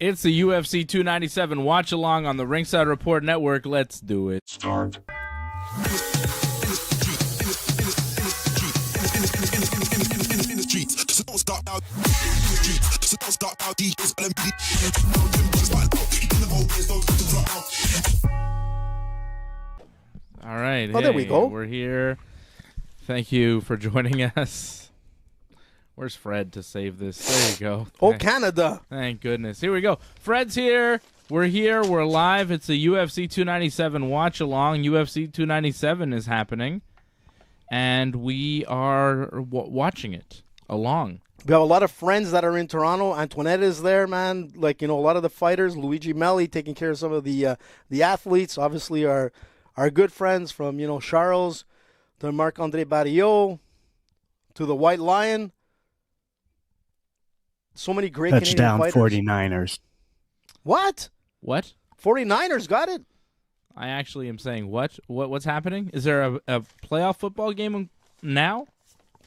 It's the UFC 297 watch along on the Ringside Report Network. Let's do it. Start. All right. Oh, there we go. We're here. Thank you for joining us. Where's Fred to save this? There you go. Oh, Canada. Thank goodness. Here we go. Fred's here. We're here. We're live. It's the UFC 297 watch along. UFC 297 is happening, and we are watching it along. We have a lot of friends that are in Toronto. Antoinette is there, man. Like, a lot of the fighters. Luigi Melli taking care of some of the athletes. Obviously, our good friends from, Charles to Marc-Andre Barriot to the White Lion. So many great Touchdown Canadian fighters. 49ers. What? 49ers got it? I actually am saying what? What's happening? Is there a playoff football game now?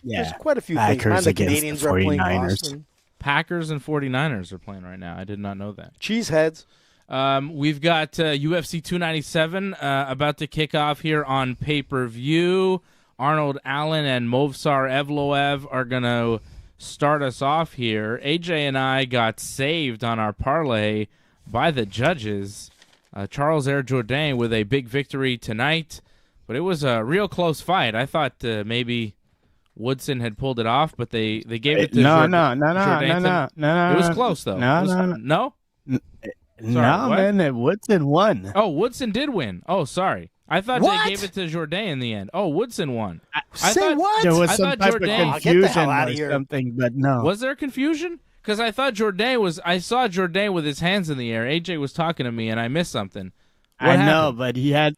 Yeah. There's quite a few Packers things, man. The against Canadians the are playing 49ers. Boston. Packers and 49ers are playing right now. I did not know that. Cheeseheads. We've got UFC 297 about to kick off here on pay-per-view. Arnold Allen and Movsar Evloev are going to start us off here. AJ and I got saved on our parlay by the judges. Charles Air Jourdain with a big victory tonight, but it was a real close fight. I thought maybe Woodson had pulled it off, but they gave it to No. It was close, though. No? Sorry, man, Woodson won. Oh, Woodson did win. Oh, sorry. I thought What? they gave it to Jourdain in the end. Oh, Woodson won. What? There was I some thought type of Jourdain- Oh, get the hell confusion outta or here. something, but no. Was there confusion? Because I thought I saw Jourdain with his hands in the air. AJ was talking to me, and I missed something. What I know, happened? but he had.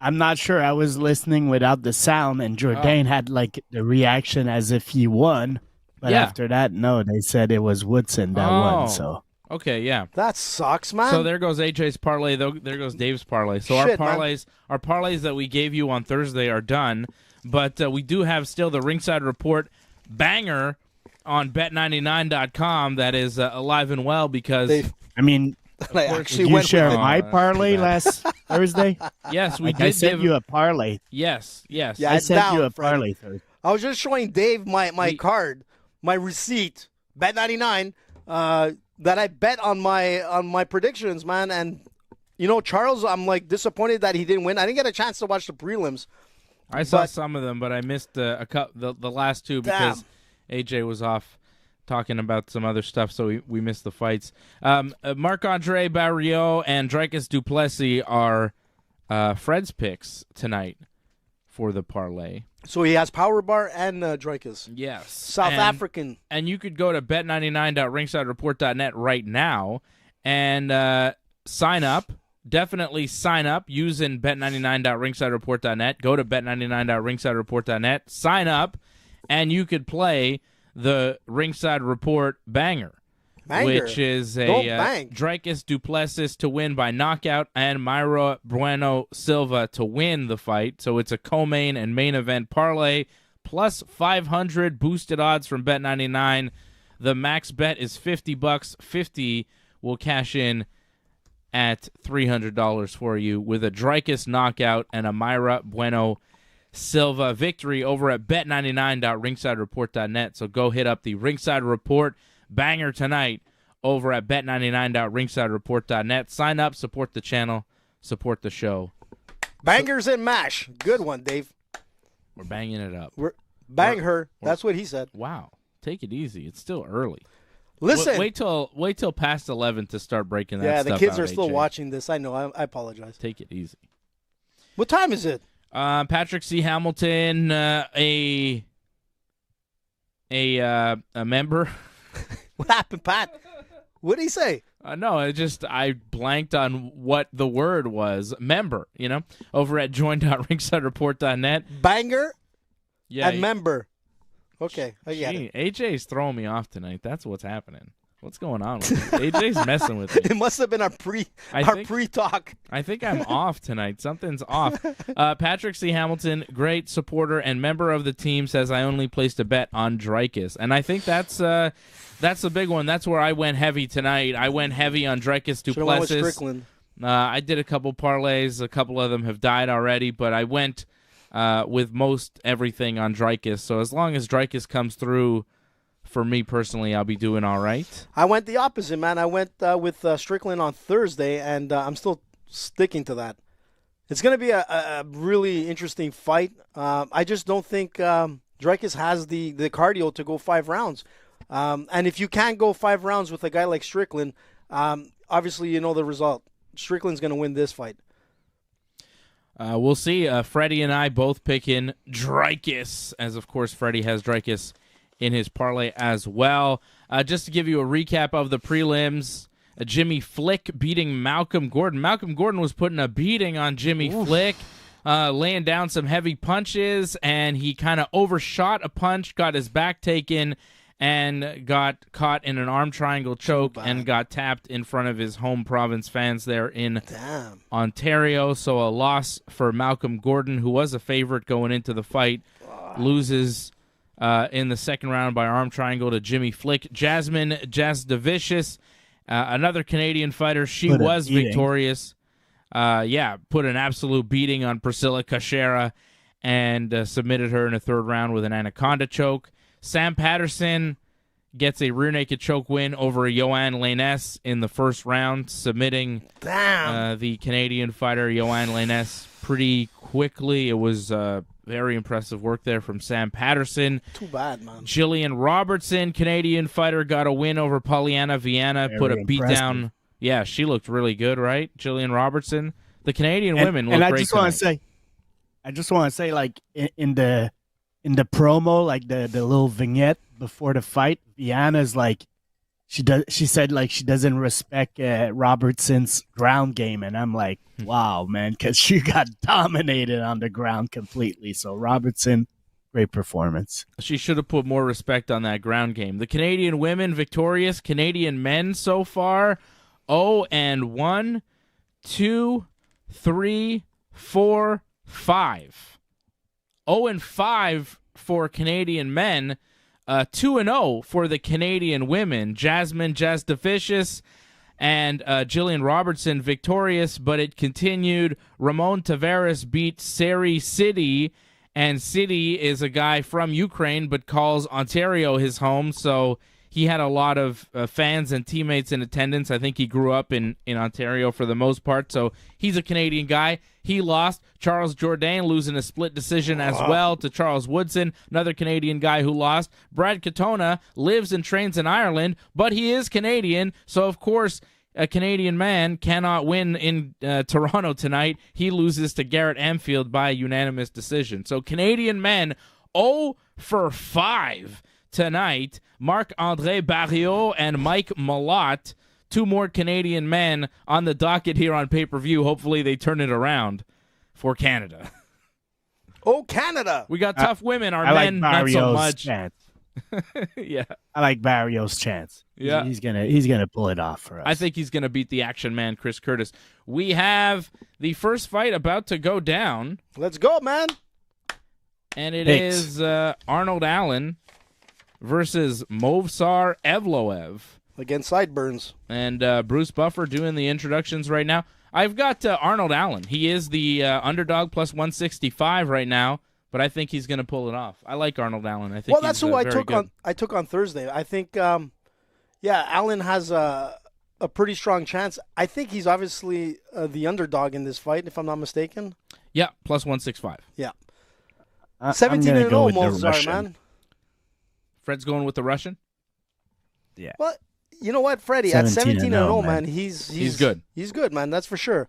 I'm not sure. I was listening without the sound, and Jourdain had like the reaction as if he won. But Yeah. after that, no, they said it was Woodson that won. So Okay, yeah. That sucks, man. So there goes AJ's parlay. There goes Dave's parlay. So Shit, our parlays that we gave you on Thursday are done. But we do have still the Ringside Report banger on Bet99.com that is alive and well because I mean, I course, actually did you went share with it. my that's parlay too bad. last Thursday? yes, we Like did I sent give you a parlay. yes. Yeah, I it's sent down, you a Fred. parlay Thursday. I was just showing Dave my card, my receipt, Bet99, that I bet on my predictions, man. And Charles, I'm like disappointed that he didn't win. I didn't get a chance to watch the prelims. I saw But- some of them, but I missed the last two because AJ was off talking about some other stuff, so we missed the fights. Marc-Andre Barriot and Dricus du Plessis are Fred's picks tonight for the parlay. So he has Power Bar and Dricus. Yes. South African. And you could go to bet99.ringsidereport.net right now and sign up. Definitely sign up using bet99.ringsidereport.net. Go to bet99.ringsidereport.net, sign up, and you could play the Ringside Report banger. Which is a Dricus du Plessis to win by knockout and Mayra Bueno Silva to win the fight. So it's a co-main and main event parlay plus 500 boosted odds from Bet99. The max bet is $50. 50 will cash in at $300 for you with a Dricus knockout and a Mayra Bueno Silva victory over at bet99.ringsidereport.net. So go hit up the Ringside Report banger tonight over at bet99.ringsidereport.net. Sign up, support the channel, support the show. Bangers and mash. Good one, Dave. We're banging it up. Bang her. That's what he said. Wow. Take it easy. It's still early. Listen. Wait till past 11 to start breaking that Yeah, stuff the kids out, are still AJ. watching this. I know. I apologize. Take it easy. What time is it? Patrick C. Hamilton, a member. What happened, Pat? What did he say? No, I blanked on what the word was. Member, over at join.ringsidereport.net. Banger Yeah, and member. Okay, I get it. AJ's throwing me off tonight. That's what's happening. What's going on with me? AJ's messing with me. It must have been our pre-talk. I think I'm off tonight. Something's off. Patrick C. Hamilton, great supporter and member of the team, says I only placed a bet on Dreykus. And I think that's a big one. That's where I went heavy tonight. I went heavy on Dreykus Should've went with Duplessis. Strickland. I did a couple parlays. A couple of them have died already, but I went with most everything on Dreykus. So as long as Dreykus comes through, for me personally, I'll be doing all right. I went the opposite, man. I went with Strickland on Thursday, and I'm still sticking to that. It's going to be a really interesting fight. I just don't think Dreykus has the cardio to go 5 rounds. And if you can't go 5 rounds with a guy like Strickland, obviously you know the result. Strickland's going to win this fight. We'll see. Freddie and I both pick in Dreykus, as of course Freddie has Dreykus in his parlay as well. Just to give you a recap of the prelims, Jimmy Flick beating Malcolm Gordon. Malcolm Gordon was putting a beating on Jimmy Flick, laying down some heavy punches, and he kind of overshot a punch, got his back taken, and got caught in an arm triangle choke and got tapped in front of his home province fans there in Ontario. So a loss for Malcolm Gordon, who was a favorite going into the fight, loses in the second round by arm triangle to Jimmy Flick. Jasmine Jasdavicius, another Canadian fighter, she was victorious. Put an absolute beating on Priscilla Cachera and submitted her in the third round with an anaconda choke. Sam Patterson gets a rear naked choke win over Joanne Lainez in the first round, submitting the Canadian fighter Joanne Lainez pretty quickly. It was very impressive work there from Sam Patterson. Too bad, man. Jillian Robertson, Canadian fighter, got a win over Pollyanna Viana, put a beat down. Yeah, she looked really good, right? Jillian Robertson. The Canadian women look great. And I just want to say, like in the promo, like the little vignette before the fight, Viana's like she said like she doesn't respect Robertson's ground game, and I'm like, wow, man, because she got dominated on the ground completely. So Robertson, great performance. She should have put more respect on that ground game. The Canadian women victorious. Canadian men so far 0-1, 2, 3, 4, 5. 0-5 for Canadian men, 2-0 for the Canadian women. Jasmine Jasdavicius and Jillian Robertson victorious, but it continued. Ramon Tavares beat Sari City, and City is a guy from Ukraine but calls Ontario his home, so he had a lot of fans and teammates in attendance. I think he grew up in Ontario for the most part, so he's a Canadian guy. He lost. Charles Jourdain losing a split decision as well to Charles Woodson, another Canadian guy who lost. Brad Katona lives and trains in Ireland, but he is Canadian, so of course a Canadian man cannot win in Toronto tonight. He loses to Garrett Amfield by unanimous decision. So Canadian men 0-5 tonight. Marc-Andre Barriot and Mike Malott, 2 more Canadian men on the docket here on pay-per-view. Hopefully they turn it around for Canada. Oh, Canada! We got tough women. Our I men, like not so Barrios' much. chance. Yeah, I like Barrios' chance. Yeah, he's gonna pull it off for us. I think he's gonna beat the action man, Chris Curtis. We have the first fight about to go down. Let's go, man! And it is Arnold Allen versus Movsar Evloev. Against Sideburns. And Bruce Buffer doing the introductions right now. I've got Arnold Allen. He is the underdog plus 165 right now, but I think he's going to pull it off. I like Arnold Allen. I think. Well, that's who I took on. I took on Thursday. I think, Allen has a pretty strong chance. I think he's obviously the underdog in this fight, if I'm not mistaken. Yeah, plus 165. Yeah. 17-0 Movsar, man. Fred's going with the Russian? Yeah. Well, you know what, Freddie? At 17-0, man, he's good. He's good, man. That's for sure.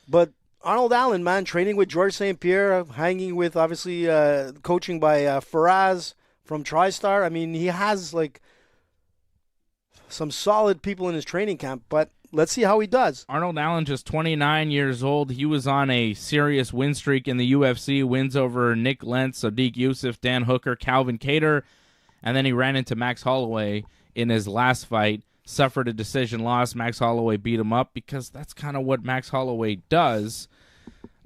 But Arnold Allen, man, training with George St. Pierre, hanging with, obviously, coaching by Faraz from TriStar. I mean, he has, like, some solid people in his training camp, but let's see how he does. Arnold Allen, just 29 years old. He was on a serious win streak in the UFC, wins over Nick Lentz, Sadiq Youssef, Dan Hooker, Calvin Cater, and then he ran into Max Holloway in his last fight, suffered a decision loss. Max Holloway beat him up because that's kind of what Max Holloway does.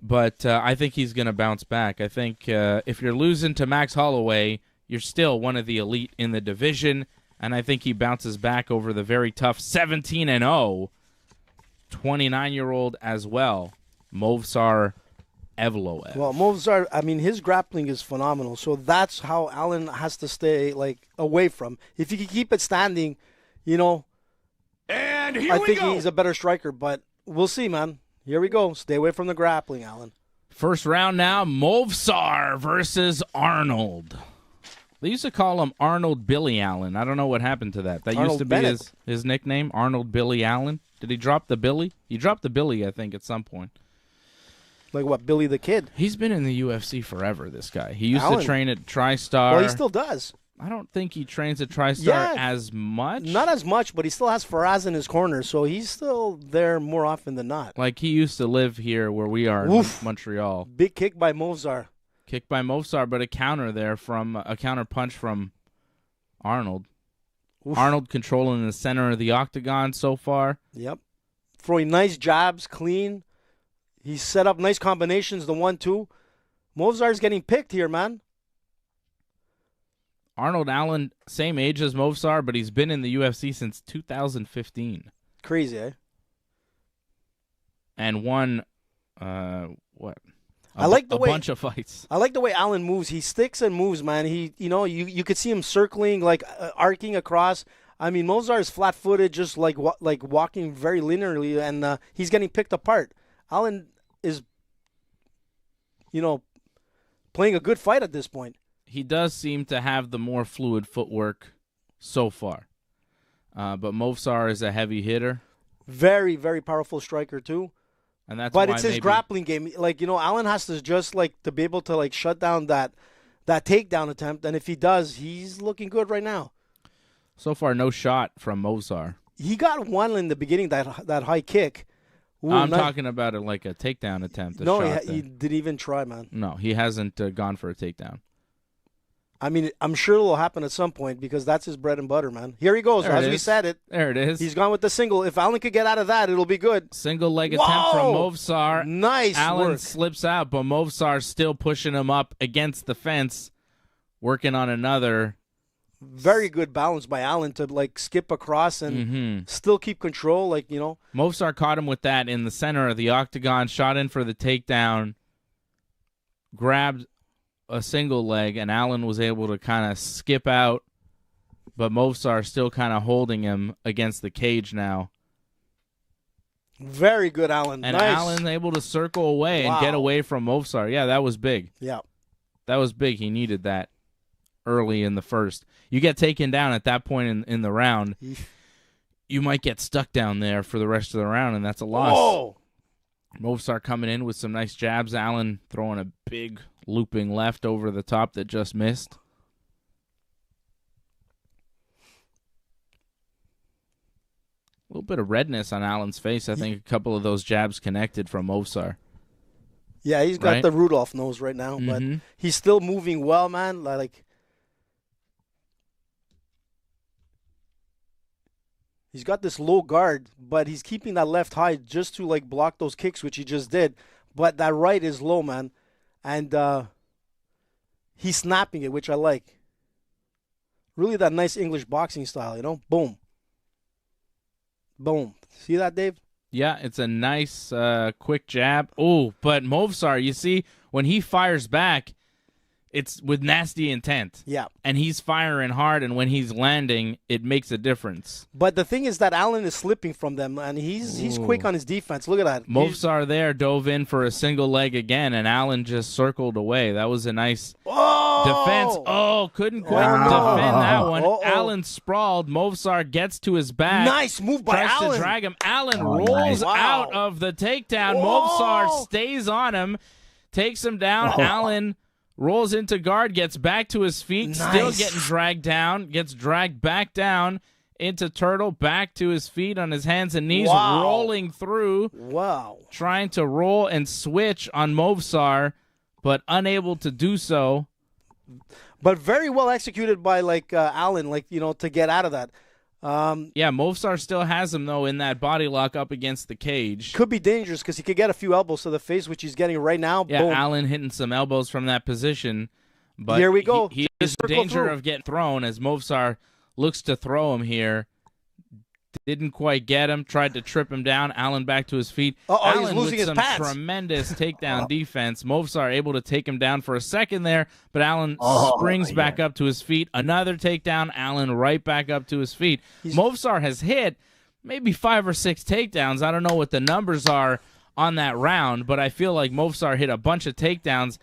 But I think he's going to bounce back. I think if you're losing to Max Holloway, you're still one of the elite in the division, and I think he bounces back over the very tough 17-0, 29-year-old as well, Movsar Evloev. Well, Movsar, I mean, his grappling is phenomenal. So that's how Allen has to stay away from. If he can keep it standing, And here I we think go. he's a better striker. But we'll see, man. Here we go. Stay away from the grappling, Allen. First round now, Movsar versus Arnold. They used to call him Arnold Billy Allen. I don't know what happened to that. That Arnold used to Bennett. be his nickname, Arnold Billy Allen. Did he drop the Billy? He dropped the Billy, I think, at some point. Like what, Billy the Kid? He's been in the UFC forever, this guy. He used Allen. to train at TriStar. Well, he still does. I don't think he trains at TriStar Yeah. as much. Not as much, but he still has Faraz in his corner, so he's still there more often than not. Like, he used to live here where we are in Oof. Montreal. Big kick by Movsar. Kicked by Movsar, but a counter punch from Arnold. Oof. Arnold controlling the center of the octagon so far. Yep. Throwing nice jabs, clean. He's set up nice combinations, the 1-2. Movsar's getting picked here, man. Arnold Allen, same age as Movsar, but he's been in the UFC since 2015 Crazy, eh? and won I like the way- bunch of fights. I like the way Allen moves. He sticks and moves, man. You could see him circling, arcing across. I mean, Movsar is flat-footed, just like walking very linearly, and he's getting picked apart. Allen is, playing a good fight at this point. He does seem to have the more fluid footwork so far, but Movsar is a heavy hitter, Very, very powerful striker too. and that's But why it's his maybe grappling game. Allen has to just to be able to shut down that takedown attempt, and if he does, he's looking good right now. so far no shot from Movsar. He got one in the beginning, that high kick. Ooh, I'm nice- talking about it like a takedown attempt. No, shot he there. didn't even try, man. No, he hasn't gone for a takedown. I mean, I'm sure it will happen at some point because that's his bread and butter, man. Here he goes. There it As we is. said it, There it is. he's gone with the single. If Allen could get out of that, it'll be good. Single leg attempt from Whoa! Movsar. Nice Allen work. slips out, but Movsar's still pushing him up against the fence, working on another. Very good balance by Allen to skip across and still keep control. Movsar caught him with that in the center of the octagon, shot in for the takedown, grabbed a single leg, and Allen was able to kind of skip out, but Movsar still kind of holding him against the cage now. Very good, Allen. And nice. Allen's able to circle away and get Wow. away from Movsar. Yeah, that was big. Yeah. That was big. He needed that early in the first. You get taken down at that point in the round, you might get stuck down there for the rest of the round, and that's a loss. Whoa. Movsar coming in with some nice jabs. Allen throwing a big looping left over the top that just missed. A little bit of redness on Allen's face. I think a couple of those jabs connected from Movsar. Yeah, he's got Right? the Rudolph nose right now, but Mhm. he's still moving well, man. He's got this low guard, but he's keeping that left high just to block those kicks, which he just did. But that right is low, man, and he's snapping it, which I like. Really, that nice English boxing style, Boom, boom. See that, Dave? Yeah, it's a nice, quick jab. Oh, but Movsar, you see, when he fires back, it's with nasty intent. Yeah. And he's firing hard, and when he's landing, it makes a difference. But the thing is that Allen is slipping from them, and he's quick on his defense. Look at that. Movsar there dove in for a single leg again, and Allen just circled away. That was a nice defense. Oh, couldn't quite Oh, no. defend that one. Uh-oh. Allen sprawled. Movsar gets to his back. Nice move by Tries Allen. to drag him. Allen Oh, rolls nice. Wow. out of the takedown. Whoa. Movsar stays on him, takes him down. Oh. Allen rolls into guard, gets back to his feet, still Nice. getting dragged down, gets dragged back down into Turtle, back to his feet on his hands and knees, Wow. rolling through, Wow. trying to roll and switch on Movsar, but unable to do so. But very well executed by Allen, to get out of that. Yeah, Movsar still has him, though, in that body lock up against the cage. Could be dangerous because he could get a few elbows to the face, which he's getting right now. Yeah, Boom. Allen hitting some elbows from that position. But Here we go. He Just is in circle danger through. of getting thrown as Movsar looks to throw him here. Didn't quite get him. Tried to trip him down. Allen back to his feet. He's Allen losing with his some pants. tremendous takedown defense. Movsar able to take him down for a second there, but Allen springs back up to his feet. Another takedown. Allen right back up to his feet. Movsar has hit maybe 5 or 6 takedowns. I don't know what the numbers are on that round, but I feel like Movsar hit a bunch of takedowns.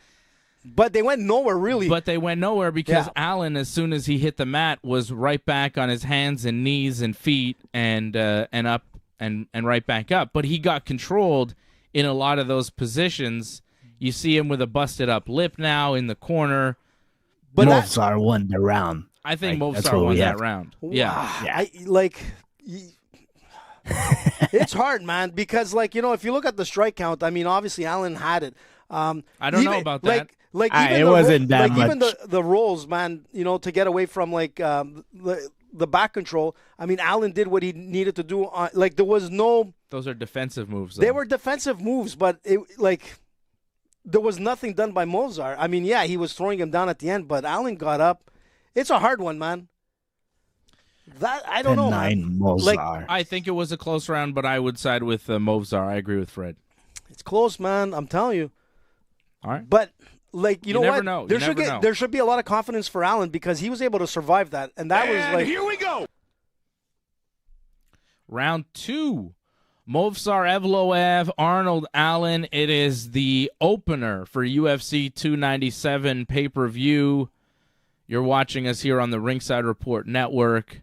But they went nowhere, really. But they went nowhere because Allen, as soon as he hit the mat, was right back on his hands and knees and feet and up and right back up. But he got controlled in a lot of those positions. You see him with a busted up lip now in the corner. But Movsar won the round. I think Movsar won that round. Yeah. It's hard, man, because, like, you know, if you look at the strike count, I mean, obviously Allen had it. I don't know about that. Even it wasn't that much. Even the rolls, man, you know, to get away from the back control. I mean, Allen did what he needed to do. There was no. Those are defensive moves. Though. They were defensive moves, but there was nothing done by Movsar. I mean, yeah, he was throwing him down at the end, but Allen got up. It's a hard one, man. That I don't know, man. Movsar. I think it was a close round, but I would side with Movsar. I agree with Fred. It's close, man. I'm telling you. All right, but. You know never what? Know. There should be a lot of confidence for Allen because he was able to survive that, and that was like. Here we go. Round 2, Movsar Evloev, Arnold Allen. It is the opener for UFC 297 pay-per-view. You're watching us here on the Ringside Report Network,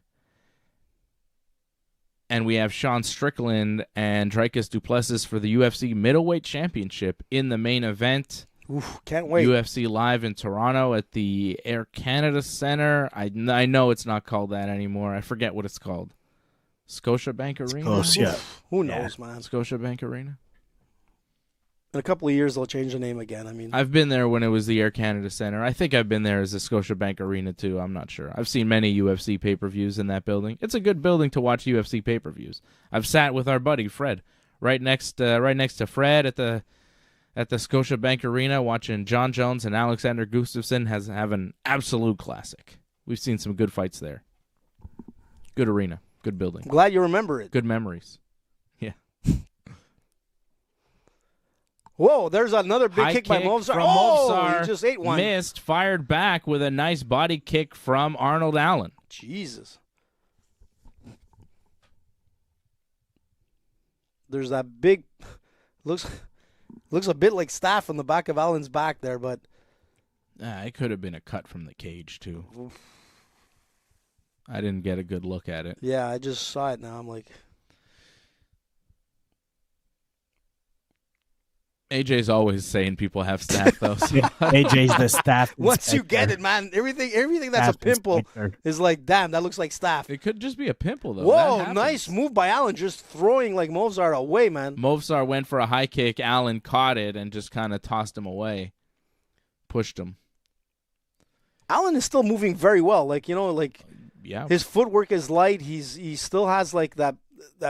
and we have Sean Strickland and Dricus Duplessis for the UFC Middleweight Championship in the main event. Oof, can't wait. UFC live in Toronto at the Air Canada Centre. I know it's not called that anymore. I forget what it's called. Scotiabank Arena? Who knows, man? Scotiabank Arena? In a couple of years, they'll change the name again. I mean, I've been there when it was the Air Canada Centre. I think I've been there as the Scotiabank Arena, too. I'm not sure. I've seen many UFC pay-per-views in that building. It's a good building to watch UFC pay-per-views. I've sat with our buddy, Fred, right next to Fred at the Scotiabank Arena, watching John Jones and Alexander Gustafsson have an absolute classic. We've seen some good fights there. Good arena, good building. I'm glad you remember it. Good memories. Yeah. Whoa, there's another big kick by Movsar. Movsar. He just ate one. Missed, fired back with a nice body kick from Arnold Allen. Jesus. There's that big, looks a bit like staph on the back of Allen's back there, but it could have been a cut from the cage too. Oof. I didn't get a good look at it. Yeah, I just saw it now. I'm like, AJ's always saying people have staph though. So. AJ's the staph. Once you get it, man, everything that's a pimple is like, damn, that looks like staph. It could just be a pimple though. Whoa, nice move by Allen, just throwing like Movsar away, man. Movsar went for a high kick. Allen caught it and just kind of tossed him away, pushed him. Allen is still moving very well. Like, you know, like yeah, his footwork is light. He still has like that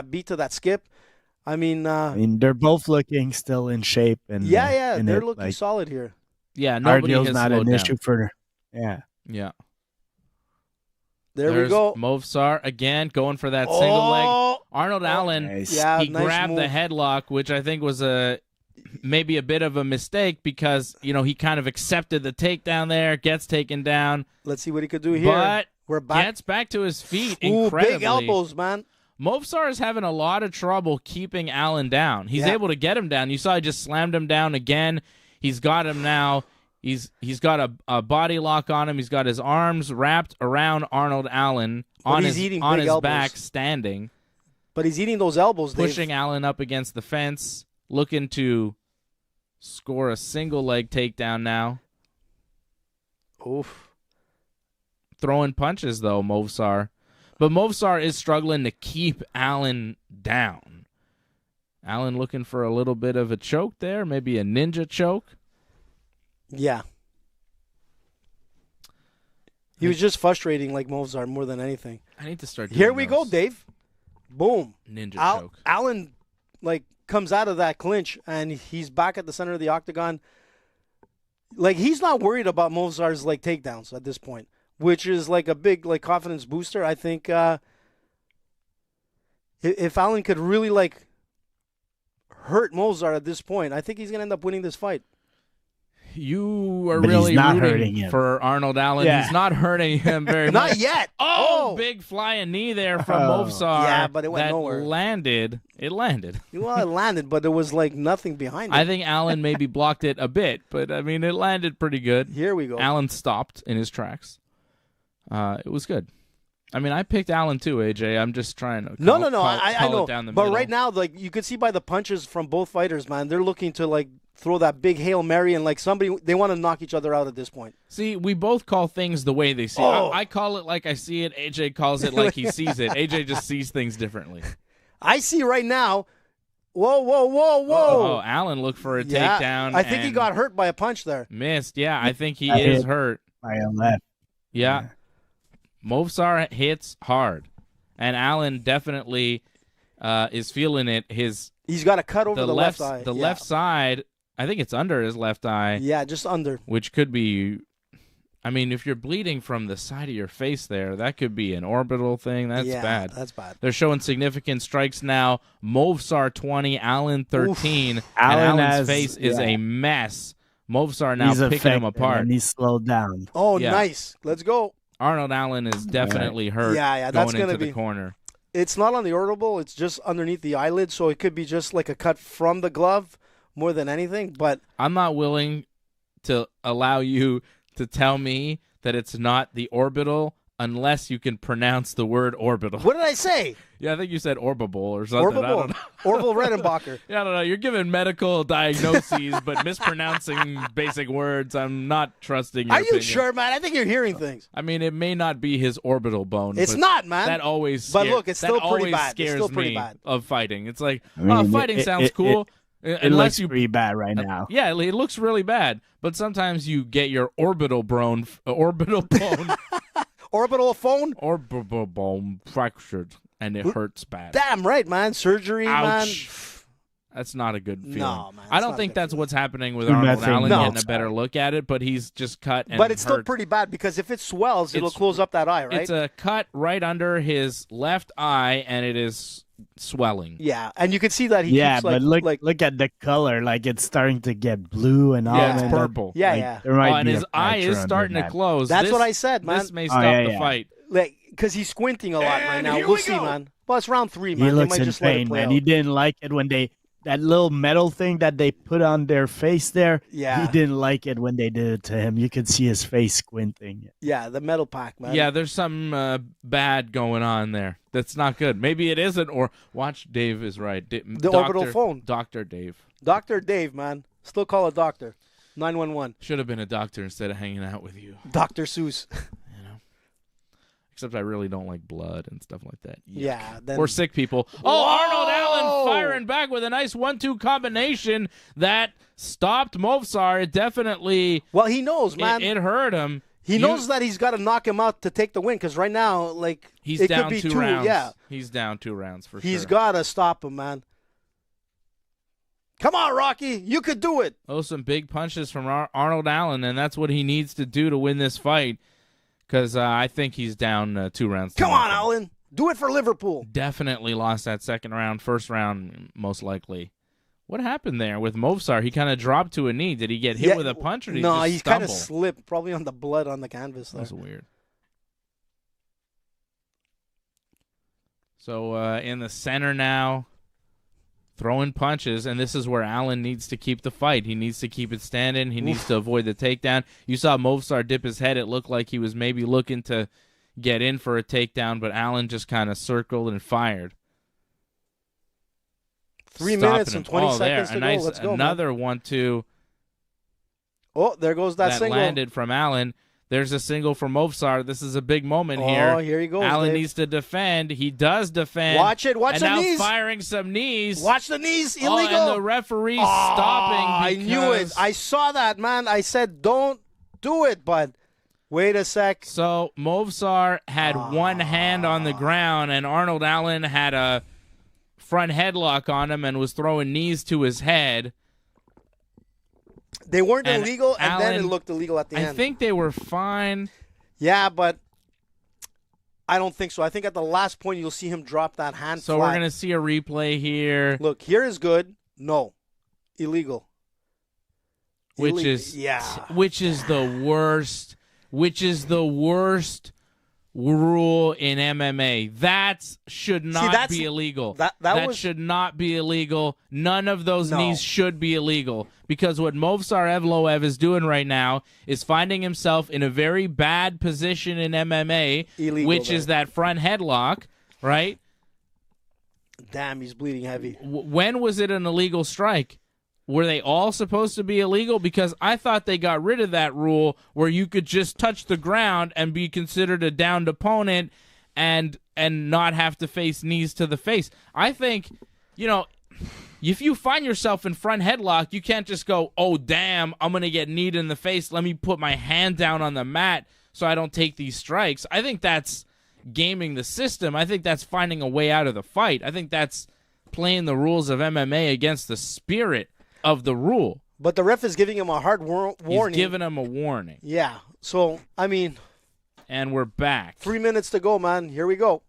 beat to that skip. I mean, they're both looking still in shape, and they're looking solid here. Yeah, nobody has not slowed an down. issue for. Yeah. There we go. Movsar again going for that single leg. Arnold Allen, nice. He grabbed the headlock, which I think was maybe a bit of a mistake because he kind of accepted the takedown there, gets taken down. Let's see what he could do here. But we're back. Gets back to his feet. Ooh, incredibly. big elbows, man. Movsar is having a lot of trouble keeping Allen down. He's able to get him down. You saw he just slammed him down again. He's got him now. He's got a body lock on him. He's got his arms wrapped around Arnold Allen on his back, standing. But he's eating those elbows, pushing Allen up against the fence, looking to score a single leg takedown now. Oof. Throwing punches though, Movsar. But Movsar is struggling to keep Allen down. Allen looking for a little bit of a choke there, maybe a ninja choke. Yeah. He was just frustrating like Movsar more than anything. I need to start doing Here we those. go, Dave. Boom. Ninja choke. Allen, like, comes out of that clinch, and he's back at the center of the octagon. Like, he's not worried about Movsar's, like, takedowns at this point, which is, like, a big, like, confidence booster. I think if Allen could really, like, hurt Movsar at this point, I think he's going to end up winning this fight. You are But really he's not rooting hurting him. for Arnold Allen. Yeah. He's not hurting him very Not much. yet. Oh, big flying knee there from Oh. Movsar. Yeah, but it went that nowhere. landed. It landed. Well, it landed, but there was, like, nothing behind it. I think Allen maybe blocked it a bit, but, I mean, it landed pretty good. Here we go. Allen stopped in his tracks. It was good. I mean, I picked Allen too, AJ. I'm just trying to No. call I know. it down the But middle. right now, like, you could see by the punches from both fighters, man, they're looking to, like, throw that big Hail Mary, and, like, they want to knock each other out at this point. See, we both call things the way they see it. Oh. I call it like I see it. AJ calls it like he sees it. AJ just sees things differently. I see right now. Whoa. Oh, Allen looked for a Yeah, takedown. I think he and got hurt by a punch there. missed. Yeah, I think he I is hit. hurt. By a left. Yeah. Movsar hits hard, and Allen definitely is feeling it. He's got a cut over the left eye. the Yeah. left side. I think it's under his left eye, Yeah, just under. which could be. I mean, if you're bleeding from the side of your face there, that could be an orbital thing. That's yeah, bad. That's bad. They're showing significant strikes now. Movsar 20, Allen 13. Allen and Allen's has- face is yeah. a mess. Movsar now He's picking him affected, apart. and he's slowed down. Oh, Yeah. nice. Let's go. Arnold Allen is definitely hurt Yeah, going that's gonna into the be- corner. It's not on the orbital. It's just underneath the eyelid, so it could be just like a cut from the glove more than anything. But I'm not willing to allow you to tell me that it's not the orbital unless you can pronounce the word orbital. what did I say? Yeah, I think you said orbable or something. I don't Orbital. know. Orville Redenbacher. Yeah, I don't know. You're giving medical diagnoses, but mispronouncing basic words. I'm not trusting your Are you opinion. sure, man? I think you're hearing things. I mean, it may not be his orbital bone. It's but not, man. That always But scares, look, it's that still pretty always bad. It's scares still pretty me bad. of fighting. It's like, I mean, fighting sounds cool. It unless looks you pretty bad right now. Yeah, it looks really bad. But sometimes you get your orbital bone Orbital phone? bone fractured, and it hurts bad. Damn right, man. Surgery, Ouch. man. That's not a good feeling. No, man, I it's don't not think good that's what's happening with Do Arnold nothing. Allen No. getting a better look at it, but he's just cut and But it's still hurt. pretty bad because if it swells, it'll It's- close up that eye, right? It's a cut right under his left eye, and it is swelling. Yeah, and you can see that he Yeah, keeps, like, but look like look at the color. Like it's starting to get blue and all. Yeah, it's and purple. yeah, like, yeah. There might Oh, and be his a eye is fracture under starting to that. close. That's This- what I said, man. This may Oh, stop yeah, the yeah. fight. Like, because he's squinting a lot right now. here We'll we see, go. man. Well, it's round 3, He man. They looks might in just let it pain, play man. out. He didn't like it when that little metal thing that they put on their face there. Yeah. He didn't like it when they did it to him. You could see his face squinting. Yeah, the metal pack, man. Yeah, there's some bad going on there. That's not good. Maybe it isn't. Or watch, Dave is right. The orbital phone. Dr. Dave. Dr. Dave, man. Still call a doctor. 911. Should have been a doctor instead of hanging out with you. Dr. Seuss. You know. Except I really don't like blood and stuff like that. Yuck. Yeah. Then, Or sick people. Whoa! Oh, Arnold Allen firing back with a nice 1-2 combination that stopped Movsar. It definitely well, he knows, man. it hurt him. He knows that he's got to knock him out to take the win because right now, like, He's it down could be 2 two. rounds. Yeah. He's down 2 rounds for He's sure. got to stop him, man. Come on, Rocky. You could do it. Oh, some big punches from Arnold Allen, and that's what he needs to do to win this fight because I think he's down 2 rounds. to Come on, nothing. Allen. Do it for Liverpool. Definitely lost that second round. First round, most likely. What happened there with Movsar? He kind of dropped to a knee. Did he get hit Yeah, with a punch, or did no, he he just kind of stumble? slipped, probably on the blood on the canvas there. That's weird. So in the center now, throwing punches, and this is where Allen needs to keep the fight. He needs to keep it standing. He needs to avoid the takedown. You saw Movsar dip his head. It looked like he was maybe looking to get in for a takedown, but Allen just kind of circled and fired. 3 Stopping minutes him. and 20 Oh, seconds there. to A nice, go. Let's go, man. another 1-2 Oh, there goes that single. landed from Allen. There's a single from Movsar. This is a big moment Oh, here. here he goes, Allen Dave. needs to defend. He does defend. Watch it. Watch and the now knees. firing some knees. Watch the knees. Oh, Illegal. and the referee stopping. I knew it. because I saw that, man. I said don't do it, but Wait a sec. So Movsar had one hand on the ground, and Arnold Allen had a front headlock on him and was throwing knees to his head. They weren't And illegal, and then it Allen- looked illegal at the end. I think they were fine. Yeah, but I don't think so. I think at the last point you'll see him drop that hand So flat. we're going to see a replay here, Look, here is good. No. Illegal. which Illegal. is Yeah. which is the worst. Which is the worst rule in MMA. That should not that's- be illegal. that was- should not be illegal. None of those No. knees should be illegal, because what Movsar Evloev is doing right now is finding himself in a very bad position in MMA, Illegal which there. is that front headlock, right? Damn, he's bleeding heavy. When was it an illegal strike? Were they all supposed to be illegal? Because I thought they got rid of that rule where you could just touch the ground and be considered a downed opponent and not have to face knees to the face. I think, if you find yourself in front headlock, you can't just go, oh, damn, I'm going to get kneed in the face. Let me put my hand down on the mat so I don't take these strikes. I think that's gaming the system. I think that's finding a way out of the fight. I think that's playing the rules of MMA against the spirit of the rule. But the ref is giving him a hard warning. He's giving him a warning. Yeah. So, I mean, And we're back. 3 minutes to go, man. Here we go.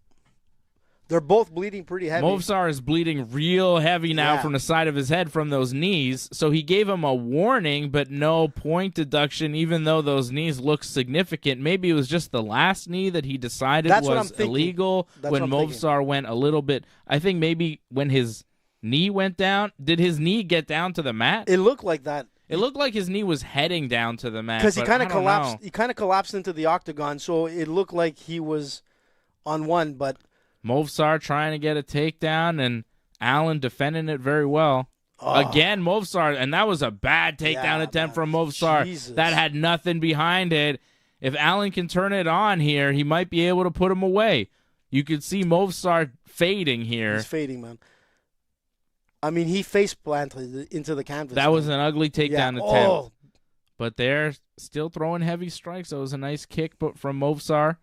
They're both bleeding pretty heavy. Movsar is bleeding real heavy now Yeah. from the side of his head from those knees. So he gave him a warning, but no point deduction, even though those knees look significant. Maybe it was just the last knee that he decided That's what I'm was thinking. illegal That's when what I'm thinking. Movsar went a little bit. I think maybe when his knee went down, did his knee get down to the mat? It looked like that. It looked like his knee was heading down to the mat. Because he but kind I of don't collapsed. know. He kind of collapsed into the octagon, so it looked like he was on one. But Movsar trying to get a takedown, and Allen defending it very well. Again, Movsar, and that was a bad takedown Yeah, attempt man. from Movsar. Jesus. That had nothing behind it. If Allen can turn it on here, he might be able to put him away. You could see Movsar fading here. he's fading, man. I mean, he face planted into the canvas. That was an ugly takedown attempt. Oh, But they're still throwing heavy strikes. That was a nice kick from Movsar.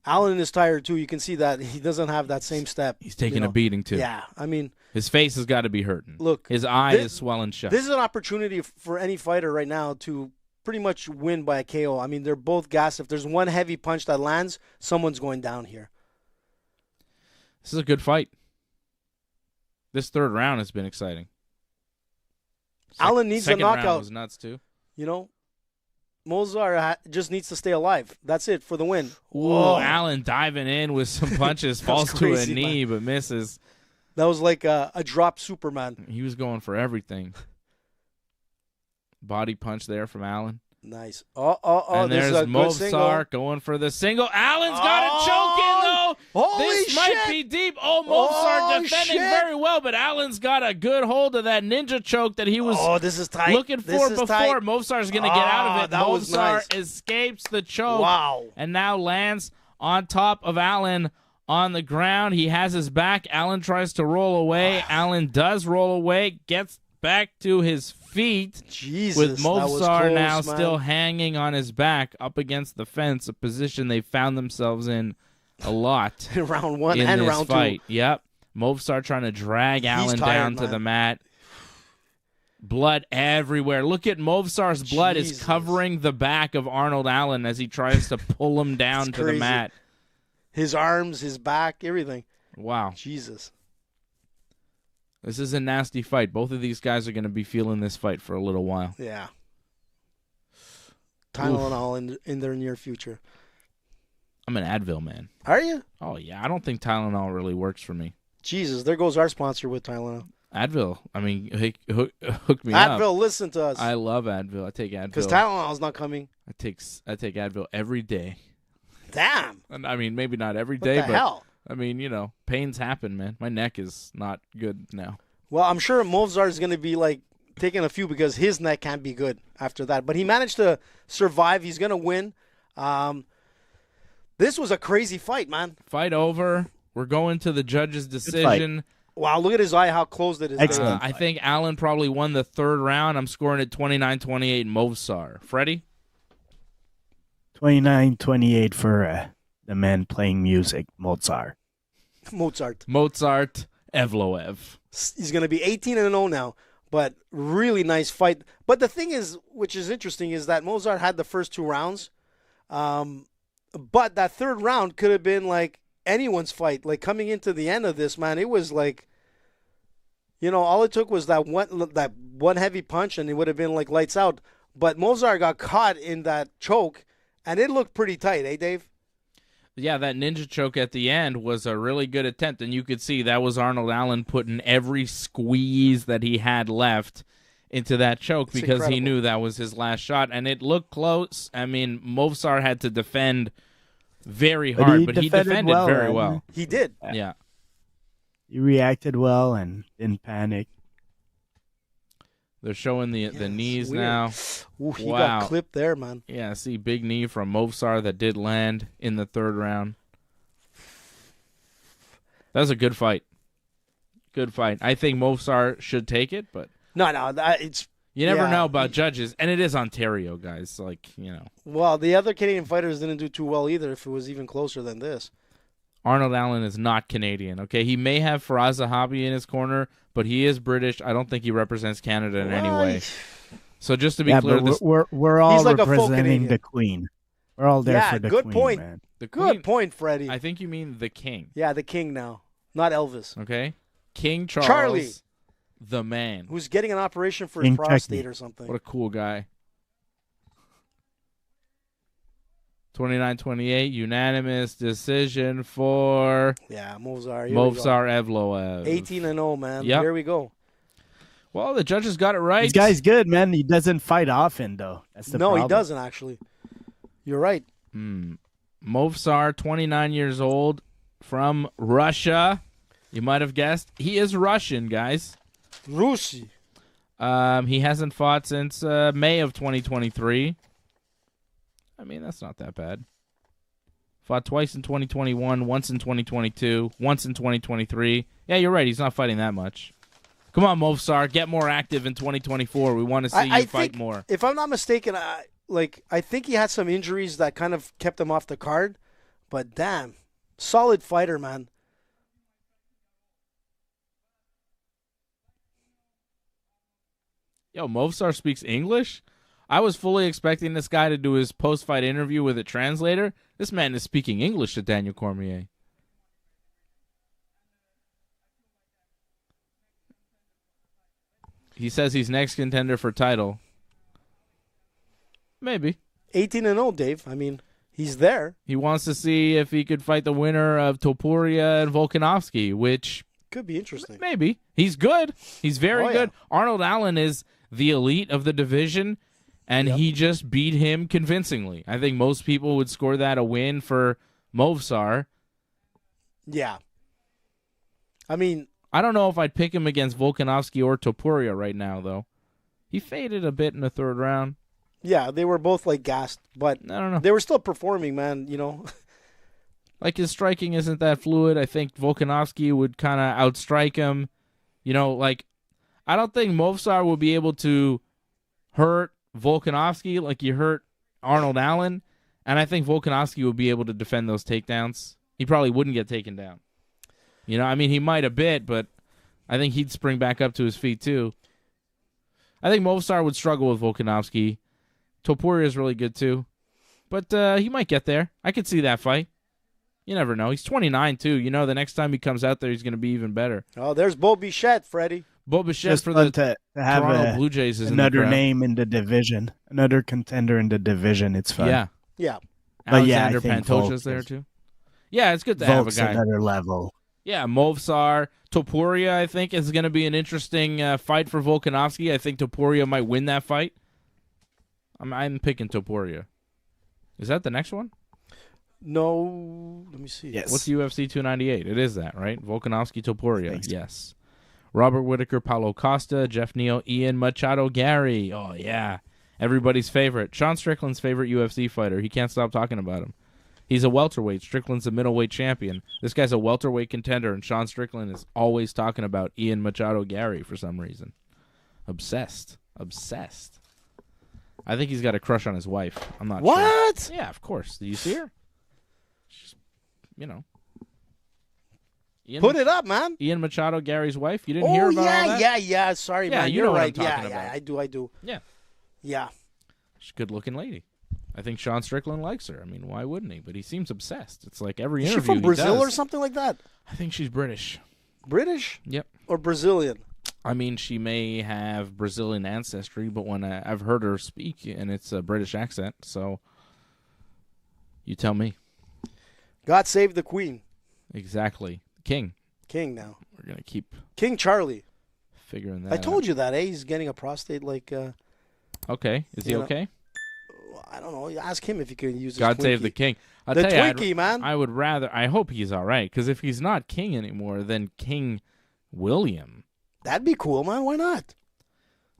Allen is tired too. You can see that he doesn't have that same step. He's taking you know. a beating, too. Yeah, I mean, His face has got to be hurting. Look, His eye this- is swelling shut. this is an opportunity for any fighter right now to pretty much win by a KO. I mean, they're both gassed. If there's one heavy punch that lands, someone's going down here. This is a good fight. This third round has been exciting. Allen needs a Second round knockout. was nuts too. You know, Mozart just needs to stay alive. That's it for the win. Whoa, Allen diving in with some punches, falls to a crazy, knee but misses. That was like a drop Superman. He was going for everything. Body punch there from Allen. Nice. And this is there's a good single. Movsar going for the single. Allen's got a choke in though. Holy This shit. might be deep. Oh, Movsar Oh, defending shit. very well, but Allen's got a good hold of that ninja choke that he was This is tight. looking This for is before. tight. Movsar's going to get out of it. That was Movsar nice. escapes the choke. Wow. And now lands on top of Allen on the ground. He has his back. Allen tries to roll away. Allen does roll away, gets back to his feet Jesus, with that was Movsar close, now man. still hanging on his back up against the fence, a position they found themselves in a lot round one in and this round fight. two. Yep. Movsar trying to drag Allen tired, down to man. the mat. Blood everywhere. Look at Movsar's blood is Jesus. covering the back of Arnold Allen as he tries to pull him down to the crazy. mat. His arms, his back, everything. Wow. Jesus. This is a nasty fight. Both of these guys are going to be feeling this fight for a little while. Yeah. Tylenol in their near future. I'm an Advil man. Are you? Oh, yeah. I don't think Tylenol really works for me. Jesus, there goes our sponsor with Tylenol. Advil. I mean, hook me up. Advil, listen to us. I love Advil. I take Because Advil. Tylenol's not coming. I take Advil every day. Damn. And I mean, maybe not every What day, the but hell? I mean, pains happen, man. My neck is not good now. Well, I'm sure Movsar is going to be like taking a few because his neck can't be good after that. But he managed to survive. He's going to win. This was a crazy fight, man. Fight over. We're going to the judge's decision. Wow, look at his eye, how closed it is. Excellent. I think Allen probably won the third round. I'm scoring at 29-28 Movsar. Freddie? 29-28 for the man playing music, Mozart. Mozart. Evloev. He's going to be 18-0 now, but really nice fight. But the thing is, which is interesting, is that Mozart had the first 2 rounds, but that third round could have been like anyone's fight. Like coming into the end of this, man, it was like, all it took was that one heavy punch, and it would have been like lights out. But Mozart got caught in that choke, and it looked pretty tight, eh, Dave? Yeah, that ninja choke at the end was a really good attempt, and you could see that was Arnold Allen putting every squeeze that he had left into that choke because he knew that was his last shot, and it looked close. I mean, Movsar had to defend very hard, but he defended very well. He did. Yeah. He reacted well and didn't panic. They're showing the knees now. Ooh, he got clipped there, man. Yeah, see, big knee from Movsar that did land in the third round. That was a good fight. Good fight. I think Movsar should take it, but no, it's you never know about judges, and it is Ontario, guys. Well, the other Canadian fighters didn't do too well either. If it was even closer than this. Arnold Allen is not Canadian, okay? He may have Faraz Zahabi in his corner, but he is British. I don't think he represents Canada in any way. So just to be clear, we're all like representing the Queen. We're all there for the Queen, point. Man. Good point, Freddie. I think you mean the King. Yeah, the King now, not Elvis. Okay? King Charles, the man. Who's getting an operation for his prostate or something. What a cool guy. 29-28, unanimous decision for Movsar Evloev. 18-0, man. Yep. Here we go. Well, the judges got it right. This guy's good, man. He doesn't fight often, though. That's the problem. No, he doesn't, actually. You're right. Movsar, 29 years old, from Russia. You might have guessed. He is Russian, guys. Rusi. He hasn't fought since May of 2023. I mean, that's not that bad. Fought twice in 2021, once in 2022, once in 2023. Yeah, you're right. He's not fighting that much. Come on, Movsar. Get more active in 2024. We want to see you fight more. If I'm not mistaken, I think he had some injuries that kind of kept him off the card. But damn, solid fighter, man. Yo, Movsar speaks English? I was fully expecting this guy to do his post-fight interview with a translator. This man is speaking English to Daniel Cormier. He says he's next contender for title. Maybe. 18-0, Dave. I mean, he's there. He wants to see if he could fight the winner of Topuria and Volkanovski, which could be interesting. Maybe. He's good. He's very good. Yeah. Arnold Allen is the elite of the division. And he just beat him convincingly. I think most people would score that a win for Movsar. Yeah. I mean, I don't know if I'd pick him against Volkanovski or Topuria right now, though. He faded a bit in the third round. Yeah, they were both gassed, but I don't know. They were still performing, man, Like his striking isn't that fluid. I think Volkanovski would kind of outstrike him. I don't think Movsar will be able to hurt Volkanovski like he hurt Arnold Allen, and I think Volkanovski would be able to defend those takedowns. He probably wouldn't get taken down. He might a bit, but I think he'd spring back up to his feet too. I think Movsar would struggle with Volkanovski. Topuria is really good too, but he might get there. I could see that fight. You never know. He's 29 too. The next time he comes out there, he's going to be even better. Oh, there's Bo Bichette, Freddie. Bo Bichette for the to have Toronto Blue Jays is another name in the division, another contender in the division. It's fun. Yeah. Alexander Pantoja's there too. Yeah, it's good to have a guy. Another level. Yeah, Movsar, Topuria, I think is going to be an interesting fight for Volkanovski. I think Topuria might win that fight. I'm picking Topuria. Is that the next one? No, let me see. Yes. What's UFC 298? It is that, right? Volkanovski, Topuria. Yes. Robert Whittaker, Paulo Costa, Jeff Neal, Ian Machado, Gary. Oh, yeah. Everybody's favorite. Sean Strickland's favorite UFC fighter. He can't stop talking about him. He's a welterweight. Strickland's a middleweight champion. This guy's a welterweight contender, and Sean Strickland is always talking about Ian Machado Gary for some reason. Obsessed. I think he's got a crush on his wife. I'm not sure. What? Yeah, of course. Do you see her? She's, you know. Put it up, man. Ian Machado Gary's wife. You didn't hear about all that? Yeah. Sorry, man. you You're know what right. I'm talking about. I do. Yeah. Yeah. She's a good-looking lady. I think Sean Strickland likes her. I mean, why wouldn't he? But he seems obsessed. It's like every Is interview she from he Brazil does. or something like that? I think she's British. British? Yep. Or Brazilian? I mean, she may have Brazilian ancestry, but when I've heard her speak, and it's a British accent, so you tell me. God save the Queen. Exactly. King now. We're going to keep King Charlie. figuring that I told out. you that, He's getting a prostate Okay. Is he okay? I don't know. Ask him if he can use his God Twinkie. save the king. I'll The tell you, Twinkie, man. I hope he's all right, because if he's not king anymore, then King William. That'd be cool, man. Why not?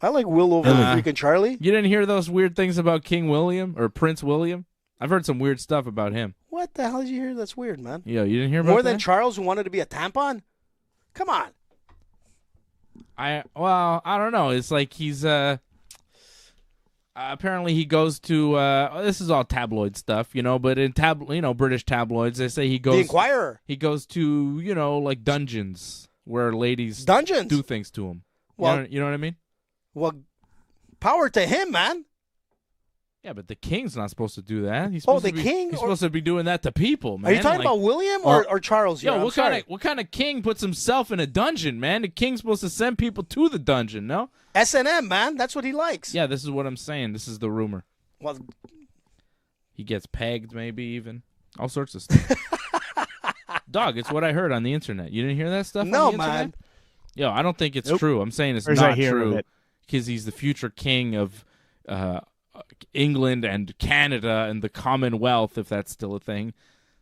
I like Will over freaking Charlie. You didn't hear those weird things about King William or Prince William? I've heard some weird stuff about him. What the hell did you hear? That's weird, man. Yeah, you didn't hear about More that? than Charles, who wanted to be a tampon? Come on. I don't know. It's like he's apparently he goes to this is all tabloid stuff, but in British tabloids they say he goes The Inquirer. He goes to, like dungeons where ladies Dungeons do things to him. Well, you know what I mean? Well, power to him, man. Yeah, but the king's not supposed to do that. He's Oh, supposed the to be, king? He's Or- supposed to be doing that to people, man. Are you talking about William or Charles? Here? Yo, I'm sorry. what kind of king puts himself in a dungeon, man? The king's supposed to send people to the dungeon, no? S&M, man. That's what he likes. Yeah, this is what I'm saying. This is the rumor. Well, He gets pegged, maybe even. All sorts of stuff. Dog, it's what I heard on the internet. You didn't hear that stuff no, on the internet? man. Yo, I don't think it's Nope. true. I'm saying it's Where's I not hear of true it? because he's the future king of England and Canada and the Commonwealth, if that's still a thing.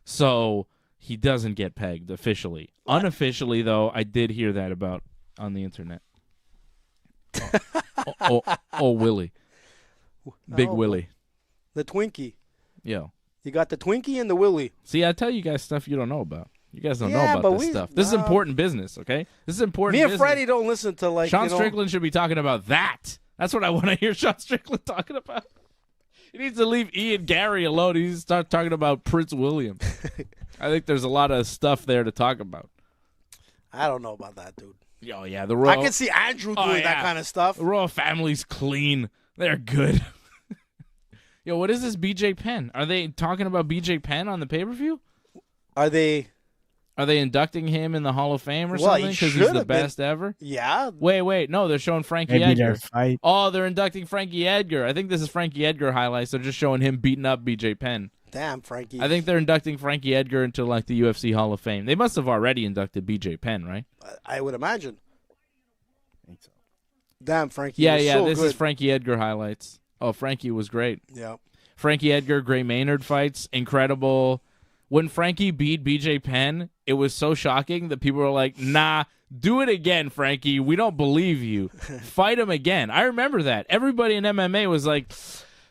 So he doesn't get pegged officially. Unofficially, though, I did hear that about on the internet. Oh, Willie. Big Oh, Willie. The Twinkie. Yo. You got the Twinkie and the Willie. See, I tell you guys stuff you don't know about. You guys don't Yeah, know but about this stuff. This is important business, okay? This is important Me and business. Freddie don't listen to Sean Strickland should be talking about that. That's what I want to hear Sean Strickland talking about. He needs to leave Ian Gary alone. He needs to start talking about Prince William. I think there's a lot of stuff there to talk about. I don't know about that, dude. Oh, yeah. The royal, I can see Andrew doing that kind of stuff. The royal family's clean. They're good. Yo, what is this BJ Penn? Are they talking about BJ Penn on the pay-per-view? Are they inducting him in the Hall of Fame or Well, he something because should he's the have been. best ever? Yeah. Wait. No, they're showing Frankie Maybe Edgar. their fight. Oh, they're inducting Frankie Edgar. I think this is Frankie Edgar highlights. They're just showing him beating up BJ Penn. Damn, Frankie. I think they're inducting Frankie Edgar into like the UFC Hall of Fame. They must have already inducted BJ Penn, right? I would imagine. I think so. Damn, Frankie. Yeah. was so This good. is Frankie Edgar highlights. Oh, Frankie was great. Yeah. Frankie Edgar, Gray Maynard fights, incredible. When Frankie beat BJ Penn, it was so shocking that people were like, nah, do it again, Frankie. We don't believe you. Fight him again. I remember that. Everybody in MMA was like,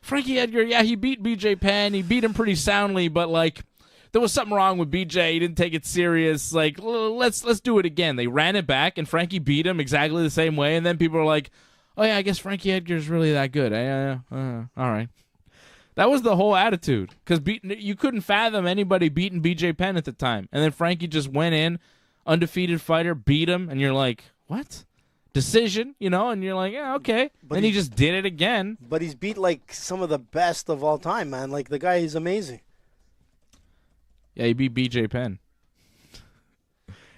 Frankie Edgar, yeah, he beat BJ Penn. He beat him pretty soundly, but like there was something wrong with BJ. He didn't take it serious. Like, let's do it again. They ran it back, and Frankie beat him exactly the same way. And then people were like, oh, yeah, I guess Frankie Edgar's really that good. All right. That was the whole attitude, because you couldn't fathom anybody beating BJ Penn at the time. And then Frankie just went in, undefeated fighter, beat him, and you're like, what? Decision, and you're like, yeah, okay. But Then he just did it again. But he's beat like some of the best of all time, man. Like the guy is amazing. Yeah, he beat BJ Penn.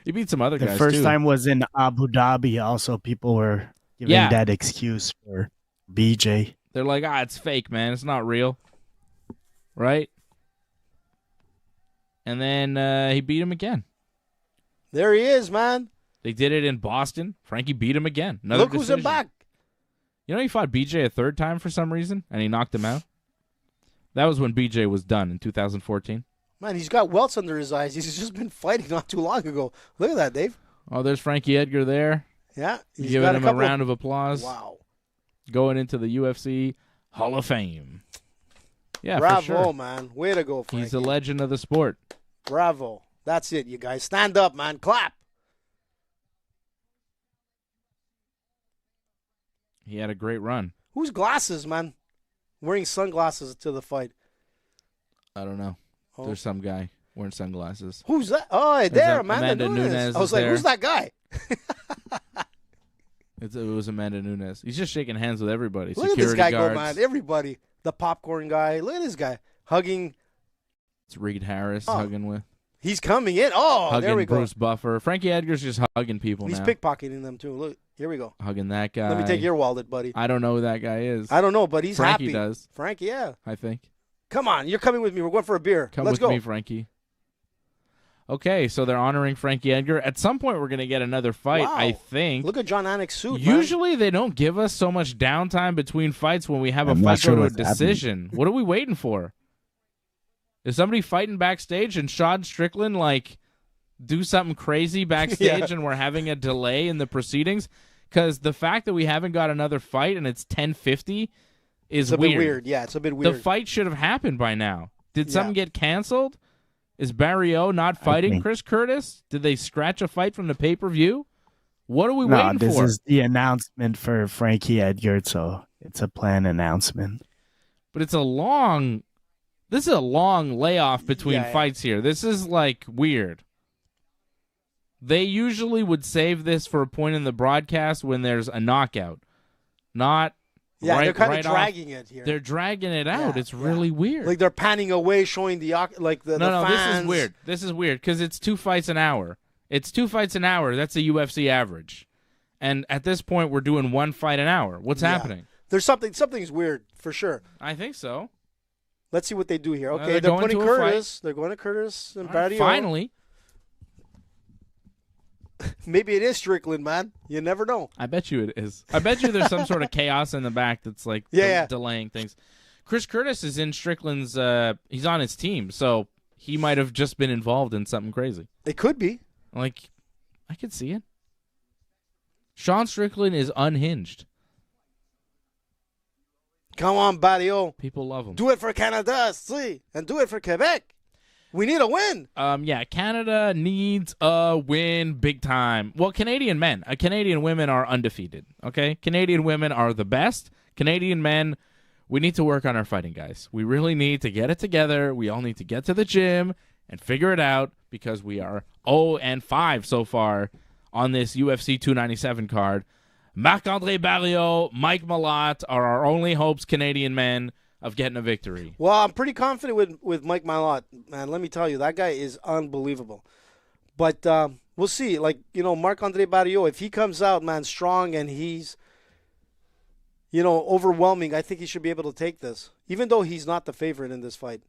He beat some other guys, The first too. time was in Abu Dhabi. Also, people were giving that excuse for BJ. They're like, it's fake, man. It's not real. Right? And then he beat him again. There he is, man. They did it in Boston. Frankie beat him again. Another Look who's in decision. back. You know he fought BJ a third time for some reason, and he knocked him out? That was when BJ was done in 2014. Man, he's got welts under his eyes. He's just been fighting not too long ago. Look at that, Dave. Oh, there's Frankie Edgar there. Yeah. He's Giving got him a couple round of applause. Wow. Going into the UFC Hall of Fame. Yeah, Bravo, for sure. man. Way to go, Frankie. He's a legend of the sport. Bravo. That's it, you guys. Stand up, man. Clap. He had a great run. Whose glasses, man? Wearing sunglasses to the fight. I don't know. Oh. There's some guy wearing sunglasses. Who's that? Oh, hey, there, Amanda Nunes Nunes. I was like, there. who's that guy? It was Amanda Nunes. He's just shaking hands with everybody. Look at this guy go, man. Everybody. The popcorn guy. Look at this guy. Hugging. It's Reed Harris hugging with. He's coming in. Oh, Hugging there we go. Bruce Buffer. Frankie Edgar's just hugging people He's now. pickpocketing them, too. Look, here we go. Hugging that guy. Let me take your wallet, buddy. I don't know who that guy is. I don't know, but he's Frankie happy. does. Frankie, yeah. I think. Come on. You're coming with me. We're going for a beer. Come Let's with go. me, Frankie. Okay, so they're honoring Frankie Edgar. At some point, we're going to get another fight, Wow. I think. Look at John Anik's suit, man. Usually, they don't give us so much downtime between fights when we have I'm a not fight sure go to a what's happening. decision. What are we waiting for? Is somebody fighting backstage and Sean Strickland, like, do something crazy backstage and we're having a delay in the proceedings? Because the fact that we haven't got another fight and it's 10:50 is It's a bit weird. Yeah, it's a bit weird. The fight should have happened by now. Did Yeah. something get canceled? Is Barrio not fighting think- Chris Curtis? Did they scratch a fight from the pay-per-view? What are we No, waiting this for? is the announcement for Frankie Edgar, so it's a planned announcement. But it's a long... This is a long layoff between Yeah. fights here. This is, like, weird. They usually would save this for a point in the broadcast when there's a knockout. Not yeah, right, they're kind right of off. dragging it here. They're dragging it out. Yeah, It's really weird. Like they're panning away, showing the No, fans. this is weird. This is weird because it's 2 fights an hour. It's 2 fights an hour. That's a UFC average. And at this point, we're doing 1 fight an hour. What's Yeah. happening? There's something's weird for sure. I think so. Let's see what they do here. Okay, they're they're going putting to a fight. Curtis. They're going to Curtis and All right, Barrio. finally. Maybe it is Strickland, man. You never know. I bet you it is. I bet you there's some sort of chaos in the back that's like Yeah. delaying things. Chris Curtis is in Strickland's he's on his team, so he might have just been involved in something crazy. It could be. Like, I could see it. Sean Strickland is unhinged. Come on, Barrio. People love him. Do it for Canada, see, and do it for Quebec. We need a win. Yeah, Canada needs a win big time. Well, Canadian men, Canadian women are undefeated, okay? Canadian women are the best. Canadian men, we need to work on our fighting, guys. We really need to get it together. We all need to get to the gym and figure it out because we are 0-5 so far on this UFC 297 card. Marc-Andre Barrio, Mike Malott are our only hopes, Canadian men, of getting a victory. Well, I'm pretty confident with Mike Malott, man. Let me tell you, that guy is unbelievable. But we'll see. Like, Marc-Andre Barrio, if he comes out, man, strong and he's, overwhelming, I think he should be able to take this, even though he's not the favorite in this fight.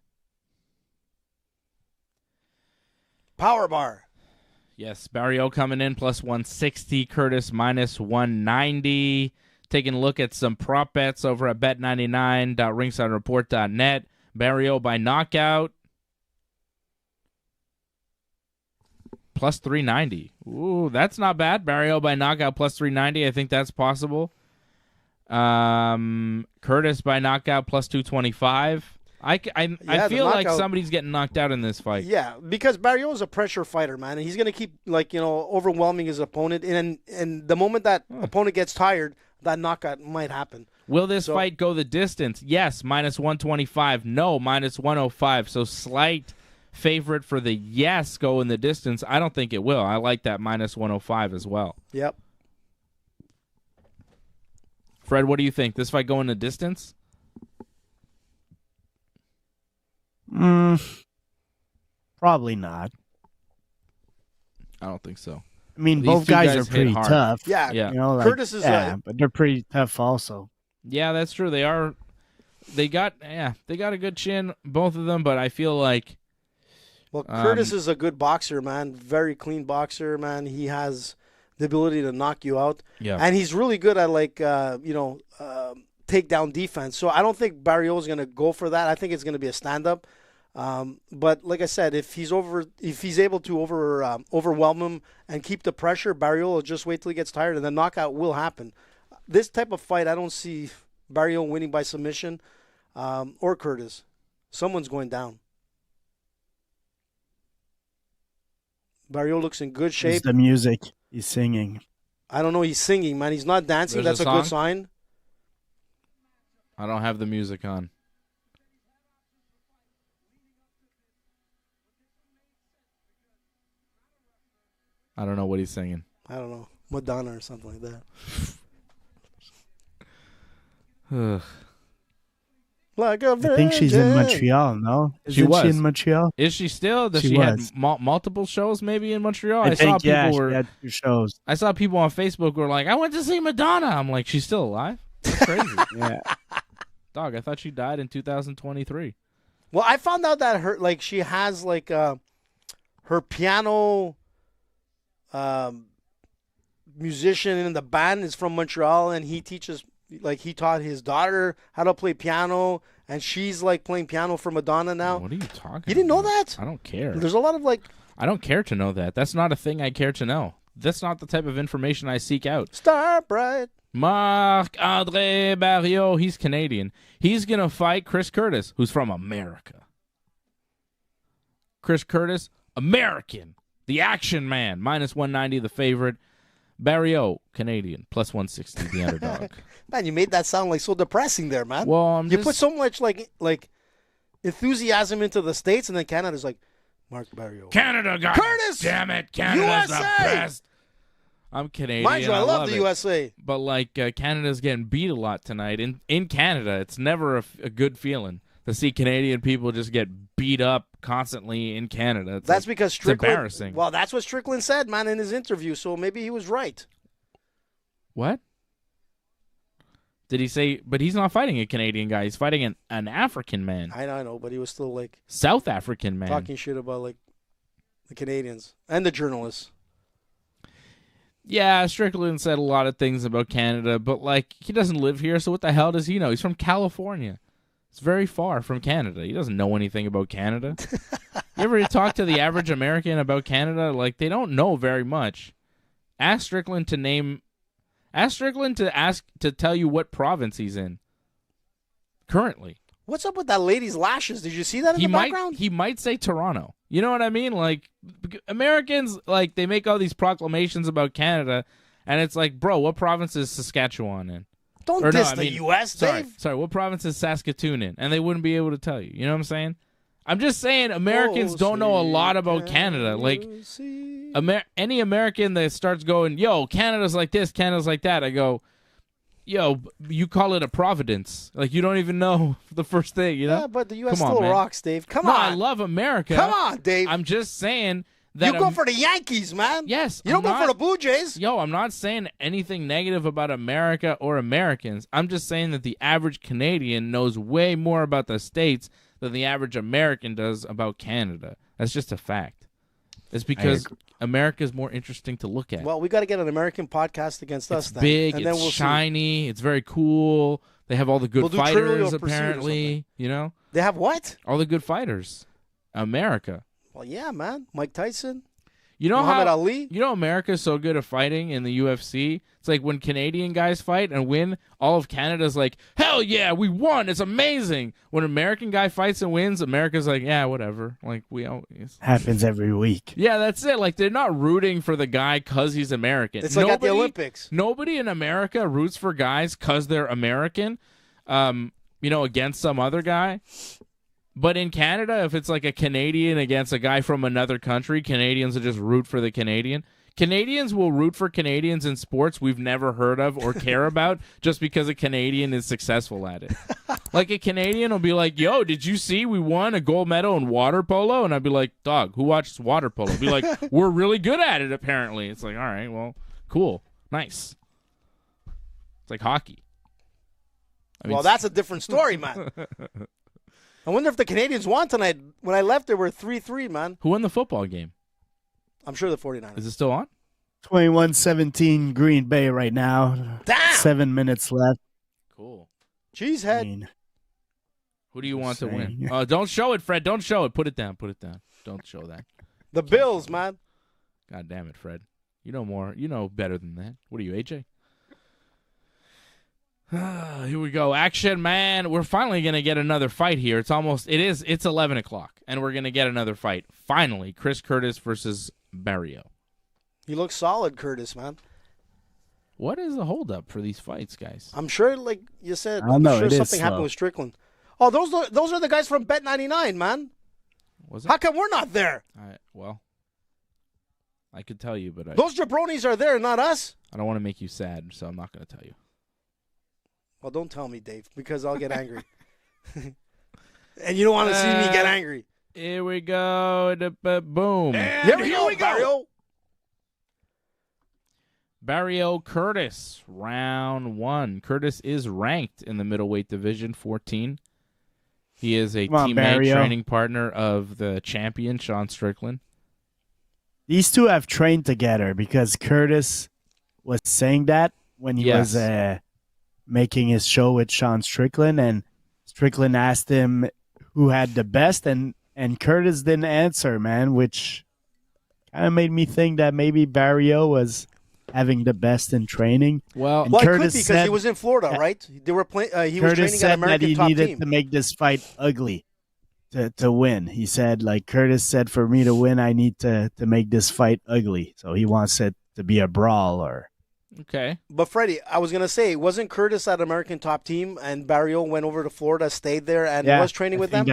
Power bar. Yes, Barrio coming in plus 160, Curtis minus 190. Taking a look at some prop bets over at bet99.ringsidereport.net. Barrio by knockout plus 390. Ooh, that's not bad. Barrio by knockout plus 390. I think that's possible. Curtis by knockout plus 225. I feel like somebody's getting knocked out in this fight. Yeah, because Barrio is a pressure fighter, man, and he's going to keep overwhelming his opponent. And the moment that opponent gets tired, that knockout might happen. Will this fight go the distance? Yes, minus 125. No, minus 105. So slight favorite for the yes go in the distance. I don't think it will. I like that minus 105 as well. Yep. Fred, what do you think? This fight going the distance? Probably not. I don't think so. I mean, These both two guys guys are hit pretty hard. tough. Yeah. Curtis is but they're pretty tough also. Yeah, that's true. They are. They got a good chin, both of them. But I feel like, well, Curtis is a good boxer, man. Very clean boxer, man. He has the ability to knock you out. Yeah. And he's really good at takedown defense. So I don't think Barrio is going to go for that. I think it's going to be a stand up. But like I said, if he's able to overwhelm him and keep the pressure, Barrio will just wait till he gets tired, and the knockout will happen. This type of fight, I don't see Barrio winning by submission or Curtis. Someone's going down. Barrio looks in good It's shape. the music. He's singing. I don't know. He's singing, man. He's not dancing. There's That's a a good song? sign. I don't have the music on. I don't know what he's singing. I don't know. Madonna or something like that. Ugh. Like a virgin. I think she's in Montreal, no? Isn't was. she in Montreal? Is she still? Does She she have was. multiple shows maybe in Montreal? I think, saw people she were. had 2 shows. I saw people on Facebook who were like, "I went to see Madonna." I'm like, "She's still alive?" That's crazy. Yeah. Dog, I thought she died in 2023. Well, I found out that she has her piano musician in the band is from Montreal, and he teaches, he taught his daughter how to play piano, and she's playing piano for Madonna now. What are you talking? You didn't know about? that? I don't care. There's a lot of I don't care to know that. That's not a thing I care to know. That's not the type of information I seek out. Star Bright. Marc-Andre Barriot, he's Canadian. He's going to fight Chris Curtis, who's from America. Chris Curtis, American. The action man, minus 190, the favorite. Barriot, Canadian, plus 160, the underdog. Man, you made that sound so depressing there, man. Well, you put so much enthusiasm into the States, and then Canada's Marc Barriot. Canada, God Curtis! damn it, Canada's USA! the best. I'm Canadian. Mind you, I love the it. USA. But Canada's getting beat a lot tonight. In Canada, it's never a good feeling to see Canadian people just get beat up constantly in Canada. That's because Strickland. It's embarrassing. Well, that's what Strickland said, man, in his interview. So maybe he was right. What? Did he say? But he's not fighting a Canadian guy. He's fighting an African man. I know, but he was still South African man. talking shit about the Canadians and the journalists. Yeah, Strickland said a lot of things about Canada, but he doesn't live here, so what the hell does he know? He's from California. It's very far from Canada. He doesn't know anything about Canada. You ever talk to the average American about Canada? They don't know very much. Ask Strickland to tell you what province he's in currently. What's up with that lady's lashes? Did you see that in the background? He might say Toronto. You know what I mean? Americans, they make all these proclamations about Canada, and it's bro, what province is Saskatchewan in? Don't diss the U.S., Dave. Sorry, what province is Saskatoon in? And they wouldn't be able to tell you. You know what I'm saying? I'm just saying Americans don't know a lot about Canada. Any American that starts going, yo, Canada's like this, Canada's like that, I go, yo, you call it a providence. You don't even know the first thing, you know? Yeah, but the U.S. Come on, still man. rocks, Dave. Come No, on. I love America. Come on, Dave. I'm just saying that you go for the Yankees, man. Yes. You don't go for the Blue Jays. Yo, I'm not saying anything negative about America or Americans. I'm just saying that the average Canadian knows way more about the States than the average American does about Canada. That's just a fact. It's because America is more interesting to look at. Well, we got to get an American podcast against us then. Big, and then it's we'll shiny, it's very cool. They have all the good We'll do Trivial fighters, Pursuit or apparently. You know? They have what? All the good fighters. America. Well, yeah, man. Mike Tyson. You know Muhammad how Ali? You know America's so good at fighting in the UFC? It's when Canadian guys fight and win, all of Canada's hell yeah, we won. It's amazing. When an American guy fights and wins, America's yeah, whatever. We always Happens every week. Yeah, that's it. They're not rooting for the guy cuz he's American. It's at the Olympics. Nobody in America roots for guys cuz they're American. Against some other guy. But in Canada, if it's a Canadian against a guy from another country, Canadians will just root for the Canadian. Canadians will root for Canadians in sports we've never heard of or care about just because a Canadian is successful at it. A Canadian will be yo, did you see we won a gold medal in water polo? And I'd be like, dog, who watches water polo? I'd be we're really good at it, apparently. It's all right, well, cool, nice. It's hockey. Well, that's a different story, man. I wonder if the Canadians won tonight. When I left, they were 3-3, man. Who won the football game? I'm sure the 49ers. Is it still on? 21-17 Green Bay right now. Damn! 7 minutes left. Cool. Cheesehead. Who do you want to win? saying. Don't show it, Fred. Don't show it. Put it down. Put it down. Don't show that. The Bills, man. God damn it, Fred. You know more. You know better than that. What are you, AJ? Here we go. Action, man. We're finally going to get another fight here. It's 11 o'clock, and we're going to get another fight. Finally, Chris Curtis versus Barrio. He looks solid, Curtis, man. What is the holdup for these fights, guys? I'm sure, like you said, I don't know, sure it is something happened slow. with Strickland. Oh, those are the guys from Bet99, man. Was it? How come we're not there? Well, I could tell you, but Those jabronis are there, not us. I don't want to make you sad, so I'm not going to tell you. Well, don't tell me, Dave, because I'll get angry. And you don't want to see me get angry. Here we go. Boom. Here we go, Barrio. Barrio Curtis, round 1. Curtis is ranked in the middleweight division, 14. He is a teammate, Barrio. training partner of the champion, Sean Strickland. These two have trained together because Curtis was saying that when he was making his show with Sean Strickland, and Strickland asked him who had the best, and Curtis didn't answer, man, which kind of made me think that maybe Barrio was having the best in training. Well, It could Curtis be because said he was in Florida, right? They were playing. He was Curtis training at said that American he Top needed Team. to make this fight ugly to win. He said, like, Curtis said, for me to win, I need to make this fight ugly. So he wants it to be a brawl or... okay. But Freddie, I was gonna say, wasn't Curtis at American Top Team, and Barrio went over to Florida, stayed there, and was training with them?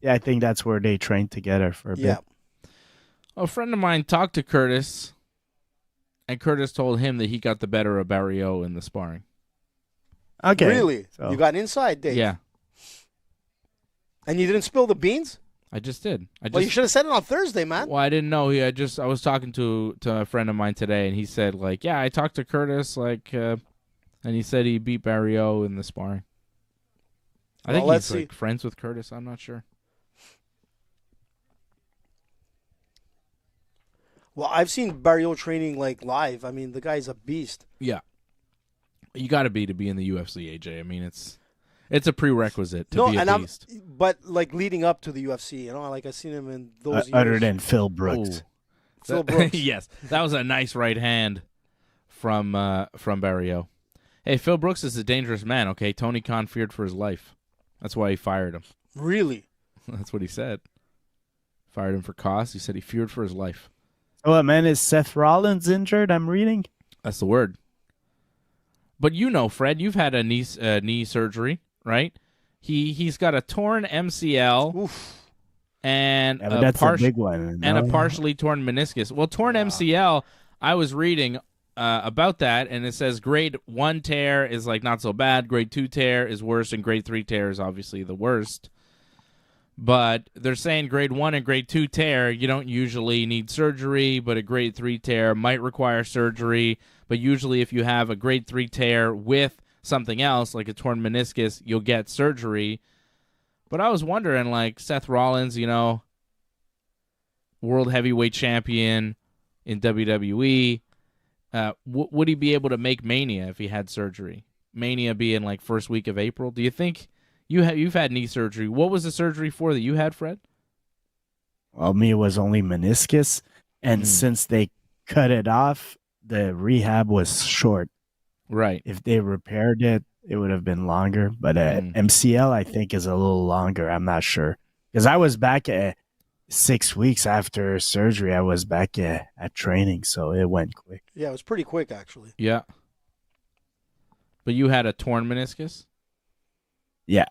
I think that's where they trained together for a bit. A friend of mine talked to Curtis, and Curtis told him that he got the better of Barrio in the sparring. Okay. Really? So- You got inside, Dave? Yeah, And you didn't spill the beans? I just did. Well, you should have said it on Thursday, man. Well, I didn't know. I was talking to a friend of mine today, and he said, like, yeah, I talked to Curtis, like, and he said he beat Barrio in the sparring. I think let's he's like friends with Curtis. I'm not sure. Well, I've seen Barrio training like live. I mean, the guy's a beast. Yeah, you got to be in the UFC, AJ. I mean, it's a prerequisite to be a beast. But like leading up to the UFC, you know, like I've seen him in those Other years. than Phil Brooks. Ooh. Phil Brooks. Yes, that was a nice right hand from Barrio. Hey, Phil Brooks is a dangerous man. Okay, Tony Khan feared for his life. That's why he fired him. Really? That's what he said. Fired him for cost. He said he feared for his life. Oh, man, is Seth Rollins injured? I'm reading. That's the word. But you know, Fred, you've had a knee surgery, right? He's got a torn MCL. Oof. And Yeah, but that's a big one. and a partially torn meniscus. Well, torn MCL, I was reading about that, and it says grade 1 tear is like not so bad, grade 2 tear is worse, and grade 3 tear is obviously the worst. But they're saying grade 1 and grade 2 tear, you don't usually need surgery, but a grade 3 tear might require surgery. But usually if you have a grade 3 tear with something else, like a torn meniscus, you'll get surgery. But I was wondering, like, Seth Rollins, you know, world heavyweight champion in WWE, would he be able to make Mania if he had surgery? Mania being, like, first week of April. Do you think you've had knee surgery? What was the surgery for that you had, Fred? Well, me, it was only meniscus. And since they cut it off, the rehab was short. Right. If they repaired it, it would have been longer. But MCL, I think, is a little longer. I'm not sure. Because I was back 6 weeks after surgery. I was back at training, so it went quick. Yeah, it was pretty quick, actually. Yeah. But you had a torn meniscus? Yeah.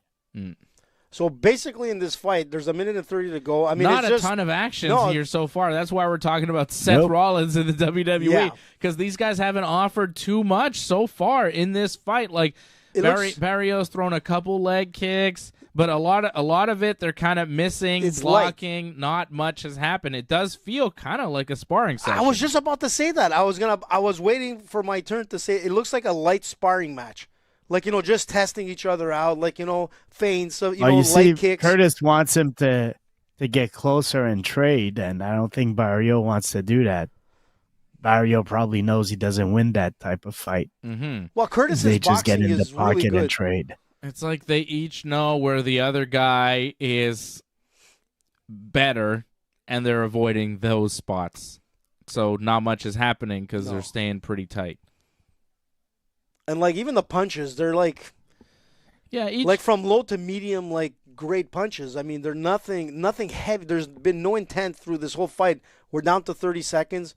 So basically, in this fight, there's 1:30 to go. I mean, not it's just, a ton of action No. here so far. That's why we're talking about Seth Rollins in the WWE, Yeah. because these guys haven't offered too much so far in this fight. Like Barrio's thrown a couple leg kicks, but a lot of it they're kind of missing, It's blocking. Not much has happened. It does feel kind of like a sparring session. I was just about to say that. I was waiting for my turn to say it looks like a light sparring match. Like, you know, just testing each other out, like, you know, feints, so you know, light kicks. Curtis wants him to get closer and trade, and I don't think Barrio wants to do that. Barrio probably knows he doesn't win that type of fight. Mm-hmm. Well, Curtis's They just get boxing in the is pocket really good. and trade. It's like they each know where the other guy is better, and they're avoiding those spots. So not much is happening because they're staying pretty tight. And like even the punches, they're like Yeah, like from low to medium, like great punches. I mean, they're nothing heavy. There's been no intent through this whole fight. We're down to 30 seconds.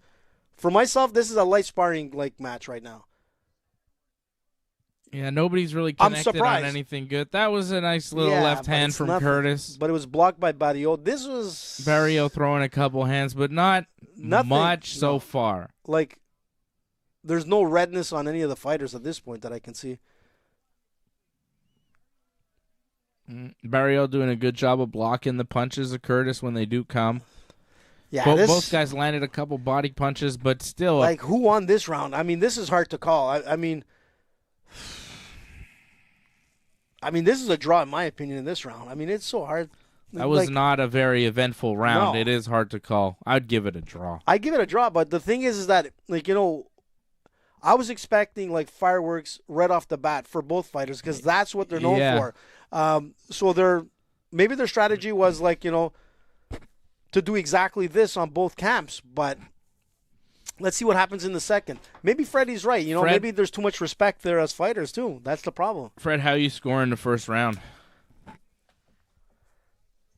For myself, this is a light sparring like match right now. yeah, nobody's really I'm connected on surprised. anything good. That was a nice little Yeah, left but hand it's from nothing. Curtis. But it was blocked by Barrio. This was Barrio throwing a couple hands, but not Nothing. much so No. far. like there's no redness on any of the fighters at this point that I can see. Barrio doing a good job of blocking the punches of Curtis when they do come. Yeah, Both guys landed a couple body punches, but still. Like, who won this round? I mean, this is hard to call. I mean, this is a draw, in my opinion, in this round. I mean, it's so hard. That was Like, not a very eventful round. No. It is hard to call. I'd give it a draw. I give it a draw, but the thing is that, like, I was expecting, like, fireworks right off the bat for both fighters because that's what they're known Yeah. for. So maybe their strategy was, like, to do exactly this on both camps, but let's see what happens in the second. Maybe Freddie's right. Maybe there's too much respect there as fighters, too. That's the problem. Fred, how you scoring the first round?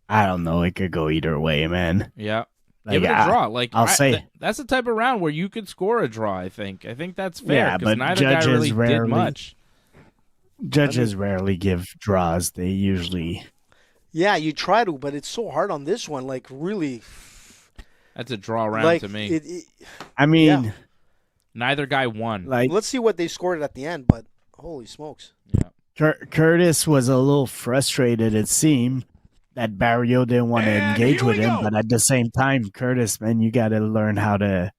I don't know. It could go either way, man. Yeah. Like, Give it a draw. Like I'll say that's the type of round where you could score a draw, I think. I think that's fair Yeah, because but neither guy really judges rarely- did much. judges rarely give draws. They usually. Yeah, you try to, but it's so hard on this one. Like, really. That's a draw round Like, to me. I mean, Yeah. Neither guy won. like Let's see what they scored at the end, but holy smokes. Yeah. Curtis was a little frustrated. It seemed that Barrio didn't want to engage with him, but at the same time, Curtis, man, you got to learn how to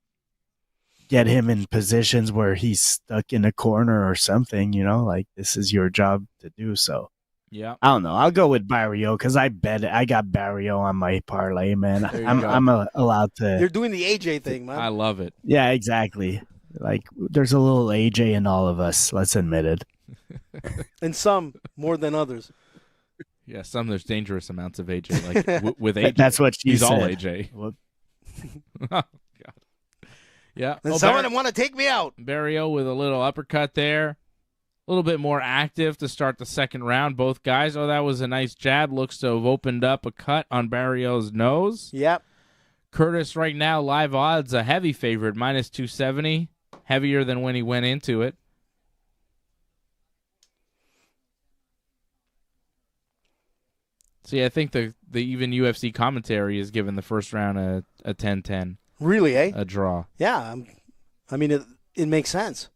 get him in positions where he's stuck in a corner or something. Like this is your job to do. So Yeah. I don't know. I'll go with Barrio because I bet I got Barrio on my parlay, man. There you I'm go. allowed to. You're doing the AJ thing, man. I love it. Yeah, exactly. Like there's a little AJ in all of us. Let's admit it. And some more than others. Yeah, there's dangerous amounts of AJ. Like with AJ, That's what she he's said. all AJ. Whoop. Oh, God. Yeah. And some of them want to take me out. Barrio with a little uppercut there. A little bit more active to start the second round. Both guys. Oh, that was a nice jab. Looks to have opened up a cut on Barrio's nose. Yep. Curtis right now, live odds, a heavy favorite, minus 270. Heavier than when he went into it. See, I think the even UFC commentary is giving the first round a 10-10, Really, eh? a draw. Yeah. I mean, it makes sense.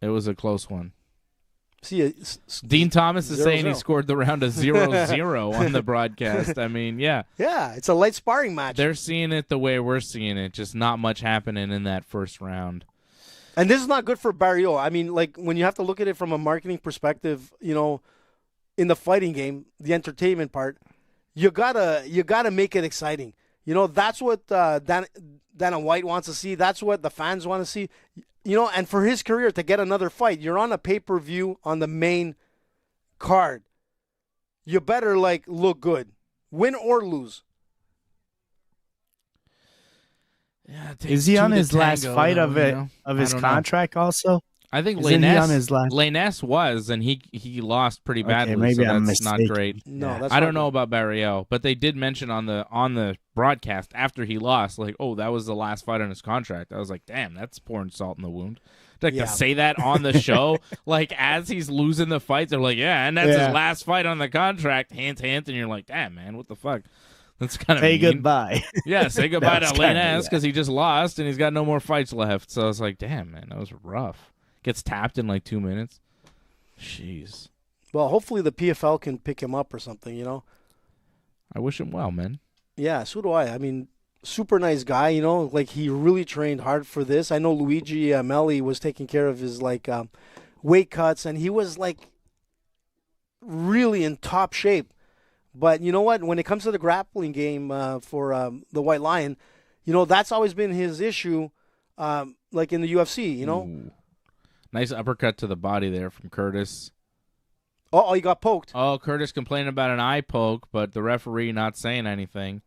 It was a close one. See, Dean Thomas is 0-0. saying he scored the round of 0-0 on the broadcast. I mean, yeah. Yeah, it's a light sparring match. They're seeing it the way we're seeing it, just not much happening in that first round. And this is not good for Barrio. I mean, like, when you have to look at it from a marketing perspective, in the fighting game, the entertainment part, you gotta make it exciting. That's what Dana White wants to see. That's what the fans want to see. And for his career to get another fight, you're on a pay-per-view on the main card. You better, like, look good. Win or lose. Yeah, it Is takes he two on to his last tango, fight though, of it of his I don't know. contract also? I think Isn't he on his last? Lainez was, and he lost pretty Okay, badly, maybe so I'm that's not mistaken. great. No, Yeah. that's I not don't know good. about Barrio, but they did mention on the broadcast after he lost, like, oh, that was the last fight on his contract. I was like, damn, that's pouring salt in the wound. Like Yeah. to say that on the show, like as he's losing the fight, they're like, yeah, and that's Yeah. his last fight on the contract. Hint, hint, and you're like, damn, man, what the fuck? That's kind of Say mean. goodbye. Yeah, say goodbye to That's kinda, Lainez yeah. because he just lost and he's got no more fights left. So I was like, damn, man, that was rough. Gets tapped in like 2 minutes. Jeez. Well, hopefully the PFL can pick him up or something, I wish him well, man. Yeah, so do I. I mean, super nice guy, like he really trained hard for this. I know Luigi Melli was taking care of his weight cuts, and he was like really in top shape. But you know what? When it comes to the grappling game for the White Lion, that's always been his issue, like in the UFC, Ooh. Nice uppercut to the body there from Curtis. Oh, he got poked. Oh, Curtis complaining about an eye poke, but the referee not saying anything.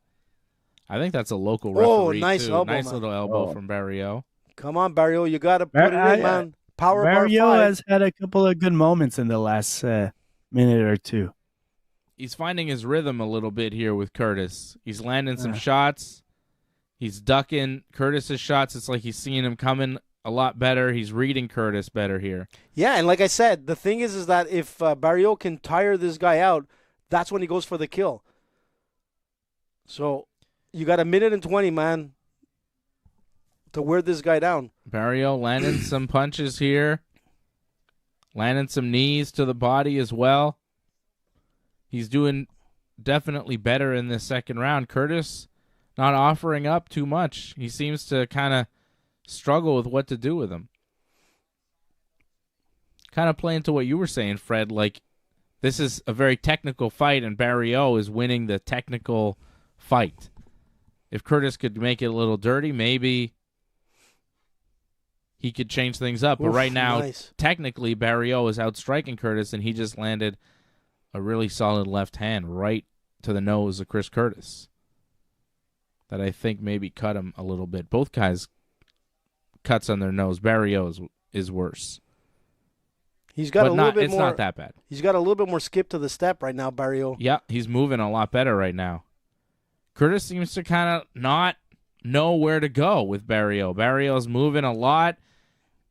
I think that's a local Oh, referee, nice too. elbow, Nice man. little elbow Oh. from Barrio. Come on, Barrio. You got to put it in, man. Power bar Barrio 5. has had a couple of good moments in the last minute or two. He's finding his rhythm a little bit here with Curtis. He's landing some Yeah. shots. He's ducking Curtis's shots. It's like he's seeing him coming a lot better. He's reading Curtis better here. Yeah, and like I said, the thing is that if Barrio can tire this guy out, that's when he goes for the kill. So you got 1:20, man, to wear this guy down. Barrio landing some punches here. Landing some knees to the body as well. He's doing definitely better in this second round. Curtis not offering up too much. He seems to kind of struggle with what to do with him. Kind of playing to what you were saying, Fred, like this is a very technical fight and Barrio is winning the technical fight. If Curtis could make it a little dirty, maybe he could change things up. But Oof, right now, nice. technically, Barrio is outstriking Curtis, and he just landed a really solid left hand right to the nose of Chris Curtis that I think maybe cut him a little bit. Both guys cuts on their nose. Barrio is worse. He's got But a little bit it's more. not that bad. He's got a little bit more skip to the step right now, Barrio. Yeah, he's moving a lot better right now. Curtis seems to kind of not know where to go with Barrio. Barrio's moving a lot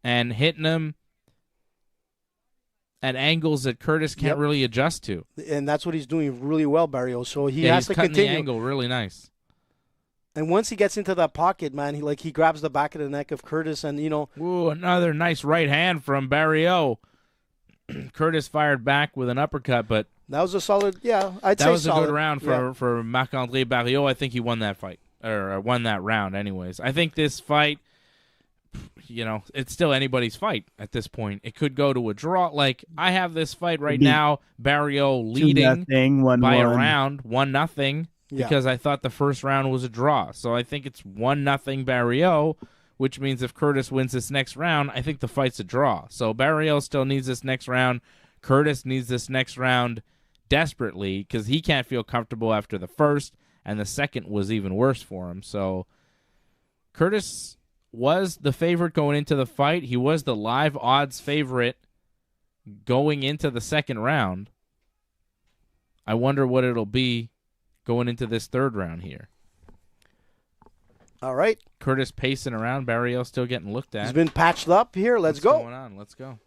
and hitting him at angles that Curtis can't really adjust to. And that's what he's doing really well, Barrio. So he Yeah, has he's to cutting continue. the angle really nice. And once he gets into that pocket, man, he grabs the back of the neck of Curtis, and Ooh, another nice right hand from Barrio. Curtis fired back with an uppercut, but that was a solid. Yeah, I'd say that was solid. a good round Yeah. for Marc-Andre Barrio. I think he won that fight, or won that round anyways. I think this fight, it's still anybody's fight at this point. It could go to a draw. Like, I have this fight right now, Barrio leading 2-0, by 1-1. a round, 1-0, Yeah. because I thought the first round was a draw. So I think it's 1-0 Barrio, which means if Curtis wins this next round, I think the fight's a draw. So Barrio still needs this next round. Curtis needs this next round desperately because he can't feel comfortable after the first, and the second was even worse for him. So Curtis was the favorite going into the fight. He was the live odds favorite going into the second round. I wonder what it'll be going into this third round here. All right. Curtis pacing around. Barrio still getting looked at. He's been patched up here. Let's What's go. going on? Let's go.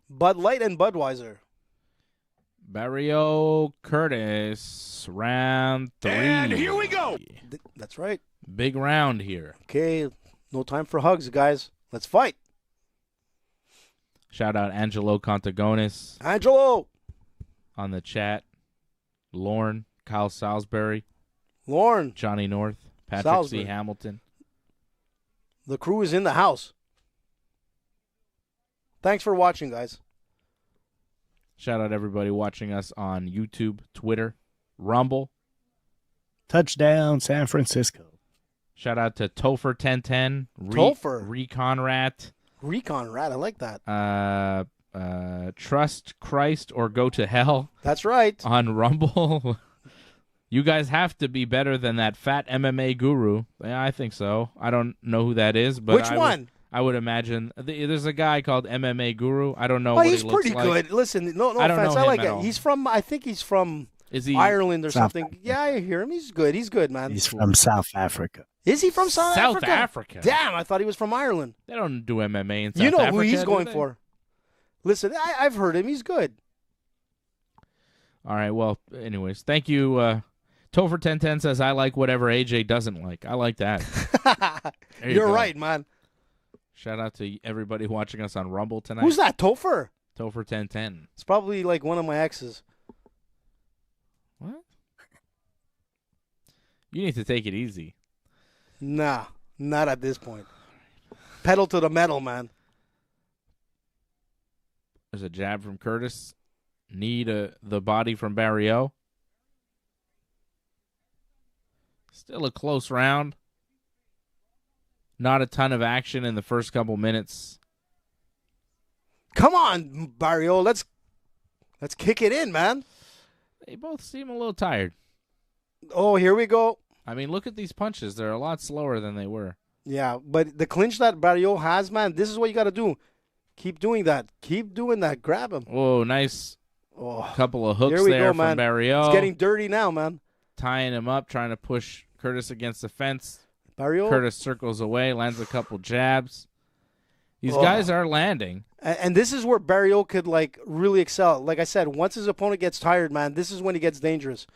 Bud Light and Budweiser. Barrio Curtis, round 3. And here we go. That's right. Big round here. Okay, no time for hugs, guys. Let's fight. Shout out Angelo Contagonis Angelo. on the chat. Lorne, Kyle Salisbury, Lauren. Johnny North, Patrick Salisbury. C. Hamilton. The crew is in the house. Thanks for watching, guys. Shout out everybody watching us on YouTube, Twitter, Rumble. Touchdown, San Francisco. Shout out to Topher1010, Topher. Reconrat, Recon Rat, I like that. Trust Christ or Go to Hell That's right. on Rumble. You guys have to be better than that fat MMA guru. Yeah, I think so. I don't know who that is, but Which one? I would imagine there's a guy called MMA Guru. I don't know Oh, what he's he looks pretty like. good. Listen, no I don't offense. know I him like at it. all. He's from, I think he's from Is he Ireland or South something. Africa. Yeah, I hear him. He's good. He's good, man. He's from South Africa. Is he from South Africa? Africa? Damn, I thought he was from Ireland. They don't do MMA in South You know Africa. who he's do going they? for. Listen, I've heard him. He's good. All right. Well, anyways, thank you. Topher1010 says, I like whatever AJ doesn't like. I like that. There you You're go. right, man. Shout out to everybody watching us on Rumble tonight. Who's that? Topher? Topher1010. It's probably like one of my exes. What? You need to take it easy. Nah, not at this point. Pedal to the metal, man. There's a jab from Curtis. Knee to the body from Barrio. Still a close round. Not a ton of action in the first couple minutes. Come on, Barrio. Let's kick it in, man. They both seem a little tired. Oh, here we go. I mean, look at these punches. They're a lot slower than they were. Yeah, but the clinch that Barrio has, man, this is what you got to do. Keep doing that. Keep doing that. Grab him. Oh, nice couple of hooks here we there go, from man. Barrio. It's getting dirty now, man. Tying him up, trying to push Curtis against the fence. Barrio. Curtis circles away, lands a couple jabs. These guys are landing. And this is where Barrio could, like, really excel. Like I said, once his opponent gets tired, man, this is when he gets dangerous.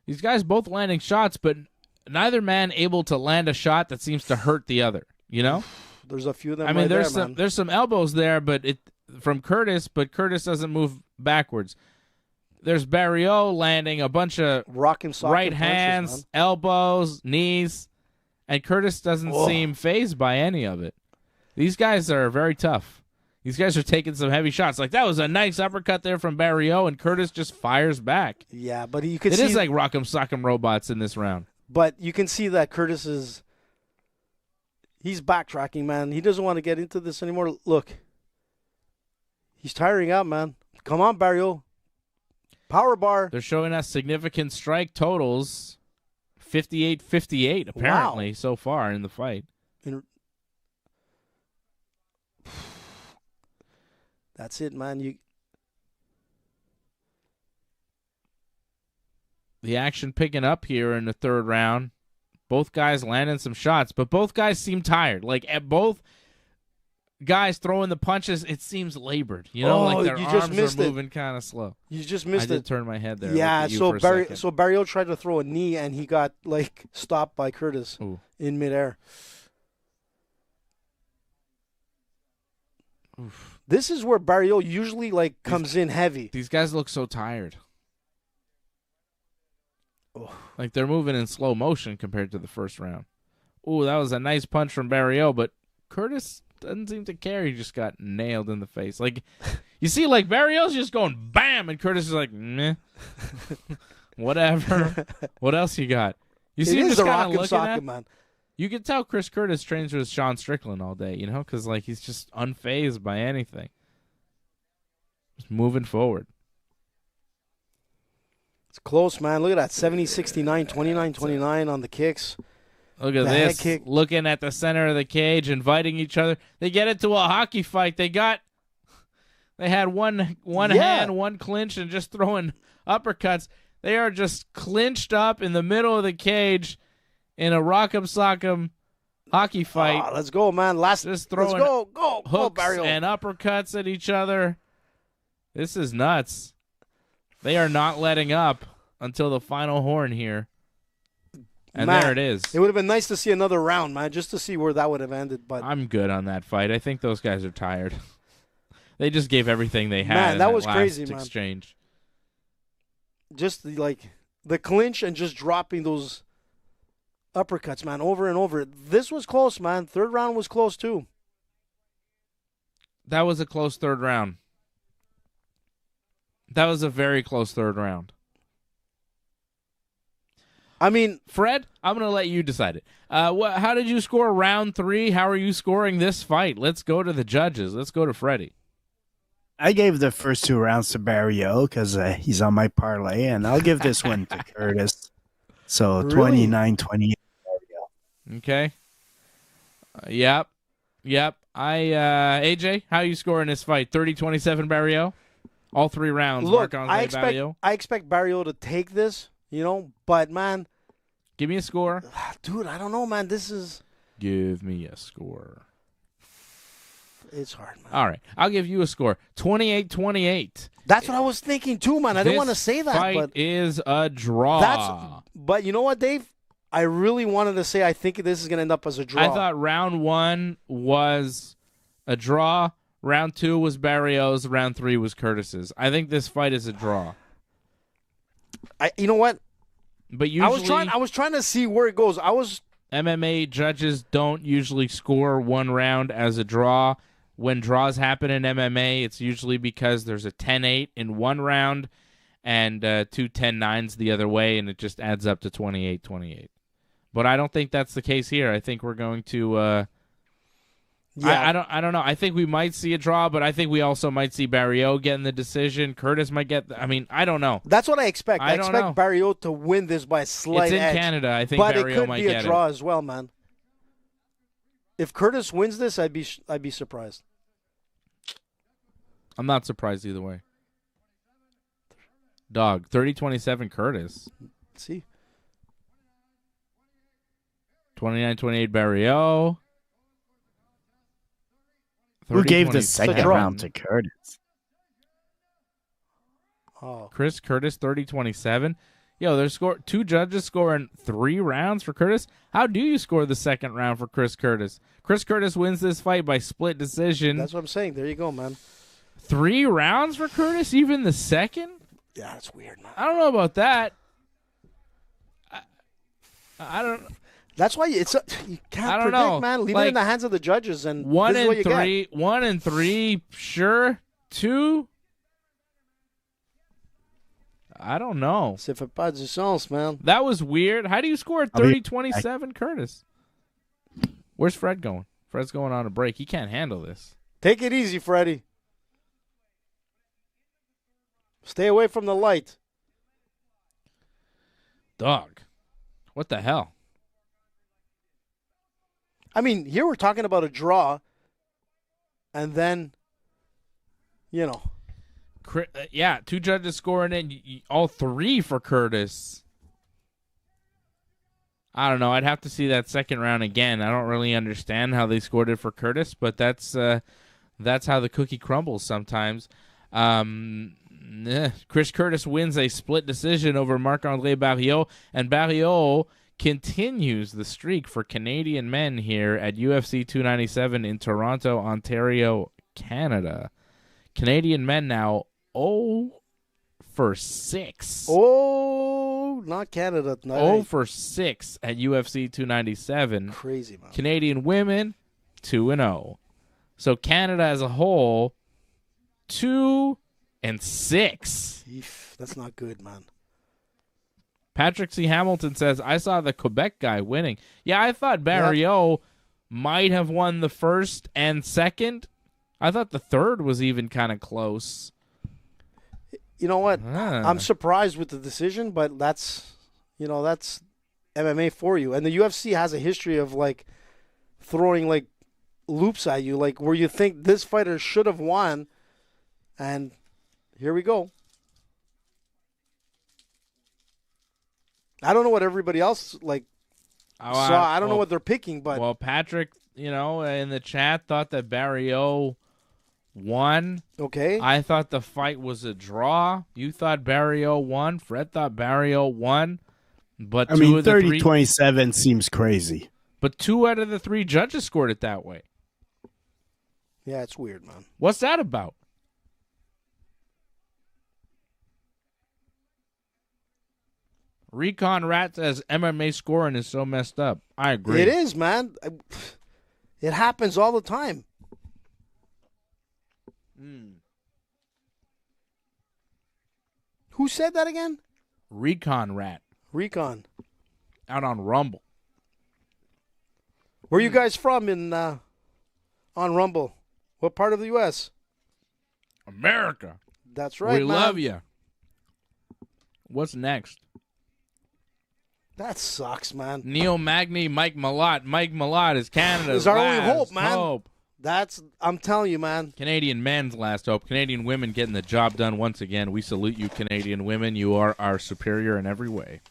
These guys both landing shots, but neither man able to land a shot that seems to hurt the other, you know? There's a few of them. I mean, man. there's some elbows there, but Curtis doesn't move backwards. There's Barrio landing a bunch of Rock and sock right punches, hands, man. elbows, knees, and Curtis doesn't seem fazed by any of it. These guys are very tough. These guys are taking some heavy shots. Like, that was a nice uppercut there from Barrio, and Curtis just fires back. Yeah, but you can It see is like Rock'em Sock'em Robots in this round. But you can see that Curtis is he's backtracking, man. He doesn't want to get into this anymore. Look. He's tiring out, man. Come on, Barrio. Power bar. They're showing us significant strike totals. 58-58, apparently, so far in the fight. That's it, man. The action picking up here in the third round. Both guys landing some shots, but both guys seem tired. Like, at both guys throwing the punches, it seems labored. You know, like their arms are moving kind of slow. You just missed I it. did turn my head there. Yeah, so Barrio tried to throw a knee, and he got, like, stopped by Curtis in midair. Oof. This is where Barrio usually, like, comes in heavy. These guys look so tired. Like, they're moving in slow motion compared to the first round. Ooh, that was a nice punch from Barrio, but Curtis doesn't seem to care. He just got nailed in the face. Like, you see, like, Barrio's just going bam, and Curtis is like, meh. Whatever. What else you got? You see him just kind of looking at man. You can tell Chris Curtis trains with Sean Strickland all day, you know, because, like, he's just unfazed by anything. Just moving forward. It's close, man. Look at that. 70-69, 29-29 on the kicks. Look at this. Kick. Looking at the center of the cage, inviting each other. They get into a hockey fight. They had one hand, one clinch, and just throwing uppercuts. They are just clinched up in the middle of the cage in a rock'em sock'em hockey fight. Let's go, man. Just throwing hooks Barrio. and uppercuts at each other. This is nuts. They are not letting up until the final horn here. And man, there it is. It would have been nice to see another round, man, just to see where that would have ended. But I'm good on that fight. I think those guys are tired. They just gave everything they had. Man, that was last crazy, man. Exchange. Just like the clinch and just dropping those uppercuts, man, over and over. This was close, man. Third round was close too. That was a close third round. That was a very close third round. I mean, Fred, I'm going to let you decide it. How did you score round 3? How are you scoring this fight? Let's go to the judges. Let's go to Freddie. I gave the first 2 rounds to Barrio because he's on my parlay, and I'll give this one to Curtis. So Really? 29-28 Barrio. Okay. Yep. AJ, how are you scoring this fight? 30-27 Barrio? All 3 rounds. look, Marc-Andre Barrio. I expect Barrio to take this, you know, but, man, Give me a score. dude, I don't know, man. This is Give me a score. it's hard, man. All right. I'll give you a score. 28-28. That's what I was thinking too, man. I didn't want to say that, fight but is a draw. But you know what, Dave? I really wanted to say I think this is going to end up as a draw. I thought round 1 was a draw. Round 2 was Barrio's. Round 3 was Curtis's. I think this fight is a draw. You know what? But usually, I was trying to see where it goes. MMA judges don't usually score one round as a draw. When draws happen in MMA, it's usually because there's a 10-8 in one round and 2 10-9s the other way, and it just adds up to 28-28. But I don't think that's the case here. I think we're going to Yeah. I don't know. I think we might see a draw, but I think we also might see Barrios getting the decision. Curtis might get. I mean, I don't know. That's what I expect. I I don't expect know. Barrios to win this by a slight It's in edge. Canada. I think But it Barrios could might be a get draw it. as well, man. If Curtis wins this, I'd be surprised. I'm not surprised either way. Dog, 30-27 Curtis. See? 29-28 Barrios. Who gave the 30-27. second draw. round to Curtis? Oh. Chris Curtis, 30-27. Yo, there's two judges scoring 3 rounds for Curtis. How do you score the second round for Chris Curtis? Chris Curtis wins this fight by split decision. That's what I'm saying. There you go, man. 3 rounds for Curtis, even the second? Yeah, that's weird, man. I don't know about that. I don't. That's why you can't I don't predict, know. man. Leave it Like, in the hands of the judges, and 1 this is what and you 3, get. 1 and 3, sure. 2, I don't know. Ça fait pas du sens, man. That was weird. How do you score 30-27, Curtis? Where's Fred going? Fred's going on a break. He can't handle this. Take it easy, Freddie. Stay away from the light. Dog. What the hell? I mean, here we're talking about a draw, and then, you know. Yeah, 2 judges scoring in, all 3 for Curtis. I don't know. I'd have to see that second round again. I don't really understand how they scored it for Curtis, but that's how the cookie crumbles sometimes. Chris Curtis wins a split decision over Marc-Andre Barrios, and Barrios continues the streak for Canadian men here at UFC 297 in Toronto, Ontario, Canada. Canadian men now 0 for 6. Oh, not Canada. No, 0 for 6 at UFC 297. crazy, man. Canadian women 2-0. So Canada as a whole 2-6. Eef, that's not good, man. Patrick C. Hamilton says, I saw the Quebec guy winning. Yeah, I thought Barrios might have won the first and second. I thought the third was even kind of close. You know what? Ah. I'm surprised with the decision, but that's MMA for you. And the UFC has a history of, like, throwing, like, loops at you, like, where you think this fighter should have won, and here we go. I don't know what everybody else, like, saw. I don't know what they're picking, but Well, Patrick, in the chat thought that Barrios won. okay. I thought the fight was a draw. You thought Barrios won. Fred thought Barrios won. But I mean, 30-27 seems crazy. But 2 out of the 3 judges scored it that way. Yeah, it's weird, man. What's that about? Recon Rat says MMA scoring is so messed up. I agree. It is, man. It happens all the time. Who said that again? Recon Rat Recon. out on Rumble. Where you guys from on Rumble? What part of the U.S.? America. That's right, We man. love you. What's next? That sucks, man. Neil Magny, Mike Malott. Mike Malott is Canada's It's our only last hope, man. hope. I'm telling you, man. Canadian men's last hope. Canadian women getting the job done once again. We salute you, Canadian women. You are our superior in every way.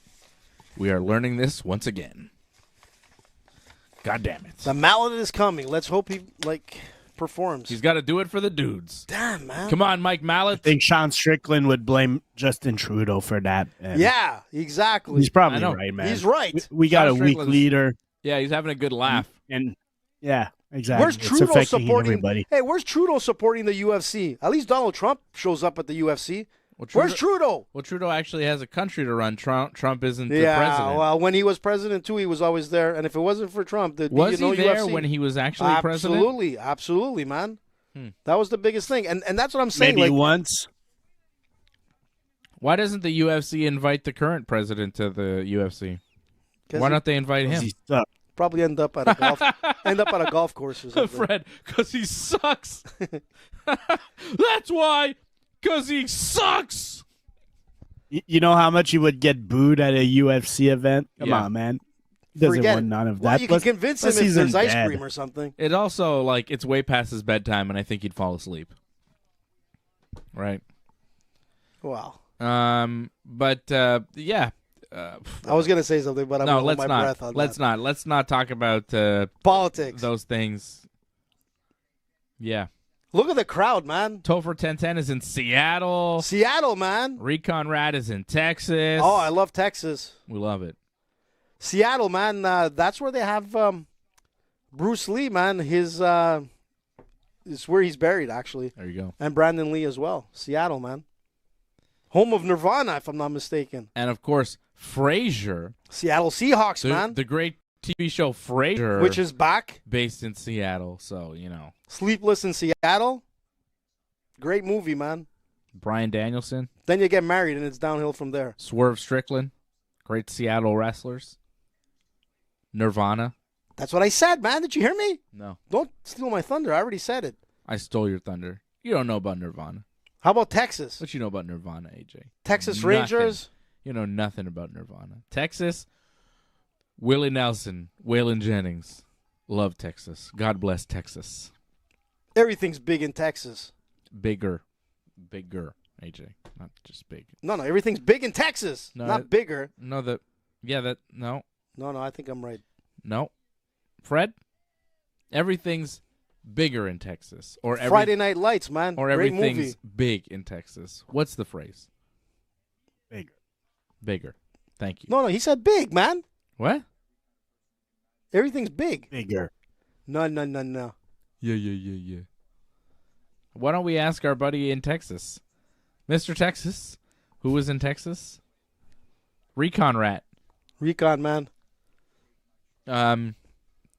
We are learning this once again. God damn it. The mallet is coming. Let's hope he, performs. He's got to do it for the dudes. Damn, man. Come on, Mike Malott. I think Sean Strickland would blame Justin Trudeau for that. And Yeah, exactly. he's probably I know. right, man. He's right. We got Sean a weak Strickland's- leader, Yeah, he's having a good laugh. and yeah, exactly. Where's It's Trudeau affecting supporting? everybody. Hey, where's Trudeau supporting the UFC? At least Donald Trump shows up at the UFC. Well, Where's Trudeau? Well, Trudeau actually has a country to run. Trump isn't the Yeah, president. well, when he was president too, he was always there. And if it wasn't for Trump, there'd Was be no he there UFC. when he was actually president? Absolutely, man. That was the biggest thing, and that's what I'm saying. Maybe like, once. Why doesn't the UFC invite the current president to the UFC? Cause Why not they invite him? He sucked. Probably end up at a golf course or something. Fred, because he sucks. That's why, because he sucks. You know how much he would get booed at a UFC event? Come Yeah. on, man. He doesn't Forget want it. none of Well, that. you can convince him plus if he's there's in ice bed. cream or something. It also, like, it's way past his bedtime, and I think he'd fall asleep. Right. Wow. But yeah. I was gonna say something, but I'm No, gonna hold let's my not. breath on Let's that. not. Let's not talk about Politics. those things. Yeah. Look at the crowd, man. Topher 1010 is in Seattle. Seattle, man. Recon Rat is in Texas. Oh, I love Texas. We love it. Seattle, man. That's where they have Bruce Lee, man. His is where he's buried, actually, There you go. and Brandon Lee as well. Seattle, man. Home of Nirvana, if I'm not mistaken. And of course, Frasier, Seattle Seahawks, man. the great TV show Frasier, Which is back. based in Seattle. So, Sleepless in Seattle. Great movie, man. Bryan Danielson, Then you get married, and it's downhill from there. Swerve Strickland, great Seattle wrestlers. Nirvana. That's what I said, man. Did you hear me? No, Don't steal my thunder. I already said it. I stole your thunder. You don't know about Nirvana. How about Texas? What you know about Nirvana, AJ? Texas Nothing. Rangers. You know nothing about Nirvana. Texas, Willie Nelson, Waylon Jennings. Love Texas. God bless Texas. Everything's big in Texas. Bigger, AJ. Not just big. No, everything's big in Texas. No, Not bigger. No, No, I think I'm right. no. Fred, everything's bigger in Texas. Or Friday Night Lights, man. or Great everything's movie. big in Texas. What's the phrase? Bigger. Bigger. Thank you. No, he said big, man. What? Everything's big. Bigger. No. Yeah. Why don't we ask our buddy in Texas, Mr. Texas, who was in Texas? Recon Rat. Recon, man.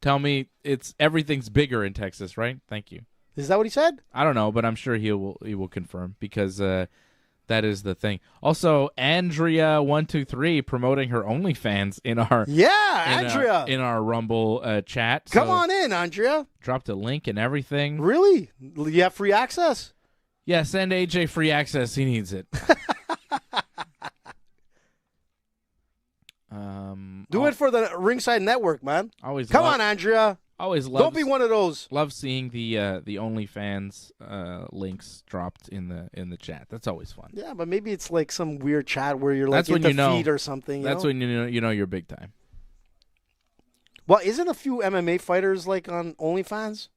Tell me everything's bigger in Texas, right? Thank you. Is that what he said? I don't know, but I'm sure he will confirm because that is the thing. Also, Andrea123 promoting her OnlyFans in our Andrea. in our Rumble chat. Come So on in, Andrea. dropped a link and everything. Really? You have free access? Yeah, send AJ free access. He needs it. Do it for the Ringside Network, man. Always Come on, Andrea. Always love. Don't be one of those. Love seeing the OnlyFans links dropped in the chat. That's always fun. Yeah, but maybe it's like some weird chat where you're like That's when into you know. feed or something. That's when you know you're big time. Well, isn't a few MMA fighters like on OnlyFans?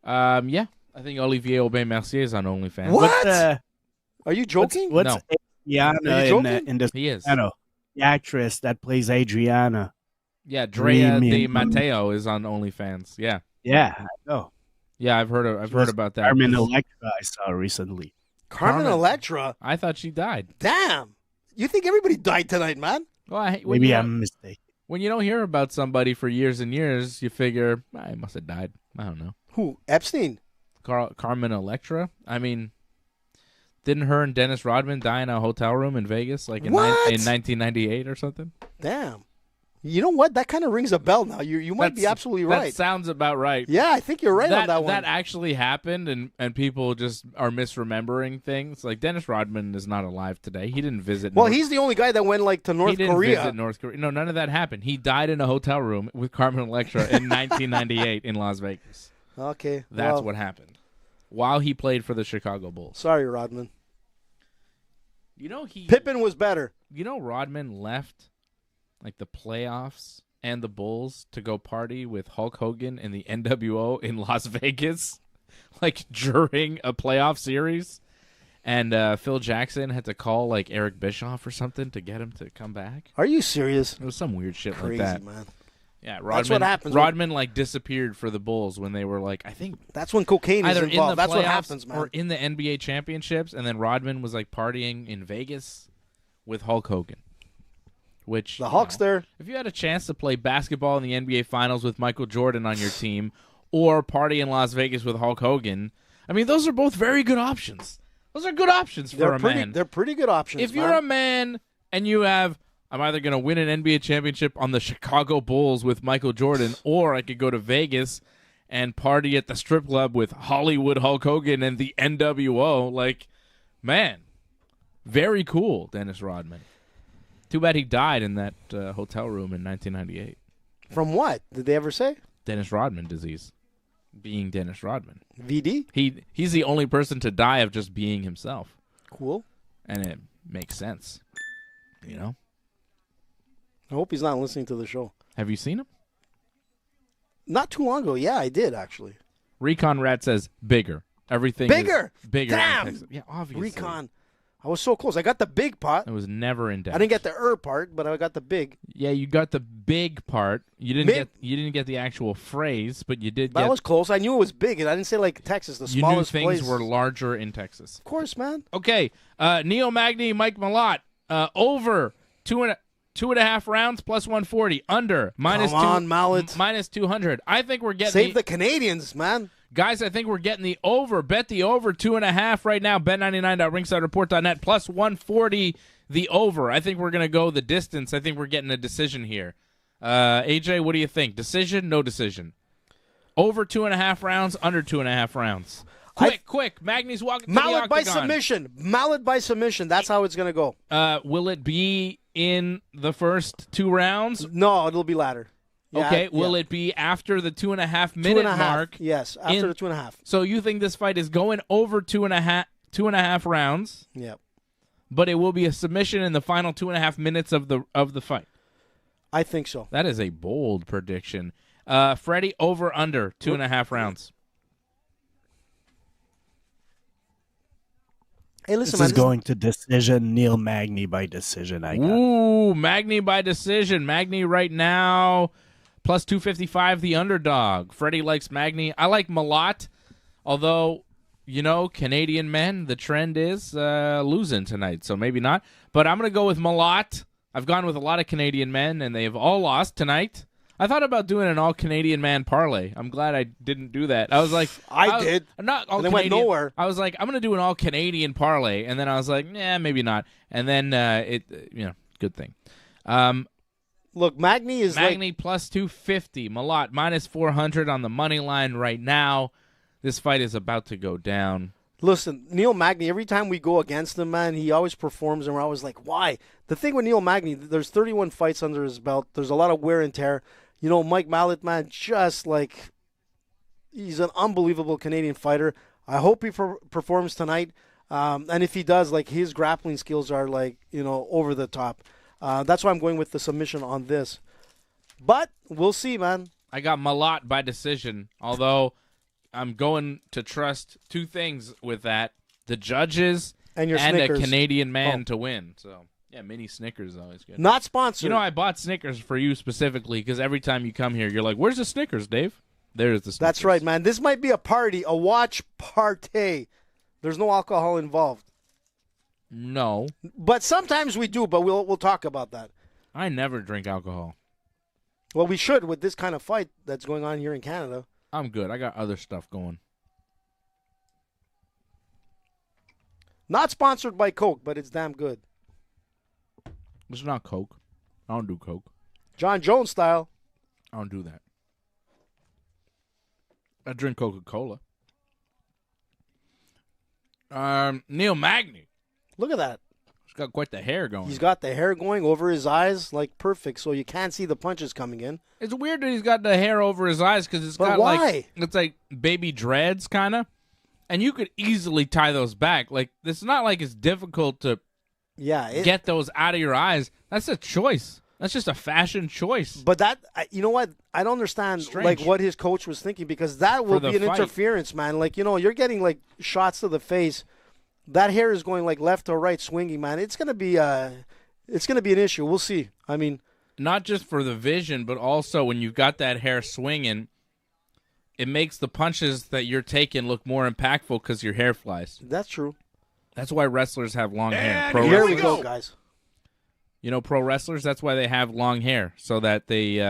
Yeah, I think Olivier Aubin-Mercier is on OnlyFans. What? What's, Are you joking? What's No. Adriana Are you in the He is. the actress that plays Adriana? Yeah, Drea Dreamy. Di Matteo is on OnlyFans. Yeah, Yeah, I know. yeah, I've heard about that. Carmen Electra I saw recently. Carmen Carmen. Electra? I thought she died. Damn. You think everybody died tonight, man? Well, Maybe I'm mistaken. when you don't hear about somebody for years and years, you figure I must have died. I don't know. Who? Epstein? Carmen Electra. I mean, didn't her and Dennis Rodman die in a hotel room in Vegas like in What? in 1998 or something? Damn. You know what? That kind of rings a bell now. You might be absolutely That right. sounds about right. Yeah, I think you're right on that one. That actually happened, and people just are misremembering things. Like Dennis Rodman is not alive today. He didn't visit. Well, he's the only guy that went like to he North didn't Korea. visit North Korea. No, none of that happened. He died in a hotel room with Carmen Electra in 1998 in Las Vegas. Okay. That's well, what happened. While he played for the Chicago Bulls. Sorry, Rodman. You know Pippen was better. You know Rodman left like the playoffs and the Bulls to go party with Hulk Hogan and the NWO in Las Vegas, like during a playoff series. And Phil Jackson had to call like Eric Bischoff or something to get him to come back. Are you serious? It was some weird shit Crazy, like that. man. Yeah, That's what happens Rodman like disappeared for the Bulls when they were like, I think That's when cocaine is either in the involved. That's what playoffs happens, man. or in the NBA championships, and then Rodman was like partying in Vegas with Hulk Hogan. Which The Hulkster. if you had a chance to play basketball in the NBA Finals with Michael Jordan on your team, or party in Las Vegas with Hulk Hogan, I mean, those are both very good options. Those are good options for a man. They're pretty good options. If you're a man and you have I'm either going to win an NBA championship on the Chicago Bulls with Michael Jordan, or I could go to Vegas and party at the strip club with Hollywood Hulk Hogan and the NWO. Like, man, very cool, Dennis Rodman. Too bad he died in that hotel room in 1998. From what? Did they ever say? Dennis Rodman disease. Being Dennis Rodman. VD? He's the only person to die of just being himself. Cool. And it makes sense. You know? I hope he's not listening to the show. Have you seen him? Not too long ago. Yeah, I did, actually. Recon Rat says bigger. Everything Bigger! is bigger. Damn! In Texas. Yeah, obviously. Recon. I was so close. I got the big pot. It was never in depth. I didn't get the part, but I got the big. Yeah, you got the big part. You didn't get the actual phrase, but you did But get. I was close. I knew it was big, and I didn't say like Texas, the you smallest knew things place. were larger in Texas. Of course, man. Okay, Neil Magny, Mike Malott, over 2.5 rounds plus 140, under minus Come on, Mallet. minus 200. I think we're getting Save the Canadians, man. Guys, I think we're getting the over. Bet the over 2.5 right now. Bet99.ringsidereport.net plus 140 the over. I think we're going to go the distance. I think we're getting a decision here. AJ, what do you think? Decision? No decision. Over 2.5 rounds, under 2.5 rounds. Quick. Magny's walking to the Mallet by Octagon. submission. Mallet by submission. That's how it's going to go. Will it be in the first 2 rounds? No, it'll be ladder. Yeah, Okay, will yeah. it be after the 2.5 minute 2.5. mark? Yes, after the 2.5. So you think this fight is going over 2.5 rounds? Yeah. But it will be a submission in the final 2.5 minutes of the fight. I think so. That is a bold prediction. Freddie, over under 2.5 rounds. Hey, listen, This man. is going to decision. Neil Magny by decision. I got. Ooh, Magny by decision. Magny right now plus 255 the underdog. Freddie likes Magny. I like Malott, although, you know, Canadian men, the trend is losing tonight, so maybe not. But I'm going to go with Malott. I've gone with a lot of Canadian men, and they've all lost tonight. I thought about doing an all-Canadian man parlay. I'm glad I didn't do that. I was like... I did. Not all And it went nowhere. I was like, I'm going to do an all-Canadian parlay, and then I was like, maybe not. And then, good thing. Look, Magny is Magny plus 250. Malott minus 400 on the money line right now. This fight is about to go down. Listen, Neil Magny, every time we go against him, man, he always performs, and we're always like, why? The thing with Neil Magny, there's 31 fights under his belt. There's a lot of wear and tear. You know, Mike Mallet, man, just like, he's an unbelievable Canadian fighter. I hope he performs tonight. And if he does, like, his grappling skills are, like, you know, over the top. That's why I'm going with the submission on this. But we'll see, man. I got Malott by decision, although I'm going to trust 2 things with that. The judges And your and Snickers. a Canadian man Oh. to win. So, yeah, mini Snickers is always good. Not sponsored. You know, I bought Snickers for you specifically because every time you come here, you're like, where's the Snickers, Dave? There's the Snickers. That's right, man. This might be a party, a watch party. There's no alcohol involved. No, But sometimes we do, but we'll talk about that. I never drink alcohol. Well, we should with this kind of fight that's going on here in Canada. I'm good. I got other stuff going. Not sponsored by Coke, but it's damn good. It's not Coke. I don't do Coke. John Jones style. I don't do that. I drink Coca-Cola. Neil Magny. Look at that. He's got quite the hair going. He's got the hair going over his eyes, like perfect, so you can't see the punches coming in. It's weird that he's got the hair over his eyes because it's But got why? it's like baby dreads kind of, and you could easily tie those back. Like it's not like it's difficult to Yeah. get those out of your eyes. That's a choice. That's just a fashion choice. But that, you know what? I don't understand Strange. like what his coach was thinking, because that will For be the an fight. interference, man. Like, you know, you're getting like shots to the face. That hair is going like left or right swinging, man. It's gonna be an issue. We'll see. I mean, Not just for the vision, but also when you've got that hair swinging, it makes the punches that you're taking look more impactful because your hair flies. that's true. That's why wrestlers have long hair. Pro Here wrestlers. we go, guys. You know, pro wrestlers, that's why they have long hair, so that they,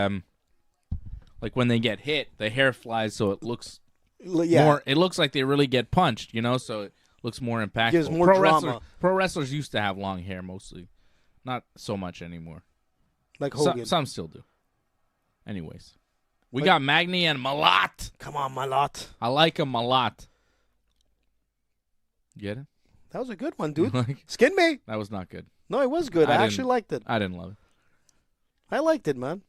like when they get hit, the hair flies, so it looks Yeah. more. It looks like they really get punched, you know, so it looks more impactful. Gives more drama. Pro wrestlers used to have long hair mostly, not so much anymore. Like Hogan. Some still do. Anyways, we got Magny and Malott. Come on, my lot. I like him a lot. Get it? That was a good one, dude. Like- Skin me. That was not good. No, it was good. I actually didn't- liked it. I didn't love it. I liked it, man.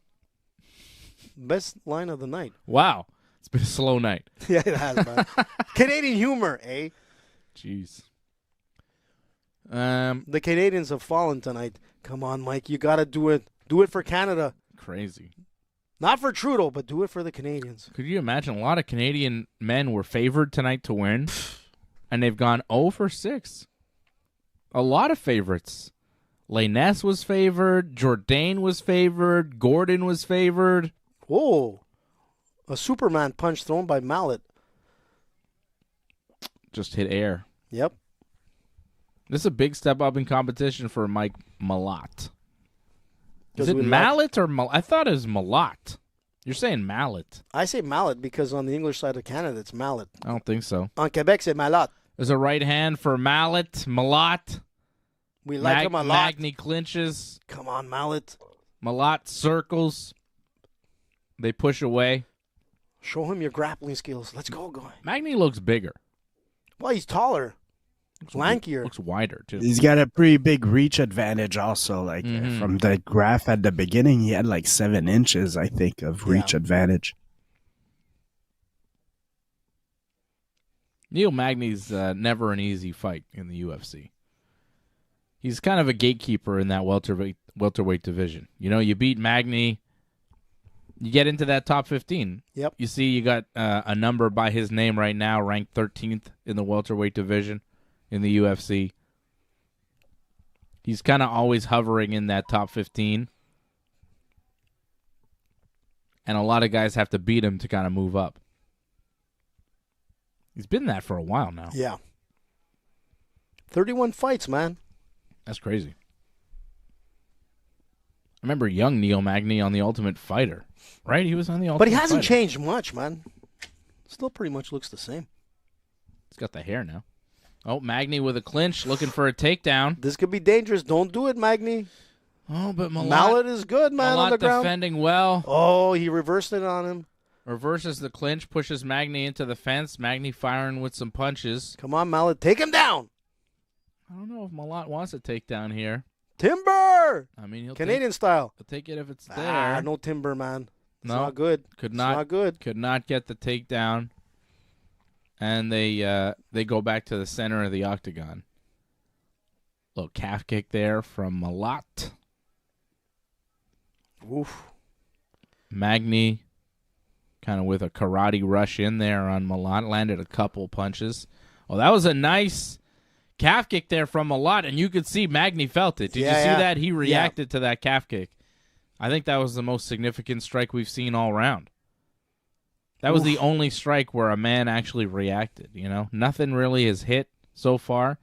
Best line of the night. Wow. It's been a slow night. Yeah, it has, man. Canadian humor, eh? Jeez. The Canadians have fallen tonight. Come on, Mike. You got to do it. Do it for Canada. Crazy. Not for Trudeau, but do it for the Canadians. Could you imagine? A lot of Canadian men were favored tonight to win, and they've gone 0 for 6. A lot of favorites. Lainez was favored. Jourdain was favored. Gordon was favored. Whoa. A Superman punch thrown by Mallet. Just hit air. Yep. This is a big step up in competition for Mike Malott. Is 'Cause it we Mallet or Malott? I thought it was Malott. You're saying Mallet. I say Mallet because on the English side of Canada, it's Mallet. I don't think so. On Quebec, c'est Malot. There's a right hand for Mallet. Malott. We like him a lot. Magny clinches. Come on, Mallet. Malott circles. They push away. Show him your grappling skills. Let's go, guy. Magny looks bigger. Well, he's taller. Lankier. Looks wider, too. He's got a pretty big reach advantage also. Like from the graph at the beginning, he had like 7 inches, I think, of reach advantage. Neil Magny's never an easy fight in the UFC. He's kind of a gatekeeper in that welterweight division. You know, you beat Magny, you get into that top 15. Yep. You see you got a number by his name right now, ranked 13th in the welterweight division in the UFC. He's kind of always hovering in that top 15. And a lot of guys have to beat him to kind of move up. He's been that for a while now. Yeah. 31 fights, man. That's crazy. I remember young Neil Magny on The Ultimate Fighter, right? He was on The Ultimate Fighter. But he hasn't changed much, man. Still pretty much looks the same. He's got the hair now. Oh, Magny with a clinch, looking for a takedown. This could be dangerous. Don't do it, Magny. Oh, but Mallet is good, man, on the ground. defending well. Oh, he reversed it on him. Reverses the clinch, pushes Magny into the fence. Magny firing with some punches. Come on, Mallet. Take him down. I don't know if Malott wants a takedown here. Timber. I mean, he'll Canadian style. take it if it's there. No timber, man. It's No. not good. Could It's not not good. Could not get the takedown. And they go back to the center of the octagon. Little calf kick there from Malott. Oof. Magny kind of with a karate rush in there on Malott. Landed a couple punches. Oh, that was a nice calf kick there from Malott, and you could see Magny felt it. Did you see that? He reacted to that calf kick. I think that was the most significant strike we've seen all round. That was the only strike where a man actually reacted, you know? Nothing really has hit so far.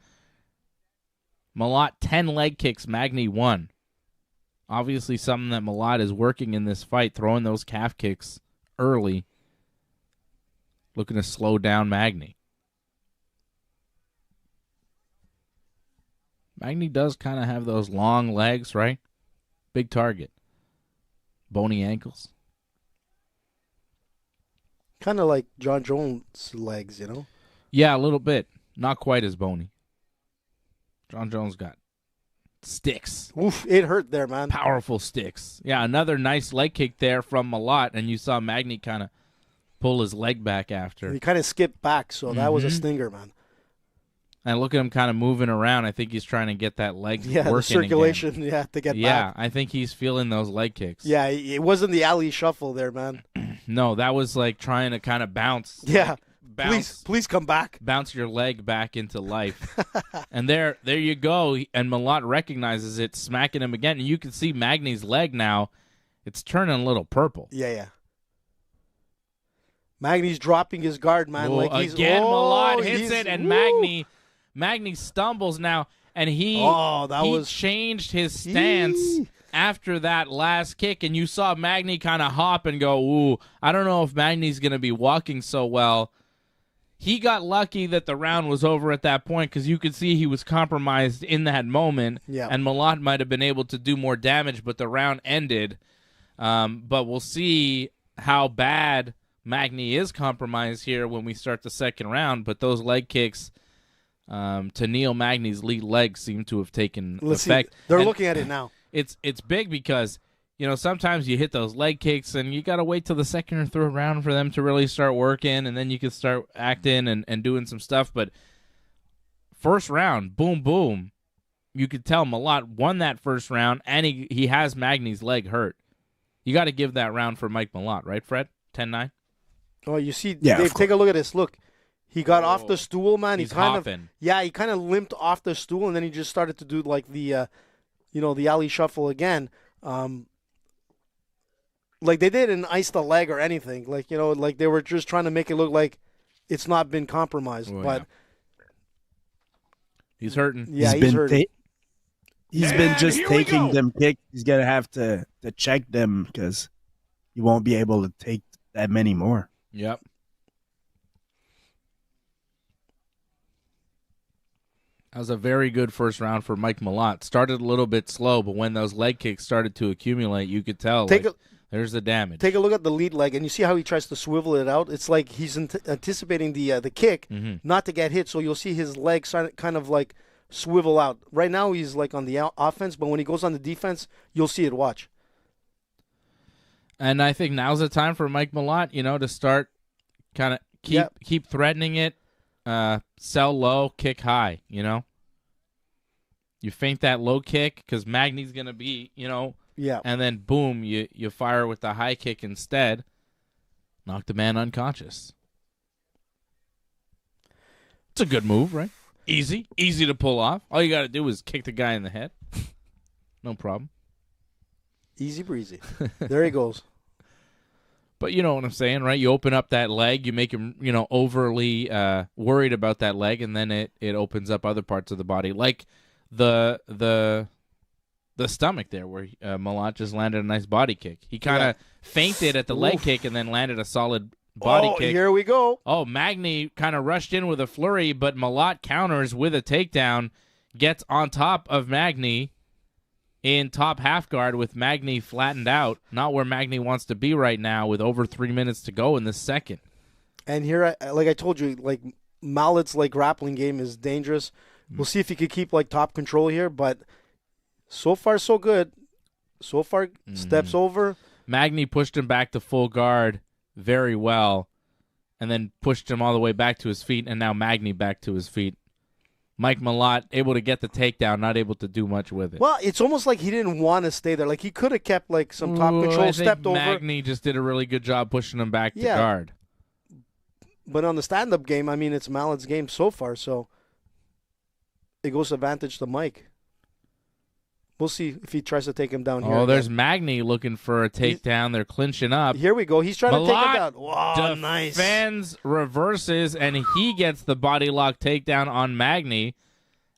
Malott, 10 leg kicks, Magny 1. Obviously something that Malott is working in this fight, throwing those calf kicks early, looking to slow down Magny. Magny does kind of have those long legs, right? Big target. Bony ankles. Kind of like John Jones' legs, you know? Yeah, a little bit. Not quite as bony. John Jones got sticks. Oof, it hurt there, man. Powerful sticks. Yeah, another nice leg kick there from Malott, and you saw Magny kind of pull his leg back after. He kind of skipped back, so that was a stinger, man. And look at him kind of moving around. I think he's trying to get that leg Yeah, working the circulation, again. to get Yeah, back. I think he's feeling those leg kicks. Yeah, it wasn't the alley shuffle there, man. No, that was like trying to kind of bounce. Yeah. Like, bounce. Please come back. Bounce your leg back into life. And there you go. And Malott recognizes it, smacking him again. And you can see Magny's leg now. It's turning a little purple. Yeah. Magny's dropping his guard, man. Well, like he's again, Malott hits he's- it, and woo! Magny stumbles now. And he changed his stance Eee. after that last kick. And you saw Magny kind of hop and go, ooh, I don't know if Magny's going to be walking so well. he got lucky that the round was over at that point because you could see he was compromised in that moment. Yeah. And Malott might have been able to do more damage, but the round ended. But we'll see how bad Magny is compromised here when we start the second round. But those leg kicks to Neil Magny's lead leg seem to have taken effect. They're looking at it now. It's big because, sometimes you hit those leg kicks and you got to wait till the second or third round for them to really start working, and then you can start acting and doing some stuff. But first round, boom, boom, you could tell Malott won that first round, and he has Magny's leg hurt. You got to give that round for Mike Malott, right, Fred? 10-9? Oh, you see, Yeah, Dave, take a look at this. Look, he got off the stool, man. He's he kind hopping. he kind of limped off the stool, and then he just started to do like the, the alley shuffle again. Like they didn't ice the leg or anything. Like, like they were just trying to make it look like it's not been compromised. Oh, but he's hurting. yeah, he's hurting. He's been just taking them kicks. He's gonna have to check them because he won't be able to take that many more. Yep. That was a very good first round for Mike Malott. Started a little bit slow, but when those leg kicks started to accumulate, you could tell there's the damage. Take a look at the lead leg, and you see how he tries to swivel it out. It's like he's anticipating the kick not to get hit, so you'll see his legs kind of like swivel out. Right now he's like on the offense, but when he goes on the defense, you'll see it. Watch. And I think now's the time for Mike Malott, to start kind of keep threatening it, sell low, kick high, You feint that low kick because Magny's going to be, and then boom, you fire with the high kick instead. Knock the man unconscious. It's a good move, right? Easy to pull off. All you got to do is kick the guy in the head. No problem. Easy breezy. There he goes. But you know what I'm saying, right? You open up that leg, you make him, overly worried about that leg, and then it opens up other parts of the body, like the stomach there, where Malott just landed a nice body kick. He kind of feinted at the leg kick and then landed a solid body kick. Here we go. Oh, Magny kind of rushed in with a flurry, but Malott counters with a takedown, gets on top of Magny in top half guard with Magny flattened out. Not where Magny wants to be right now with over 3 minutes to go in the second. And here, like I told you, like Mallett's grappling game is dangerous. We'll see if he could keep top control here, but so far so good. So far, steps over. Magny pushed him back to full guard very well, and then pushed him all the way back to his feet, and now Magny back to his feet. Mike Malott able to get the takedown, not able to do much with it. Well, it's almost like he didn't want to stay there. Like he could have kept some top control, stepped over. Magny just did a really good job pushing him back to guard. But on the stand-up game, I mean, it's Mallett's game so far, so it goes advantage to Mike. We'll see if he tries to take him down here. Oh, there's Magny looking for a takedown. They're clinching up. Here we go. He's trying to take him down. Wow, nice. Defends, reverses, and he gets the body lock takedown on Magny,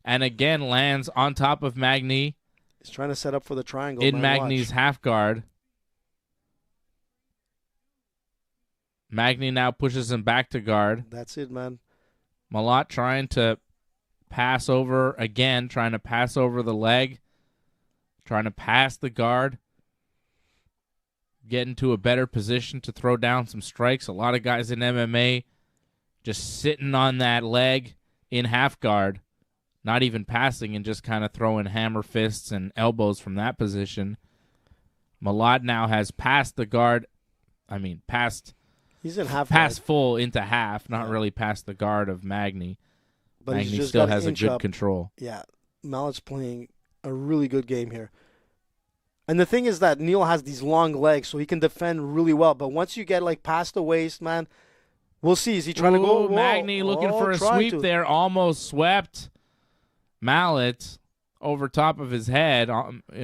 and again lands on top of Magny. He's trying to set up for the triangle. In Magny's half guard. Magny now pushes him back to guard. That's it, man. Malott trying to pass over again, trying to pass over the leg. Trying to pass the guard, get into a better position to throw down some strikes. A lot of guys in MMA just sitting on that leg in half guard, not even passing and just kind of throwing hammer fists and elbows from that position. Malott now has passed the guard. He's in half passed full into half, not really past the guard of Magny. But Magny still has a good control. Yeah, Mallett's playing a really good game here. And the thing is that Neil has these long legs, so he can defend really well. But once you get past the waist, man, we'll see. Is he trying to go? Magny looking for a sweep there, almost swept Mallet over top of his head,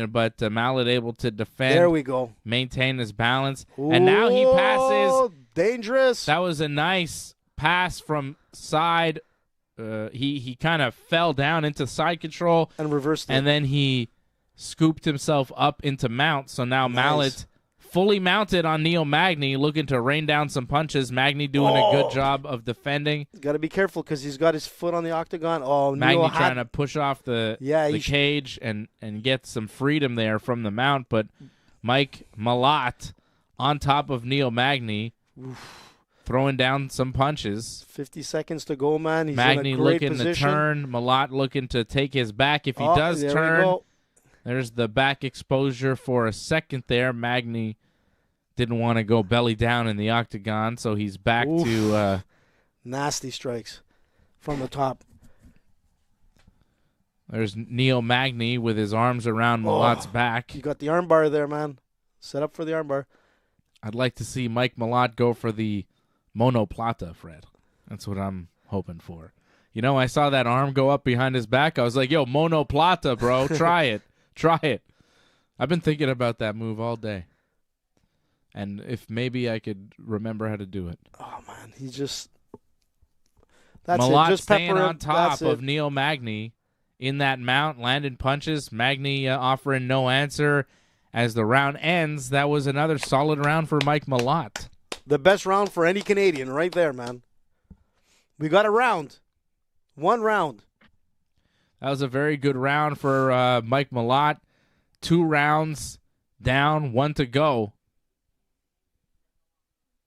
but Mallet able to defend. There we go. Maintain his balance. And now he passes. Dangerous. That was a nice pass from side. He kind of fell down into side control. And reversed it. And then he scooped himself up into mount. So now Mallet fully mounted on Neil Magny, looking to rain down some punches. Magny doing a good job of defending. Got to be careful because he's got his foot on the octagon. Oh, Magny trying to push off the cage and get some freedom there from the mount, but Mike Malott on top of Neil Magny, throwing down some punches. 50 seconds to go, man. He's Magny in a great looking position. to turn. Malott looking to take his back. If he does turn, there's the back exposure for a second there. Magny didn't want to go belly down in the octagon, so he's back to nasty strikes from the top. There's Neil Magny with his arms around Malott's back. You got the armbar there, man. Set up for the armbar. I'd like to see Mike Malott go for the monoplata, Fred. That's what I'm hoping for. You know, I saw that arm go up behind his back. I was like, yo, monoplata, bro. Try it. Try it. I've been thinking about that move all day. And if maybe I could remember how to do it. Oh, man. He's just... That's Malott it. Just staying pepper on top of Neil Magny in that mount, landing punches. Magny offering no answer. As the round ends, that was another solid round for Mike Malott. The best round for any Canadian right there, man. We got a round. One round. That was a very good round for Mike Malott. 2 rounds down, 1 to go.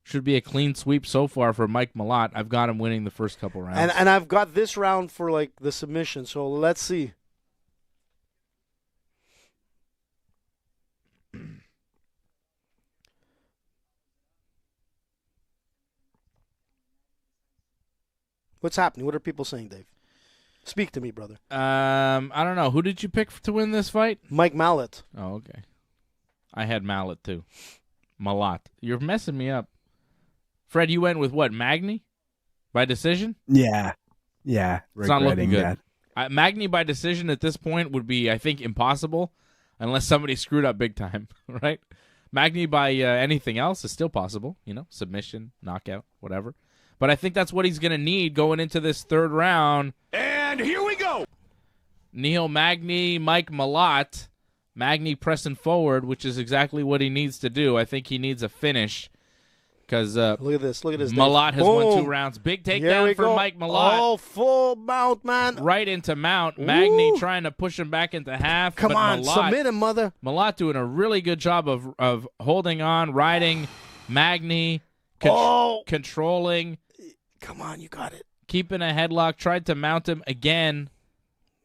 Should be a clean sweep so far for Mike Malott. I've got him winning the first couple rounds. And I've got this round for, like, the submission, so let's see. What's happening? What are people saying, Dave? Speak to me, brother. I don't know. Who did you pick to win this fight? Mike Malott. Oh, okay. I had Malott, too. Malott. You're messing me up. Fred, you went with what, Magny? By decision? Yeah. Yeah. It's not looking good. Magny by decision at this point would be, I think, impossible unless somebody screwed up big time, right? Magny by anything else is still possible, you know, submission, knockout, whatever. But I think that's what he's going to need going into this third round. And here we go. Neil Magny, Mike Malott. Magny pressing forward, which is exactly what he needs to do. I think he needs a finish because look at this. Malott has won 2 rounds. Big takedown for Mike Malott. Oh, full mount, man. Right into mount. Magny trying to push him back into half. Come on, Malott, submit him, mother. Malott doing a really good job of holding on, riding Magny, controlling. Come on, you got it. Keeping a headlock, tried to mount him again,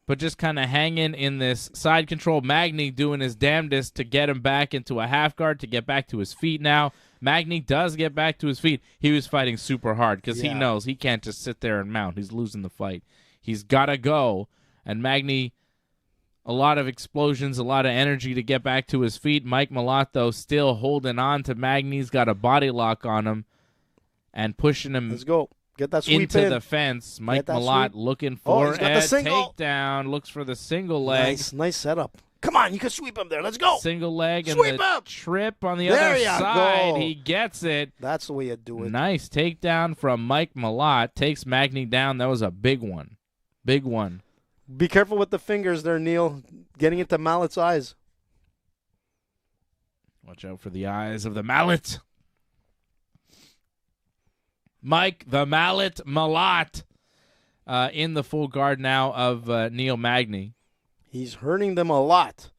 but just kind of hanging in this side control. Magny doing his damnedest to get him back into a half guard, to get back to his feet now. Magny does get back to his feet. He was fighting super hard because he knows he can't just sit there and mount. He's losing the fight. He's got to go. And Magny, a lot of explosions, a lot of energy to get back to his feet. Mike Malott, though, still holding on to Magny. He's got a body lock on him and pushing him. Let's go. Get that sweep into in. the fence. Mike Malott looking for he's got the single. takedown. Looks for the single leg. Nice setup. Come on, you can sweep him there. Let's go. Single leg and Sweep the him. trip on the There other you side. go. He gets it. That's the way you do it. Nice takedown from Mike Malott. Takes Magny down. That was a big one. Big one. Be careful with the fingers there, Neil. Getting into Mallett's eyes. Watch out for the eyes of the mallet. Mike the Mallet Malott in the full guard now of Neil Magny. He's hurting them a lot.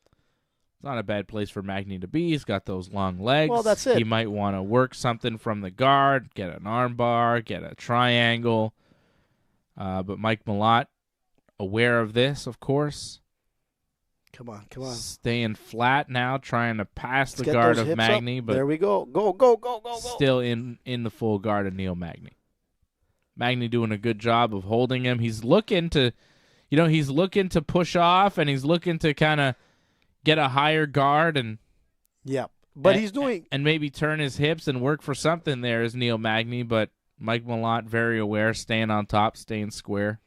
It's not a bad place for Magny to be. He's got those long legs. Well, that's it. He might want to work something from the guard, get an arm bar, get a triangle. But Mike Malott, aware of this, of course. Come on. Staying flat now, trying to pass Let's the get guard those of hips Magny. up. But there we go. Go. still in the full guard of Neil Magny. Magny doing a good job of holding him. He's looking to, push off, and he's looking to kind of get a higher guard and he's doing and maybe turn his hips and work for something there as Neil Magny. But Mike Malott very aware, staying on top, staying square.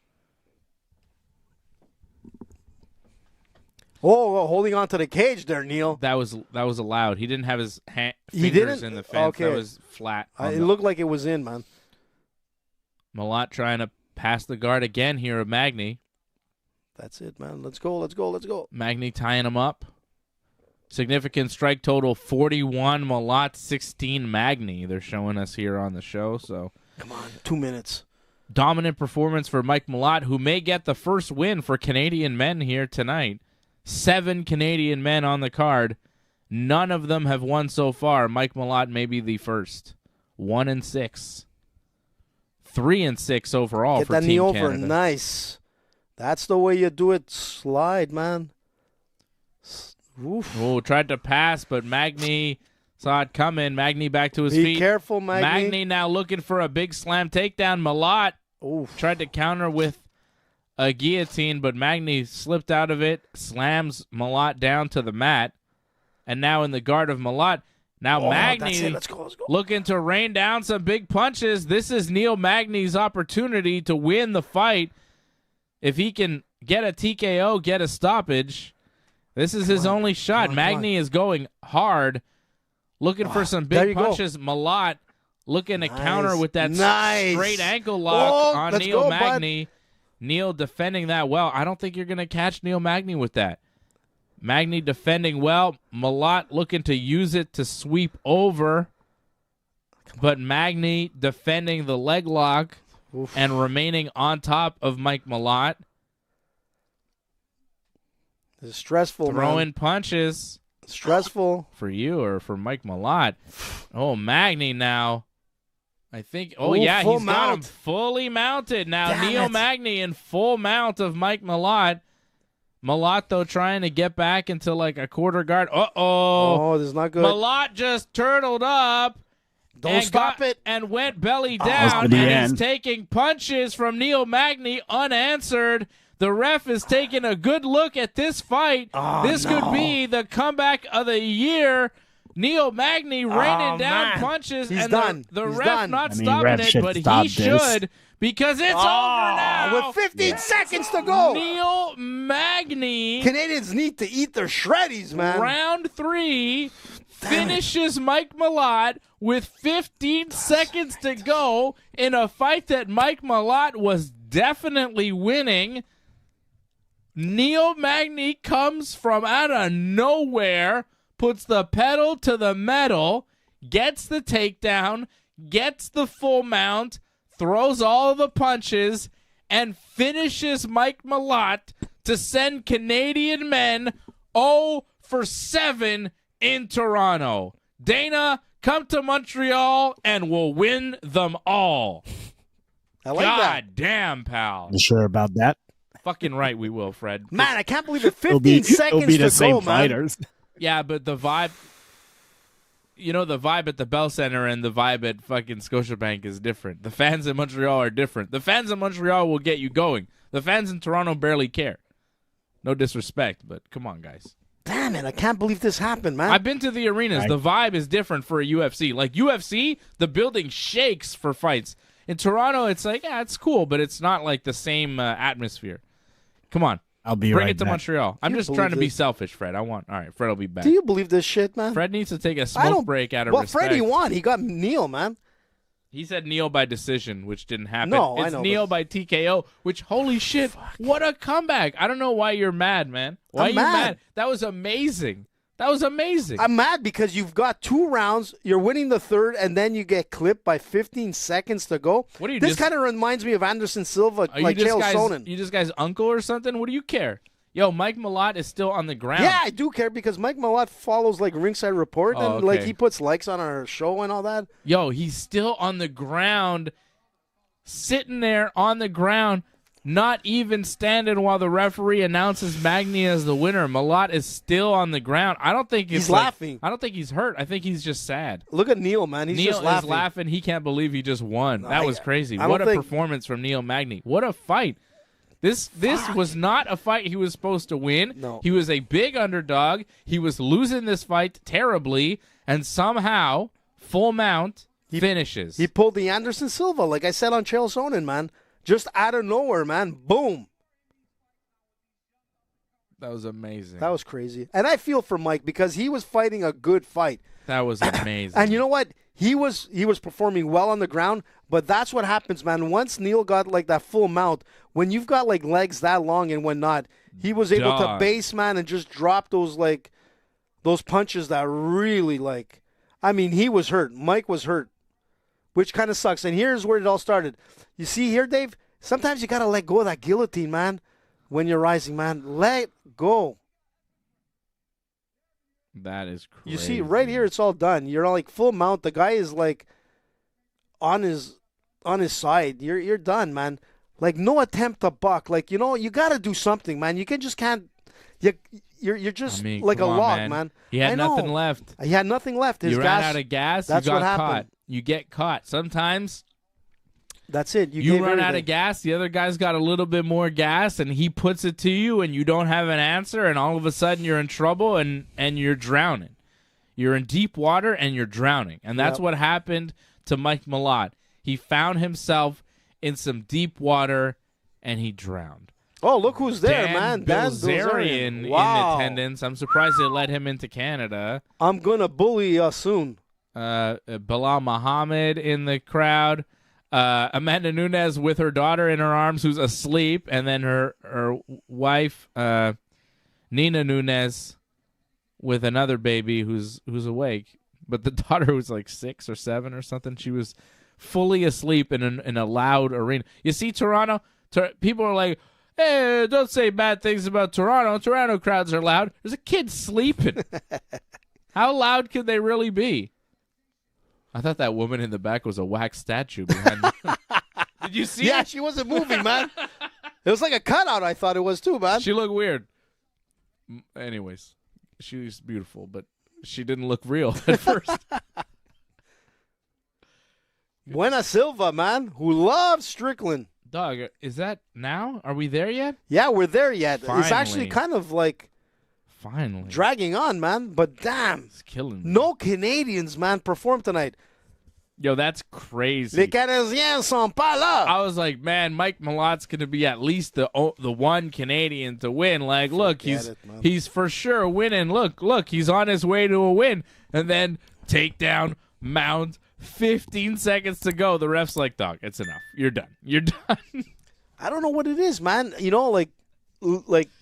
holding on to the cage there, Neil. That was allowed. He didn't have his fingers in the fence. Okay. That was flat. It looked like it was in, man. Malott trying to pass the guard again here of Magny. That's it, man. Let's go. Magny tying him up. Significant strike total 41 Malott, 16 Magny. They're showing us here on the show. So Come on, 2 minutes. dominant performance for Mike Malott, who may get the first win for Canadian men here tonight. 7 Canadian men on the card. None of them have won so far. Mike Malott may be the first. 1-6. 3-6 overall Get for that Team knee over. Canada. Nice. That's the way you do it. Slide, man. Oof. Oh, tried to pass, but Magny saw it coming. Magny back to his Be feet. careful, Magny. Magny now looking for a big slam takedown. Malott Oof. tried to counter with a guillotine, but Magny slipped out of it, slams Malott down to the mat, and now in the guard of Malott. Now Oh, that's Magny it. Let's go. Let's go. looking to rain down some big punches. This is Neil Magny's opportunity to win the fight. If he can get a TKO, get a stoppage, this is his only shot. Magny is going hard, looking for some there big you go. punches. Malott looking to Nice. counter with that Nice. straight ankle lock Oh, on let's Neil go, Magny. Neil defending that well. I don't think you're going to catch Neil Magny with that. Magny defending well. Malott looking to use it to sweep over. But Magny defending the leg lock Oof. and remaining on top of Mike Malott. It's stressful, Throwing man. punches Stressful. for you or for Mike Malott. Oh, Magny now. I think, Ooh, yeah, full he's got him mount. fully mounted. Now, Damn Neil it. Magny in full mount of Mike Malott. Malott, though, trying to get back into like a quarter guard. Uh-oh. Oh, this is not good. Malott just turtled up. Don't and stop it. And went belly to down, the and end. he's taking punches from Neil Magny unanswered. The ref is taking a good look at this fight. Oh, This no. could be the comeback of the year. Neil Magny raining down man. punches, He's and done. the He's ref done. not I mean, stopping ref it, should but he stop this. should because it's over now. With 15 seconds to go. Neil Magny. Canadians need to eat their shreddies, man. Round 3 finishes Mike Malott with 15 seconds to go in a fight that Mike Malott was definitely winning. Neil Magny comes from out of nowhere, puts the pedal to the metal, gets the takedown, gets the full mount, throws all the punches, and finishes Mike Malott to send Canadian men 0-for-7 in Toronto. Dana, come to Montreal and we'll win them all. I like God that. damn, pal. You sure about that? Fucking right we will, Fred. Man, I can't believe it. It'll 15 be, seconds it'll be the to same go, man. fighters. Yeah, but the vibe, the vibe at the Bell Center and the vibe at fucking Scotiabank is different. The fans in Montreal are different. The fans in Montreal will get you going. The fans in Toronto barely care. No disrespect, but come on, guys. Damn it, I can't believe this happened, man. I've been to the arenas. Right. The vibe is different for a UFC. Like UFC, the building shakes for fights. In Toronto, it's like, yeah, it's cool, but it's not like the same atmosphere. Come on. I'll be Bring right it to back. Montreal. I'm You just believe trying to be this? selfish, Fred. All right, Fred will be back. Do you believe this shit, man? Fred needs to take a I smoke don't break out of Well, respect. Freddie won. He got Neil, man. He said Neil by decision, which didn't happen. No, I it's know, Neil but- by TKO, which, holy shit, what a comeback. I don't know why you're mad, man. Why I'm are you mad. mad? That was amazing. That was amazing. I'm mad because you've got 2 rounds, you're winning the third, and then you get clipped by 15 seconds to go. What are you This just- kind of reminds me of Anderson Silva, Are like you Chael this Sonnen. guy's uncle or something? What do you care? Yo, Mike Malott is still on the ground. Yeah, I do care because Mike Malott follows like Ringside Report Oh, and like okay. he puts likes on our show and all that. Yo, he's still on the ground, sitting there on the ground, not even standing while the referee announces Magny as the winner. Malott is still on the ground. I don't think it's He's like- laughing. I don't think he's hurt. I think he's just sad. Look at Neil, man. He's Neil just is laughing. He can't believe he just won. That was crazy. I don't What a think- performance from Neil Magny. What a fight. This was not a fight he was supposed to win. No. He was a big underdog. He was losing this fight terribly, and somehow, full mount, finishes. He pulled the Anderson Silva, like I said on Chael Sonnen, man. Just out of nowhere, man. Boom. That was amazing. That was crazy. And I feel for Mike because he was fighting a good fight. That was amazing. And you know what? He was performing well on the ground, but that's what happens, man. Once Neil got like that full mount, when you've got like legs that long and whatnot, he was able to Dog. base, man, and just drop those those punches that really like. I mean, he was hurt. Mike was hurt, which kind of sucks. And here's where it all started. You see here, Dave. Sometimes you gotta let go of that guillotine, man. When you're rising, man, let go. That is crazy. You see, right here, it's all done. You're like full mount. The guy is like on his side. You're done, man. Like no attempt to buck. Like you got to do something, man. You can't. You're just like a log, man. He had nothing left. He had nothing left. His you ran out of gas. That's you got what happened. Caught. You get caught. Sometimes that's it. You run out of gas. The other guy's got a little bit more gas, and he puts it to you, and you don't have an answer, and all of a sudden you're in trouble, and you're drowning. You're in deep water, and you're drowning. And that's what happened to Mike Malott. He found himself in some deep water, and he drowned. Oh, look who's there, Dan man. Dan Bilzerian wow. in attendance. I'm surprised they let him into Canada. I'm going to bully soon. Bilal Muhammad in the crowd. Amanda Nunes with her daughter in her arms who's asleep, and then her wife, Nina Nunes, with another baby who's awake. But the daughter was like 6 or 7 or something. She was fully asleep in a loud arena. You see, Toronto, people are like, hey, don't say bad things about Toronto. Toronto crowds are loud. There's a kid sleeping. How loud could they really be? I thought that woman in the back was a wax statue behind me. Did you see Yeah, it? she wasn't moving, man. It was like a cutout, I thought it was too, man. She looked weird. Anyways, she was beautiful, but she didn't look real at first. Buena Silva, man, who loves Strickland. Dog, is that now? Are we there yet? Yeah, we're there yet. Finally. It's actually kind of like Finally. dragging on, man. But damn, It's killing me. no Canadians, man, performed tonight. Yo, that's crazy. Les Canadiens sont pas là. I was like, man, Mike Malott's going to be at least the one Canadian to win. Like, look, he's for sure winning. Look, he's on his way to a win. And then takedown, mount, 15 seconds to go. The ref's like, dog, it's enough. You're done. You're done. I don't know what it is, man. You know, like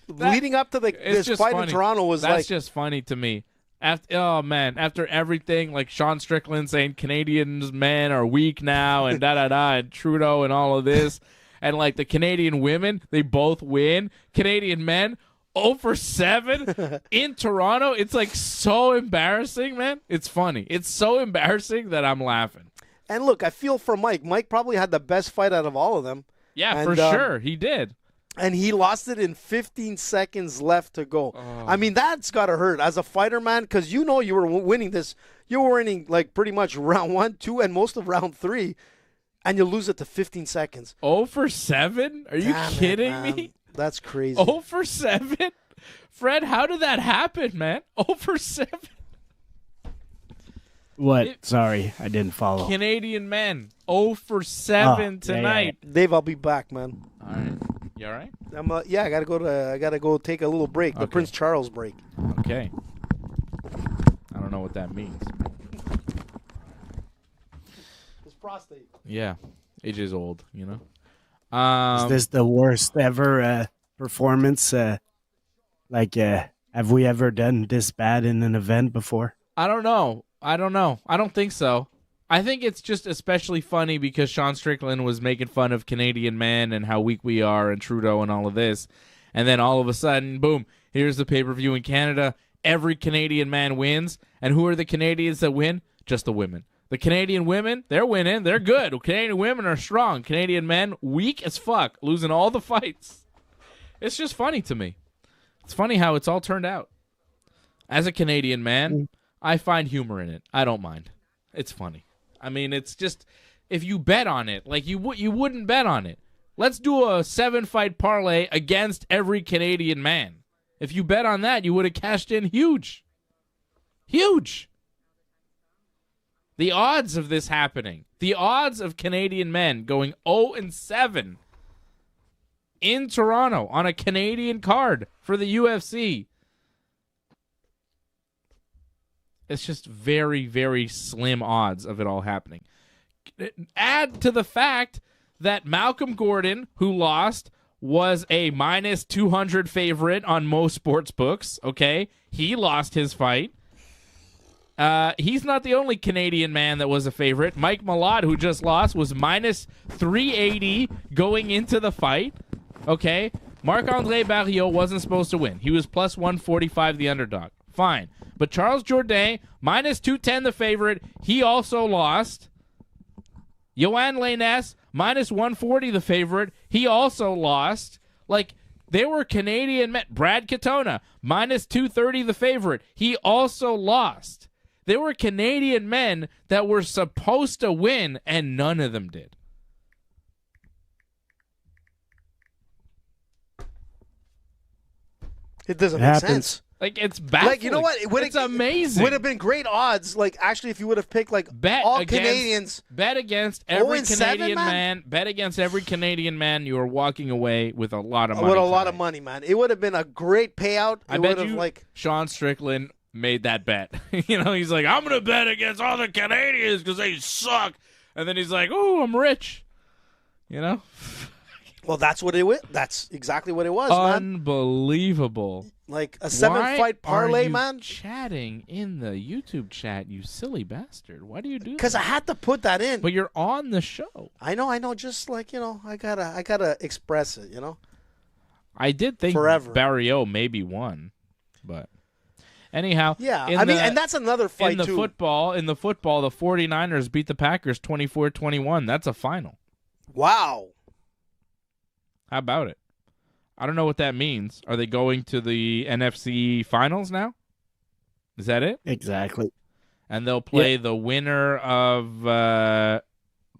leading up to this fight in Toronto was That's just funny to me. After everything, like Sean Strickland saying Canadians men are weak now and and Trudeau and all of this, and like the Canadian women, they both win. Canadian men 0-for-7 in Toronto. It's like so embarrassing, man. It's funny. It's so embarrassing that I'm laughing. And look, I feel for Mike. Mike probably had the best fight out of all of them. Yeah, for sure. He did. And he lost it in 15 seconds left to go. Oh. I mean, that's got to hurt as a fighter, man, because you know you were winning this. You were winning like pretty much round 1, 2, and most of round 3, and you lose it to 15 seconds. 0-for-7? Are you kidding me? That's crazy. 0-for-7? Fred, how did that happen, man? 0-for-7? What? Sorry, I didn't follow. Canadian men, 0-for-7 tonight. Yeah. Dave, I'll be back, man. All right. You all right? I gotta go take a little break, the Prince Charles break. Okay. I don't know what that means. His prostate. Yeah, age is old, you know. Is this the worst ever performance? Have we ever done this bad in an event before? I don't know. I don't think so. I think it's just especially funny because Sean Strickland was making fun of Canadian men and how weak we are and Trudeau and all of this. And then all of a sudden, boom, here's the pay-per-view in Canada. Every Canadian man wins. And who are the Canadians that win? Just the women. The Canadian women, they're winning. They're good. Canadian women are strong. Canadian men, weak as fuck, losing all the fights. It's just funny to me. It's funny how it's all turned out. As a Canadian man, I find humor in it. I don't mind. It's funny. I mean, it's just, if you bet on it, like you wouldn't bet on it. Let's do a 7-fight parlay against every Canadian man. If you bet on that, you would have cashed in huge. Huge. The odds of this happening, the odds of Canadian men going 0-7 in Toronto on a Canadian card for the UFC. It's just very, very slim odds of it all happening. Add to the fact that Malcolm Gordon, who lost, was a minus 200 favorite on most sports books. Okay, he lost his fight. He's not the only Canadian man that was a favorite. Mike Malott, who just lost, was minus 380 going into the fight. Okay, Marc-Andre Barriault wasn't supposed to win. He was plus 145, the underdog. Fine. But Charles Jourdain, minus 210 the favorite. He also lost. Yoann Lainesse, minus 140 the favorite. He also lost. Like, they were Canadian men. Brad Katona, minus 230 the favorite. He also lost. They were Canadian men that were supposed to win, and none of them did. It doesn't make sense. Like, it's baffling. Like, you know what? It's amazing. Would have been great odds. Like, actually, if you would have picked like Canadians. Bet against every 0-7, Canadian man? man. Bet against every Canadian man. You are walking away with a lot of money. With a lot tonight. of money, man. It would have been a great payout. I bet you Sean Strickland made that bet. You know, he's like, I'm going to bet against all the Canadians because they suck. And then he's like, oh, I'm rich. You know? Well, that's what it was. That's exactly what it was, man. Unbelievable. Like a 7-fight parlay, Why are you man. chatting in the YouTube chat, you silly bastard? Why do you do that? Because I had to put that in. But you're on the show. I know. Just like, you know, I gotta express it, you know? I did think Barriault maybe won, but anyhow. Yeah, I mean, and that's another fight, in the too. football, the 49ers beat the Packers 24-21. That's a final. Wow. How about it? I don't know what that means. Are they going to the NFC finals now? Is that it? Exactly. And they'll play the winner of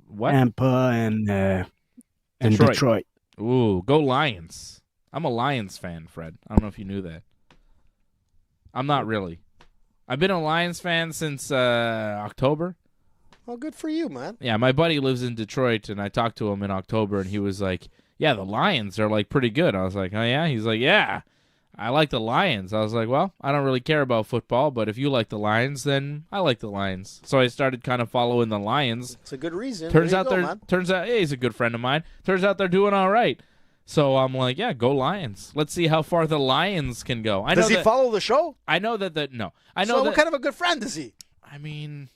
what? Tampa and Detroit. Ooh, go Lions. I'm a Lions fan, Fred. I don't know if you knew that. I'm not really. I've been a Lions fan since October. Well, good for you, man. Yeah, my buddy lives in Detroit, and I talked to him in October, and he was like, yeah, the Lions are, like, pretty good. I was like, oh, yeah? He's like, yeah, I like the Lions. I was like, well, I don't really care about football, but if you like the Lions, then I like the Lions. So I started kind of following the Lions. It's a good reason. Turns out, hey, he's a good friend of mine. Turns out they're doing all right. So I'm like, yeah, go Lions. Let's see how far the Lions can go. Does he follow the show? I know that no. I know. So that, what kind of a good friend is he? I mean,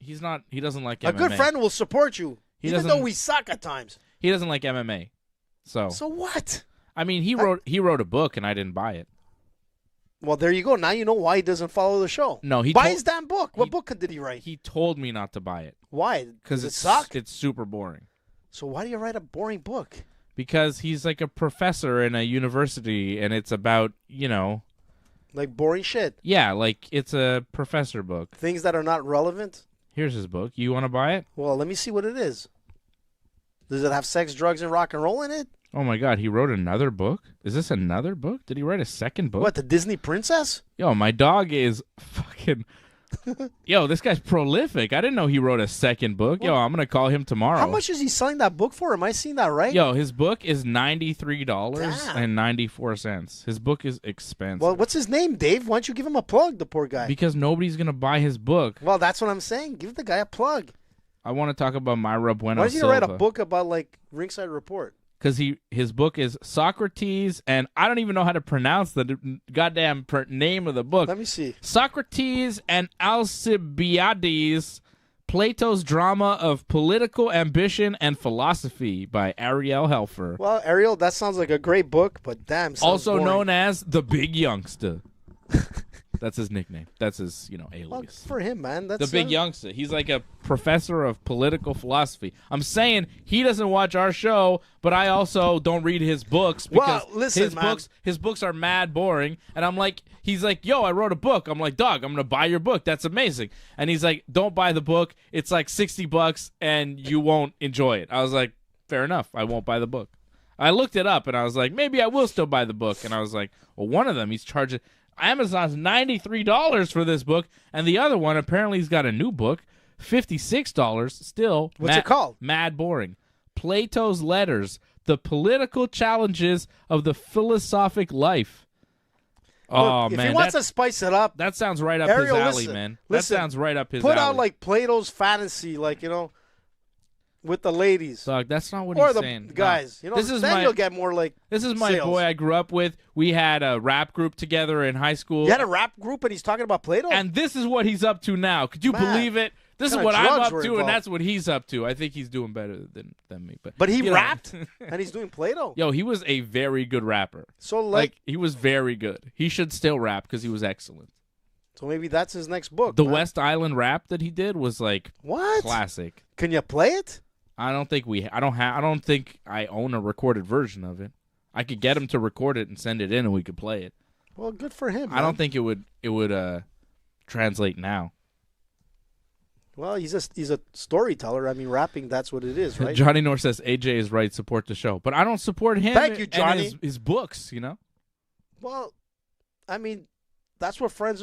he's not. He doesn't like MMA. A good friend will support you, even though we suck at times. He doesn't like MMA. So what? I mean, he wrote a book, and I didn't buy it. Well, there you go. Now you know why he doesn't follow the show. No, buy his damn book. What book did he write? He told me not to buy it. Why? Because it sucked? It's super boring. So why do you write a boring book? Because he's like a professor in a university, and it's about, you know, like boring shit. Yeah, like it's a professor book. Things that are not relevant. Here's his book. You want to buy it? Well, let me see what it is. Does it have sex, drugs, and rock and roll in it? Oh, my God. He wrote another book? Is this another book? Did he write a second book? What, the Disney Princess? Yo, my dog is fucking... Yo, this guy's prolific. I didn't know he wrote a second book. Yo, I'm going to call him tomorrow. How much is he selling that book for? Am I seeing that right? Yo, his book is $93.94. His book is expensive. Well, what's his name, Dave? Why don't you give him a plug, the poor guy? Because nobody's going to buy his book. Well, that's what I'm saying. Give the guy a plug. I want to talk about Myra Bueno Why does he write a book about, like, Ringside Report? Because his book is Socrates, and I don't even know how to pronounce the goddamn name of the book. Let me see. Socrates and Alcibiades, Plato's Drama of Political Ambition and Philosophy by Ariel Helfer. Well, Ariel, that sounds like a great book, but damn, also boring. known as the Big Youngster. That's his nickname. That's his, alias. Well, for him, man. That's the Big Youngster. He's like a professor of political philosophy. I'm saying he doesn't watch our show, but I also don't read his books because his books are mad boring. And I'm like, he's like, yo, I wrote a book. I'm like, dog, I'm gonna buy your book. That's amazing. And he's like, don't buy the book. It's like $60 and you won't enjoy it. I was like, fair enough. I won't buy the book. I looked it up and I was like, maybe I will still buy the book. And I was like, well, one of them he's charging. Amazon's $93 for this book, and the other one apparently he's got a new book, $56. Still, what's it called? Mad boring. Plato's Letters: The Political Challenges of the Philosophic Life. Oh, look, man, if he wants to spice it up, that sounds right up his alley, man. That sounds right up his alley. Put out like Plato's Fantasy, like with the ladies. Dog, that's not what or he's the saying. guys. No. You know, then you'll get more like This is my sales. boy I grew up with. We had a rap group together in high school. You had a rap group and he's talking about Play-Doh? And this is what he's up to now. Could you Man, believe it? This is what what kind of I'm drugs up were to, involved? and that's what he's up to. I think he's doing better than me. But he you know. rapped and he's doing Play-Doh. Yo, he was a very good rapper. So Like, he was very good. He should still rap because he was excellent. so maybe that's his next book. The man. West Island rap that he did was like What? classic. Can you play it? I don't think I own a recorded version of it. I could get him to record it and send it in, and we could play it. Well, good for him. I don't think it would translate now. Well, he's a storyteller. I mean, rapping, that's what it is, right? Johnny North says AJ is right. Support the show, but I don't support him. Thank you, and Johnny. his books, you know. Well, I mean, that's what friends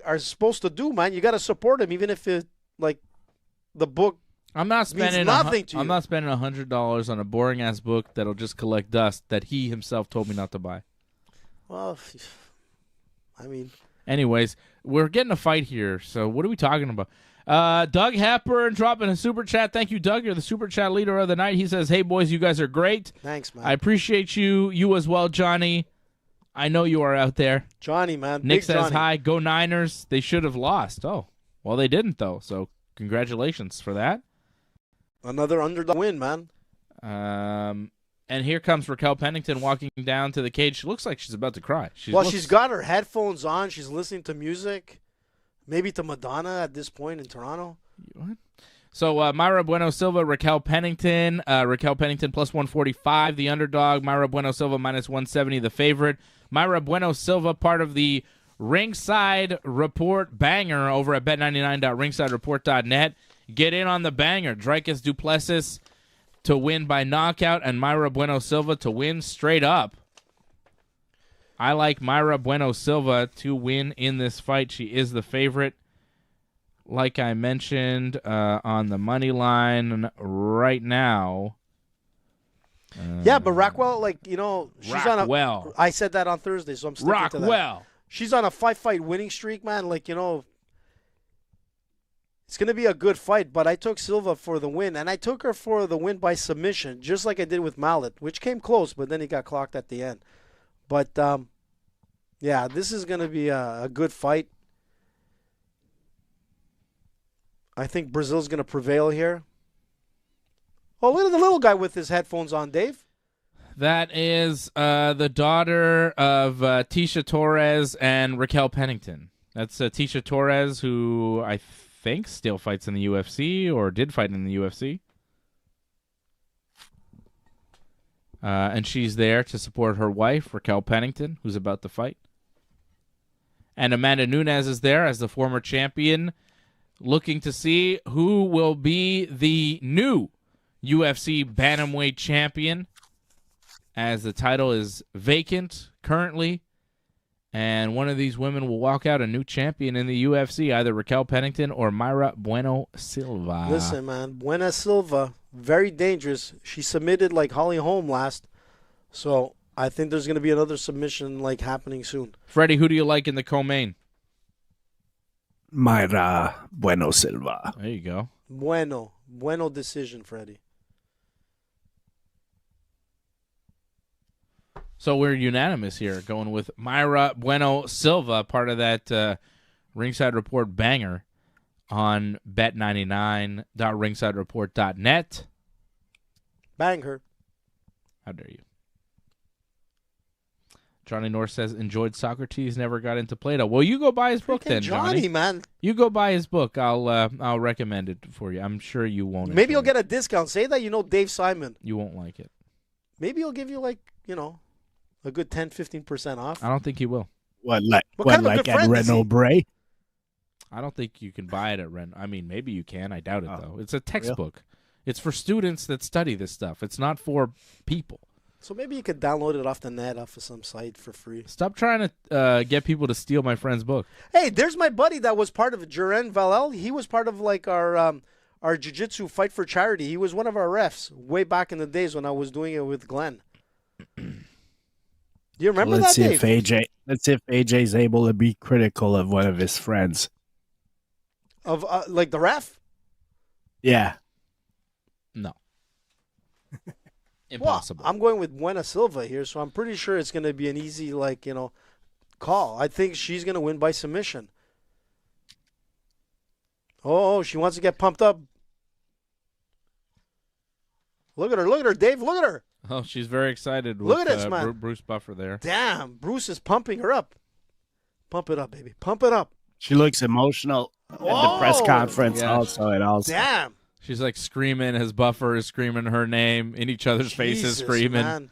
are supposed to do, man. You got to support him, even if it the book. I'm not spending nothing to you. I'm not spending $100 on a boring ass book that'll just collect dust that he himself told me not to buy. Well, I mean, anyways, we're getting a fight here. So what are we talking about? Doug Hepburn dropping a super chat. Thank you, Doug. You're the super chat leader of the night. He says, "Hey boys, you guys are great. Thanks, man. I appreciate you. You as well, Johnny. I know you are out there." Johnny, man. Nick Big says, Johnny. "Hi, go Niners. They should have lost." Oh, well, they didn't though. So congratulations for that. Another underdog win, man. And here comes Raquel Pennington walking down to the cage. She looks like she's about to cry. She's got her headphones on. She's listening to music, maybe to Madonna at this point in Toronto. What? So Myra Bueno Silva, Raquel Pennington. Raquel Pennington plus 145, the underdog. Myra Bueno Silva minus 170, the favorite. Myra Bueno Silva, part of the Ringside Report banger over at bet99.ringsidereport.net. Get in on the banger. Dricus Duplessis to win by knockout and Myra Bueno Silva to win straight up. I like Myra Bueno Silva to win in this fight. She is the favorite. Like I mentioned on the money line right now. Yeah, but Rockwell, she's Rockwell. on a. I said that on Thursday, so I'm sticking to that. Rockwell. She's on a 5-fight winning streak, man. It's going to be a good fight, but I took Silva for the win, and I took her for the win by submission, just like I did with Mallet, which came close, but then he got clocked at the end. But, yeah, this is going to be a good fight. I think Brazil's going to prevail here. Oh, look at the little guy with his headphones on, Dave. That is the daughter of Tisha Torres and Raquel Pennington. That's Tisha Torres, who I think still fights in the UFC or did fight in the UFC. And she's there to support her wife, Raquel Pennington, who's about to fight. And Amanda Nunes is there as the former champion, looking to see who will be the new UFC Bantamweight champion, as the title is vacant currently. And one of these women will walk out a new champion in the UFC, either Raquel Pennington or Myra Bueno Silva. Listen, man, Buena Silva, very dangerous. She submitted like Holly Holm last, so I think there's going to be another submission happening soon. Freddie, who do you like in the co-main? Myra Bueno Silva. There you go. Bueno decision, Freddie. So we're unanimous here, going with Myra Bueno Silva, part of that Ringside Report banger on bet99.ringsidereport.net. Bang her. How dare you? Johnny North says, enjoyed Socrates, never got into Plato. Well, you go buy his book then, Johnny. Man. You go buy his book. I'll recommend it for you. I'm sure you won't. Maybe you'll get a discount. Say that you know Dave Simon. You won't like it. Maybe he'll give you a good 10-15% off. I don't think he will. What kind of a good at friend is Renault he? Bray? I don't think you can buy it at Ren. I mean, maybe you can. I doubt it, though. It's a textbook. It's for students that study this stuff. It's not for people. So maybe you could download it off the net, off of some site for free. Stop trying to get people to steal my friend's book. Hey, there's my buddy that was part of Juren Valel. He was part of our jiu-jitsu fight for charity. He was one of our refs way back in the days when I was doing it with Glenn. Do you remember Let's that, see Let's see if AJ's able to be critical of one of his friends. Of the ref? Yeah. No. Impossible. Well, I'm going with Buena Silva here, so I'm pretty sure it's going to be an easy, call. I think she's going to win by submission. Oh, she wants to get pumped up. Look at her, Dave. Look at her. Oh, she's very excited. Look with, at this, man. Bruce Buffer there. Damn, Bruce is pumping her up. Pump it up, baby. Pump it up. She looks emotional at the press conference Yeah. also. Damn. She's like screaming as Buffer is screaming her name in each other's faces, Jesus, screaming. Man.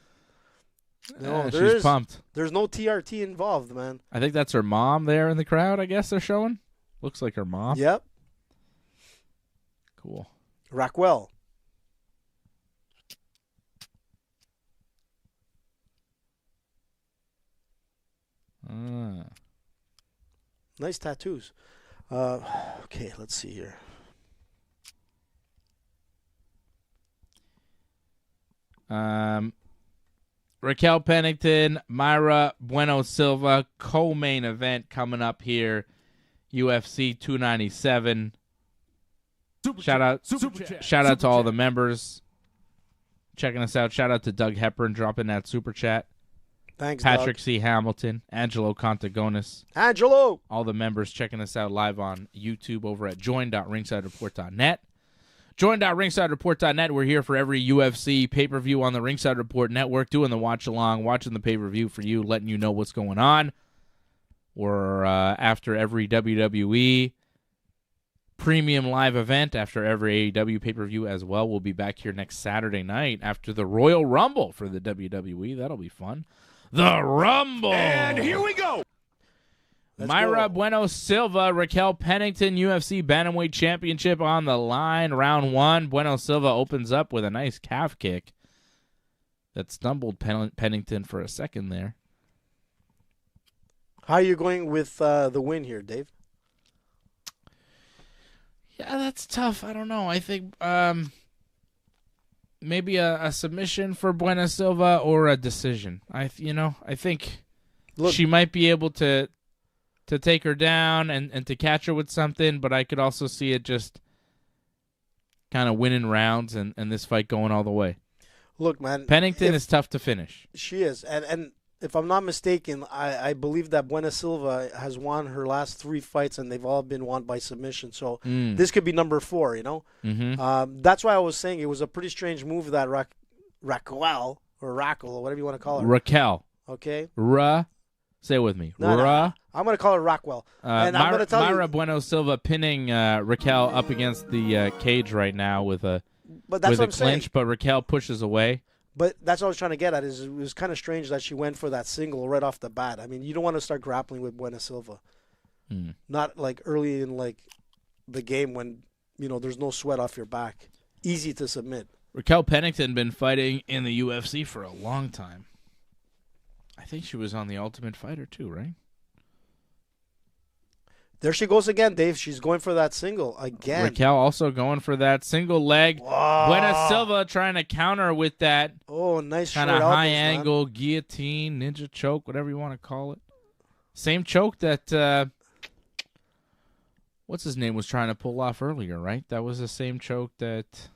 No, She's pumped. There's no TRT involved, man. I think that's her mom there in the crowd, I guess they're showing. Looks like her mom. Yep. Cool. Rockwell. Nice tattoos. Okay, let's see here. Raquel Pennington, Mayra Bueno Silva, co-main event coming up here. UFC 297. Shout out to all the members checking us out. Shout out to Doug Hepburn dropping that super chat. Thanks, Patrick Doug. C. Hamilton, Angelo Contagonis. Angelo! All the members checking us out live on YouTube over at join.ringsidereport.net. Join.ringsidereport.net. We're here for every UFC pay-per-view on the Ringside Report Network, doing the watch-along, watching the pay-per-view for you, letting you know what's going on. We're after every WWE premium live event, after every AEW pay-per-view as well. We'll be back here next Saturday night after the Royal Rumble for the WWE. That'll be fun. The Rumble! And here we go! Mayra Bueno Silva, Raquel Pennington, UFC Bantamweight Championship on the line. Round one. Bueno Silva opens up with a nice calf kick that stumbled Pennington for a second there. How are you going with the win here, Dave? Yeah, that's tough. I don't know. I think maybe a submission for Bueno Silva or a decision. I think she might be able to take her down and to catch her with something, but I could also see it just kind of winning rounds and this fight going all the way. Look, man. Pennington is tough to finish. She is. And if I'm not mistaken, I believe that Buena Silva has won her last 3 fights, and they've all been won by submission. So this could be number 4, you know? Mm-hmm. That's why I was saying it was a pretty strange move that Raquel, or whatever you want to call her. Raquel. Okay? Say it with me. No, I'm going to call her Rockwell. And I'm going to tell Mayra you. Bueno Silva pinning Raquel up against the cage right now with a clinch, saying. but Raquel pushes away. But that's what I was trying to get at. Is it was kind of strange that she went for that single right off the bat. I mean, you don't want to start grappling with Buena Silva. Not like early in the game when there's no sweat off your back. Easy to submit. Raquel Pennington been fighting in the UFC for a long time. I think she was on The Ultimate Fighter too, right? There she goes again, Dave. She's going for that single again. Raquel also going for that single leg. Wow. Buena Silva trying to counter with that nice kind of high angle guillotine, ninja choke, whatever you want to call it. Same choke that what's his name was trying to pull off earlier, right? That was the same choke that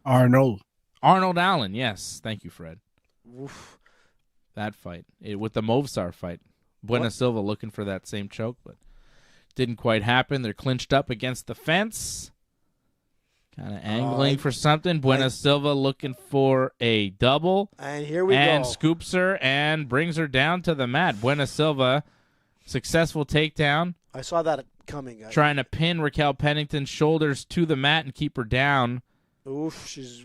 Arnold Allen. Yes, thank you, Fred. Oof. That fight with the Movistar fight. Buena Silva looking for that same choke, but didn't quite happen. They're clinched up against the fence, kind of angling for something. Buena Silva looking for a double. And here we go. And scoops her and brings her down to the mat. Buena Silva, successful takedown. I saw that coming. Trying to pin Raquel Pennington's shoulders to the mat and keep her down. Oof, she's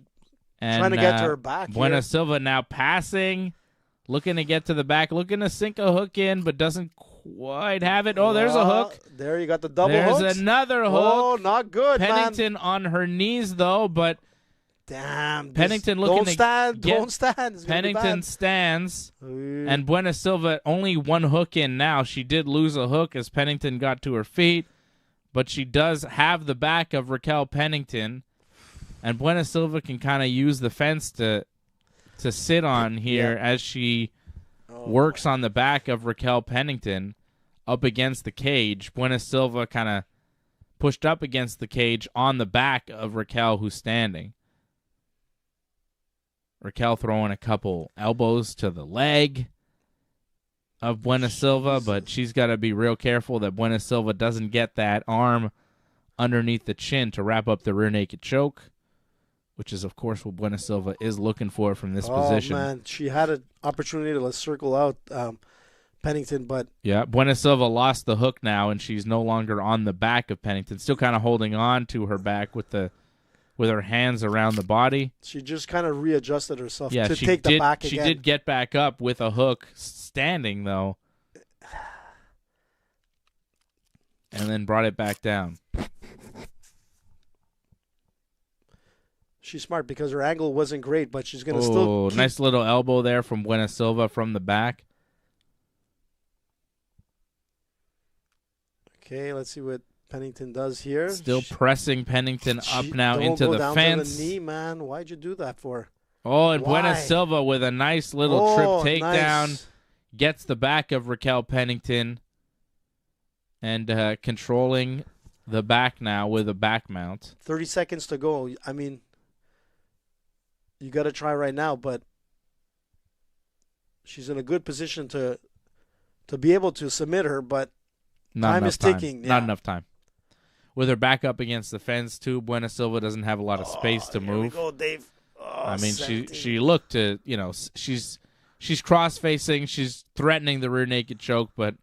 trying to get to her back. Buena Silva now passing. Looking to get to the back, looking to sink a hook in, but doesn't quite have it. Oh, there's a hook. There you got the double There's hooks. another hook. Oh, not good, Pennington on her knees, though, but damn. Pennington looking to stand. Don't stand. It's Pennington stands, and Buena Silva only one hook in now. She did lose a hook as Pennington got to her feet, but she does have the back of Raquel Pennington, and Buena Silva can kind of use the fence to sit on here as she works on the back of Raquel Pennington up against the cage. Buena Silva kind of pushed up against the cage on the back of Raquel, who's standing. Raquel throwing a couple elbows to the leg of Buena Silva, but she's got to be real careful that Buena Silva doesn't get that arm underneath the chin to wrap up the rear naked choke, which is, of course, what Buena Silva is looking for from this position. Oh, man. She had an opportunity to circle out Pennington, but... Yeah, Buena Silva lost the hook now, and she's no longer on the back of Pennington, still kind of holding on to her back with her hands around the body. She just kind of readjusted herself to take the back again. She did get back up with a hook standing, though, and then brought it back down. She's smart because her angle wasn't great, but she's going to still keep... Nice little elbow there from Buena Silva from the back. Okay, let's see what Pennington does here. Still pressing Pennington up now into the down fence. To the knee, man. Why'd you do that for? Oh, and Buena Silva with a nice little trip takedown. Nice. Gets the back of Raquel Pennington and controlling the back now with a back mount. 30 seconds to go. I mean, you got to try right now, but she's in a good position to be able to submit her, but time is ticking. Not enough time. With her back up against the fence, too, Buena Silva doesn't have a lot of space to move. Here we go, Dave. I mean, she looked to, she's cross-facing. She's threatening the rear naked choke, but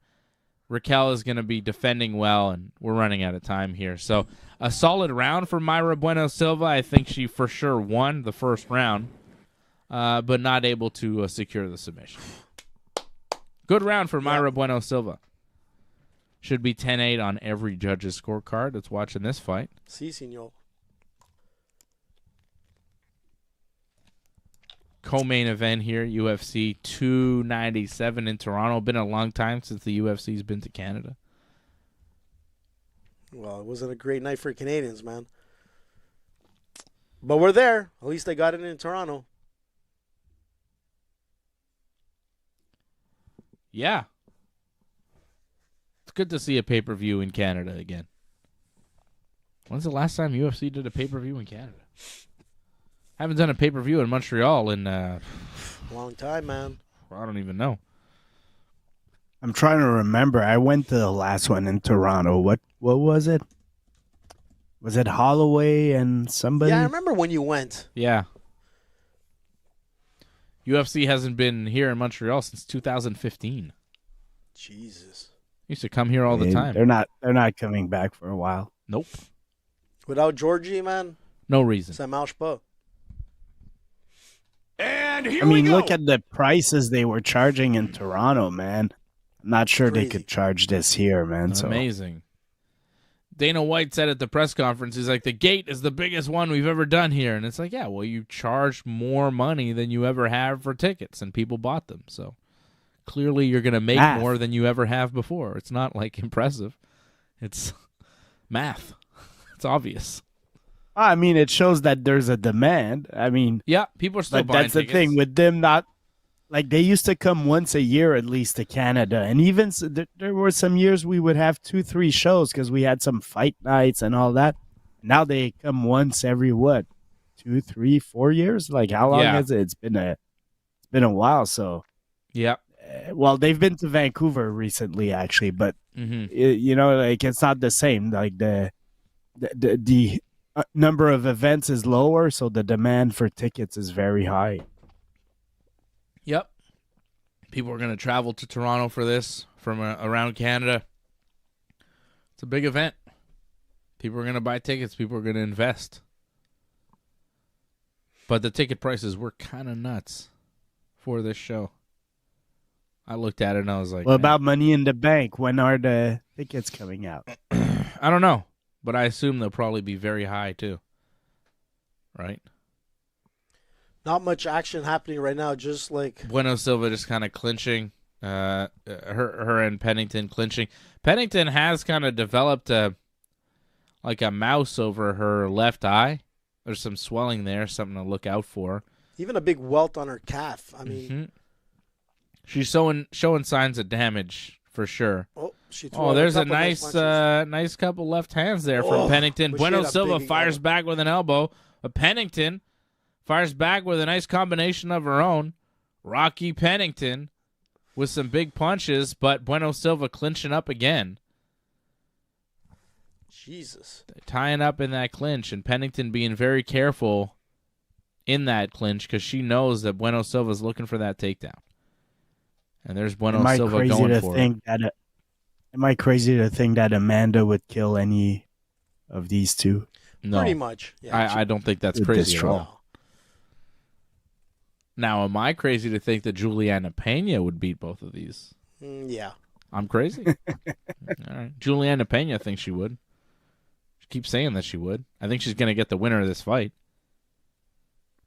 Raquel is going to be defending well, and we're running out of time here. So a solid round for Mayra Bueno Silva. I think she for sure won the first round, but not able to secure the submission. Good round for Mayra Bueno Silva. Should be 10-8 on every judge's scorecard that's watching this fight. Si, senor. Co-main event here, UFC 297 in Toronto. Been a long time since the UFC's been to Canada. Well, it wasn't a great night for Canadians, man. But we're there. At least they got it in Toronto. Yeah. It's good to see a pay-per-view in Canada again. When's the last time UFC did a pay-per-view in Canada? Haven't done a pay-per-view in Montreal in... long time, man. I don't even know. I'm trying to remember. I went to the last one in Toronto. What was it? Was it Holloway and somebody? Yeah, I remember when you went. Yeah. UFC hasn't been here in Montreal since 2015. Jesus. Used to come here all the time. They're not coming back for a while. Nope. Without Georgie, man? No reason. Ça marche pas. And here I mean, we go. look at the prices they were charging in Toronto, man. I'm not sure they could charge this here, man. Amazing. Dana White said at the press conference, he's like, the gate is the biggest one we've ever done here. And it's like, yeah, well, you charge more money than you ever have for tickets, and people bought them. So clearly you're going to make more than you ever have before. It's not, like, impressive. It's math. It's obvious. I mean, it shows that there's a demand. I mean, yeah, people are still buying that's tickets. the thing with them not. Like, they used to come once a year at least to Canada. And even there were some years we would have 2-3 shows because we had some fight nights and all that. Now they come once every, 2, 3, 4 years? Like, how long has it? It's been a while. So, yeah. Well, they've been to Vancouver recently, actually. But, like, it's not the same. Like, the number of events is lower, so the demand for tickets is very high. Yep. People are going to travel to Toronto for this from around Canada. It's a big event. People are going to buy tickets. People are going to invest. But the ticket prices were kind of nuts for this show. I looked at it and I was like, what about Money in the Bank? When are the tickets coming out? I don't know, but I assume they'll probably be very high too. Right? Not much action happening right now, just like... Bueno Silva just kind of clinching. Her and Pennington clinching. Pennington has kind of developed a mouse over her left eye. There's some swelling there, something to look out for. Even a big welt on her calf. I mean... She's showing signs of damage for sure. Oh, she threw Oh, out there's a couple nice nice, punches. nice couple left hands there from Oh, Pennington. but she Bueno had a Silva big fires elbow. back with an elbow. But Pennington fires back with a nice combination of her own. Rocky Pennington with some big punches, but Bueno Silva clinching up again. Jesus. Tying up in that clinch, and Pennington being very careful in that clinch because she knows that Bueno Silva's looking for that takedown. And there's Bueno Silva going for it. Am I crazy to think that Amanda would kill any of these two? No. Pretty much. Yeah, I don't think that's With crazy this at all. Now, am I crazy to think that Juliana Pena would beat both of these? Yeah. I'm crazy. All right. Juliana Pena thinks she would. She keeps saying that she would. I think she's going to get the winner of this fight.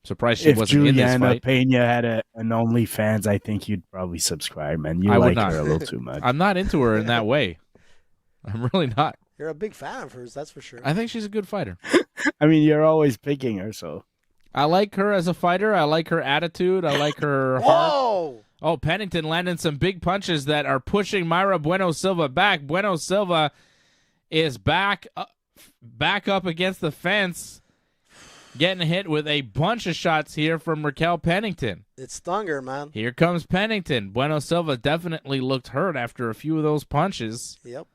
Surprised she wasn't in this Juliana fight. Pena had an OnlyFans, I think you'd probably subscribe, man. You I would like not. her a little too much. I'm not into her in that way. I'm really not. You're a big fan of hers, that's for sure. I think she's a good fighter. I mean, you're always picking her, so. I like her as a fighter. I like her attitude. I like her heart. Whoa! Oh, Pennington landing some big punches that are pushing Mayra Bueno Silva back. Bueno Silva is back up against the fence, getting hit with a bunch of shots here from Raquel Pennington. It stung her, man. Here comes Pennington. Bueno Silva definitely looked hurt after a few of those punches. Yep.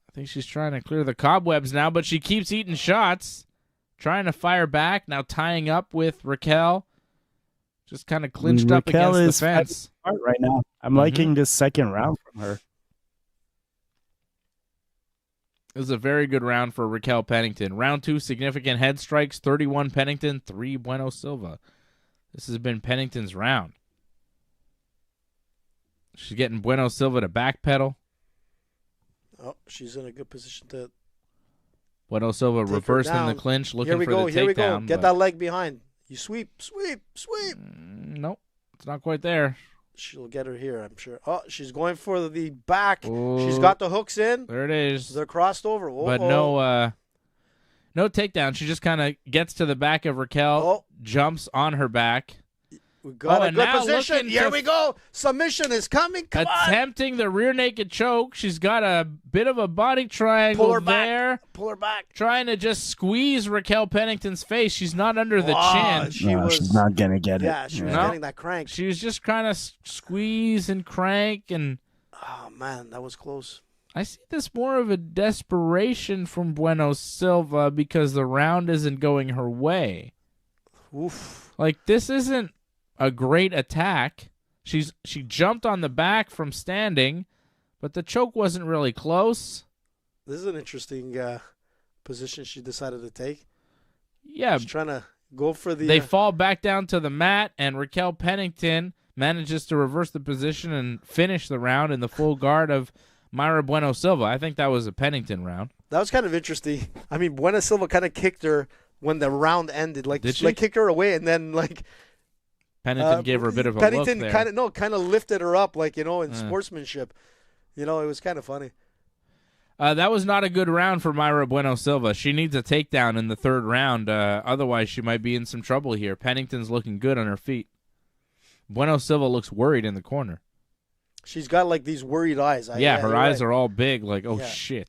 I think she's trying to clear the cobwebs now, but she keeps eating shots. Trying to fire back, now tying up with Raquel. Just kind of clinched up Raquel against the is fence. Right now. I'm liking this second round from her. It was a very good round for Raquel Pennington. Round 2, significant head strikes, 31 Pennington, 3 Bueno Silva. This has been Pennington's round. She's getting Bueno Silva to backpedal. Oh, she's in a good position to... Bueno Silva Take her reversing the down. clinch, looking Here we for go, the here we go. takedown. Get that leg behind. You sweep. Nope, it's not quite there. She'll get her here, I'm sure. Oh, she's going for the back. Oh, She's got the hooks in. there it is. They're crossed over. Oh, But no takedown. She just kind of gets to the back of Raquel, jumps on her back. We got a and good now position. looking Here to- we go. Submission is coming. Come on. Attempting the rear naked choke. She's got a bit of a body triangle Pull her back. there. Pull her back. Trying to just squeeze Raquel Pennington's face. She's not under the Wow, chin. She's not going to get it. Yeah, she was No. getting that crank. She was just kind of squeeze and crank. And Oh, man, that was close. I see this more of a desperation from Bueno Silva because the round isn't going her way. Oof. Like, this isn't a great attack. She jumped on the back from standing, but the choke wasn't really close. This is an interesting position she decided to take. Yeah, She's trying to go for the... they fall back down to the mat, and Raquel Pennington manages to reverse the position and finish the round in the full guard of Mayra Bueno Silva. I think that was a Pennington round. That was kind of interesting. I mean, Buena Silva kind of kicked her when the round ended. Like, Did she? like kicked her away, and then, like... Pennington gave her a bit of a Pennington look there. kind of lifted her up, like, in sportsmanship. It was kind of funny. That was not a good round for Mayra Bueno Silva. She needs a takedown in the third round. Otherwise, she might be in some trouble here. Pennington's looking good on her feet. Bueno Silva looks worried in the corner. She's got, like, these worried eyes. Her eyes are all big, like, oh, shit.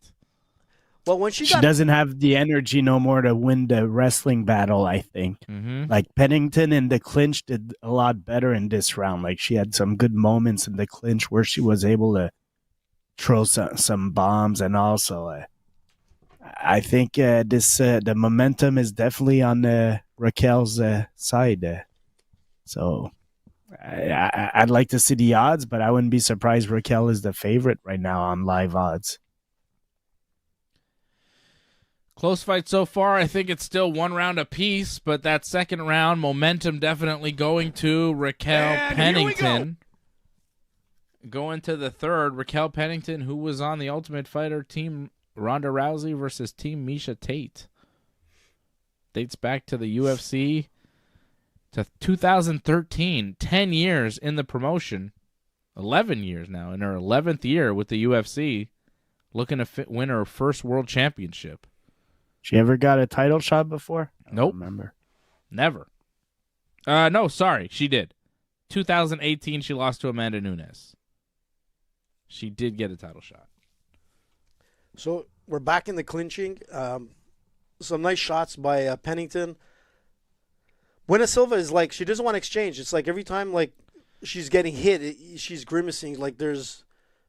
Well, when She doesn't have the energy no more to win the wrestling battle, I think. Mm-hmm. Like, Pennington in the clinch did a lot better in this round. Like, she had some good moments in the clinch where she was able to throw some bombs, and also I think the momentum is definitely on Raquel's side. So I'd like to see the odds, but I wouldn't be surprised Raquel is the favorite right now on live odds. Close fight so far. I think it's still one round apiece, but that second round, momentum definitely going to Raquel Pennington. Going to the third, Raquel Pennington, who was on the Ultimate Fighter Team Ronda Rousey versus Team Misha Tate. Dates back to the UFC to 2013. 10 years in the promotion. 11 years now. In her 11th year with the UFC. Looking to win her first world championship. She ever got a title shot before? I don't Nope. remember. Never. No, sorry. She did. 2018, she lost to Amanda Nunes. She did get a title shot. So we're back in the clinching. Some nice shots by Pennington. Buena Silva is like, she doesn't want to exchange. It's like every time like she's getting hit, she's grimacing. Like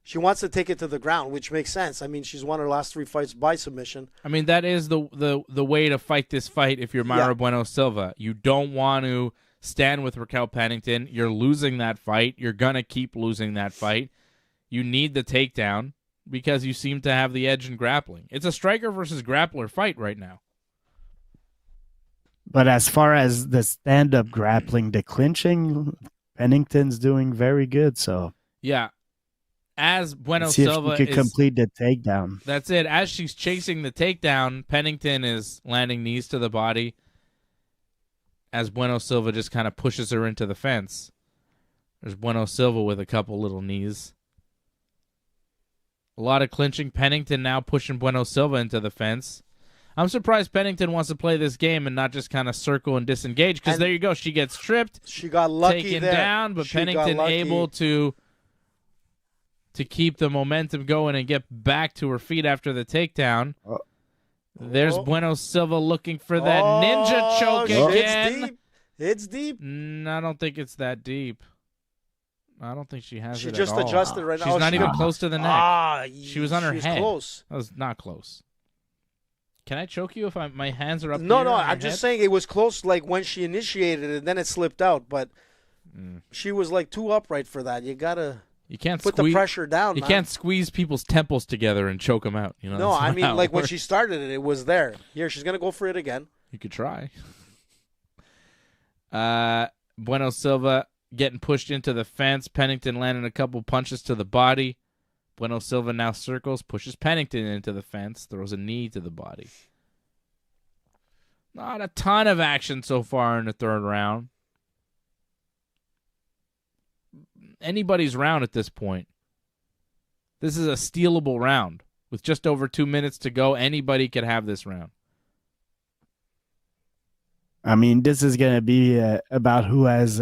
she wants to take it to the ground, which makes sense. I mean, she's won her last 3 fights by submission. I mean, that is the way to fight this fight if you're Mayra Bueno Silva. You don't want to stand with Raquel Pennington. You're losing that fight. You're going to keep losing that fight. You need the takedown because you seem to have the edge in grappling. It's a striker versus grappler fight right now. But as far as the stand-up grappling, the clinching, Pennington's doing very good. So yeah, as Bueno see Silva if she could complete the takedown. That's it. As she's chasing the takedown, Pennington is landing knees to the body. As Bueno Silva just kind of pushes her into the fence. There's Bueno Silva with a couple little knees. A lot of clinching. Pennington now pushing Bueno Silva into the fence. I'm surprised Pennington wants to play this game and not just kind of circle and disengage, because there you go. She gets tripped. She got lucky taken there. down, but Pennington able to keep the momentum going and get back to her feet after the takedown. There's Bueno Silva looking for that ninja choke again. It's deep. I don't think it's that deep. I don't think she has it at all. She just adjusted right now. She's not even close to the neck. She was on her head. Close. That was not close. Can I choke you if my hands are up? No, I'm just saying it was close, like when she initiated it, and then it slipped out. But she was like too upright for that. You can't put the pressure down. You can't squeeze people's temples together and choke them out. You know. No, I mean like when she started it, it was there. Here, she's gonna go for it again. You could try. Bueno Silva getting pushed into the fence. Pennington landing a couple punches to the body. Bueno Silva now circles, pushes Pennington into the fence, throws a knee to the body. Not a ton of action so far in the third round. Anybody's round at this point. This is a stealable round. With just over 2 minutes to go, anybody could have this round. I mean, this is going to be about who has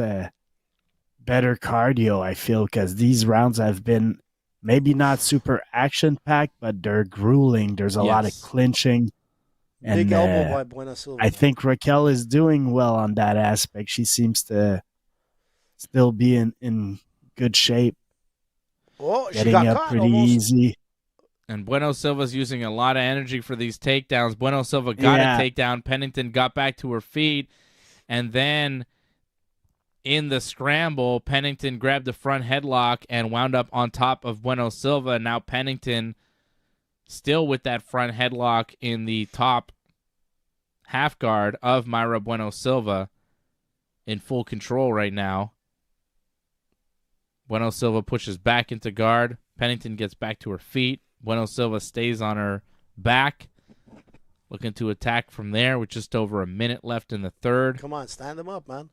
better cardio, I feel, because these rounds have been maybe not super action-packed, but they're grueling. There's a lot of clinching. And, big elbow by Buena Silva. I think Raquel is doing well on that aspect. She seems to still be in good shape. Oh, getting up pretty easy. And Bueno Silva's using a lot of energy for these takedowns. Bueno Silva got a takedown. Pennington got back to her feet. And then in the scramble, Pennington grabbed the front headlock and wound up on top of Bueno Silva. Now Pennington still with that front headlock in the top half guard of Mayra Bueno Silva in full control right now. Bueno Silva pushes back into guard. Pennington gets back to her feet. Bueno Silva stays on her back, looking to attack from there with just over a minute left in the third. Come on, stand him up, man.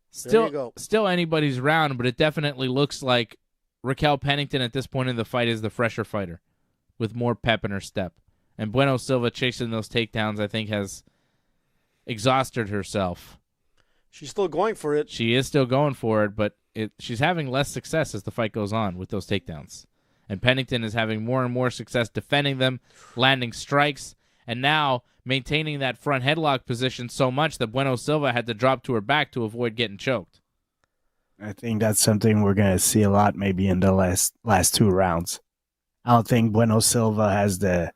Still anybody's round, but it definitely looks like Raquel Pennington at this point in the fight is the fresher fighter with more pep in her step. And Bueno Silva chasing those takedowns, I think, has exhausted herself. She's still going for it. She is still going for it, but she's having less success as the fight goes on with those takedowns. And Pennington is having more and more success defending them, landing strikes, and now maintaining that front headlock position so much that Bueno Silva had to drop to her back to avoid getting choked. I think that's something we're going to see a lot maybe in the last 2 rounds. I don't think Bueno Silva has the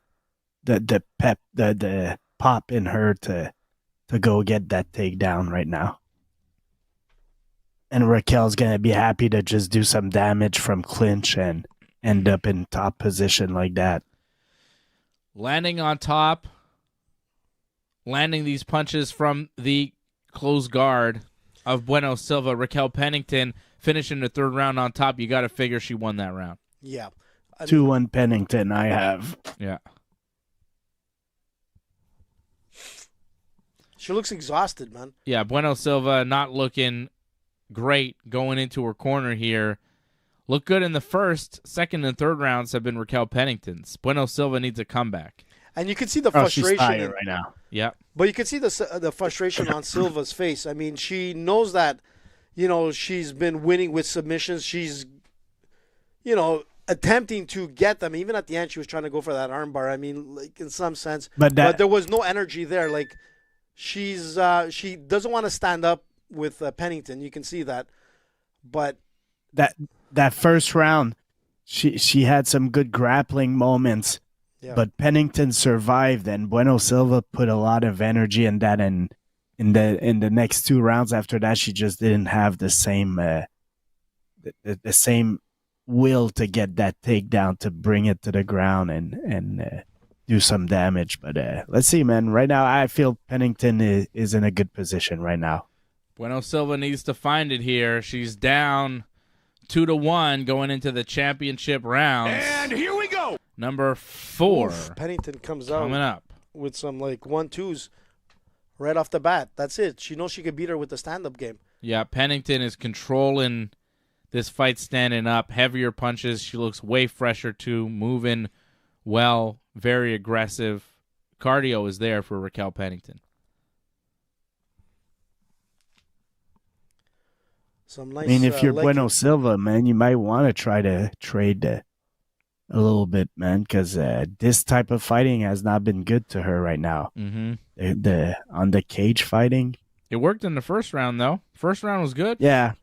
pep, the pop in her to go get that takedown right now. And Raquel's going to be happy to just do some damage from clinch and end up in top position like that. Landing on top, landing these punches from the closed guard of Bueno Silva. Raquel Pennington finishing the third round on top. You got to figure she won that round. Yeah. 2-1 Pennington, I have. Yeah. She looks exhausted, man. Yeah, Bueno Silva not looking great going into her corner here. Looked good in the first, second, and third rounds have been Raquel Pennington's. Bueno Silva needs a comeback. And you can see the frustration. She's tired right now. Yeah. But you can see the frustration on Silva's face. I mean, she knows that, she's been winning with submissions. She's, attempting to get them. Even at the end, she was trying to go for that armbar. I mean, like in some sense, But there was no energy there. Like she doesn't want to stand up with Pennington. You can see that, but that first round, she had some good grappling moments, but Pennington survived, and Bueno Silva put a lot of energy in that. And in the next 2 rounds after that, she just didn't have the same the same will to get that takedown, to bring it to the ground and do some damage. But let's see, man. Right now, I feel Pennington is in a good position right now. Bueno Silva needs to find it here. She's down 2-1 going into the championship rounds. And here we go. Number 4. Oof, Pennington comes out coming up with some like 1-2s right off the bat. That's it. She knows she could beat her with the stand-up game. Yeah, Pennington is controlling this fight, standing up, heavier punches. She looks way fresher too, moving well, very aggressive. Cardio is there for Raquel Pennington. Some nice, I mean, if you're leg Bueno kick. Silva, man, you might want to try to trade a little bit, man, because this type of fighting has not been good to her right now. Mm-hmm. The on the cage fighting. It worked in the first round, though. First round was good. Yeah,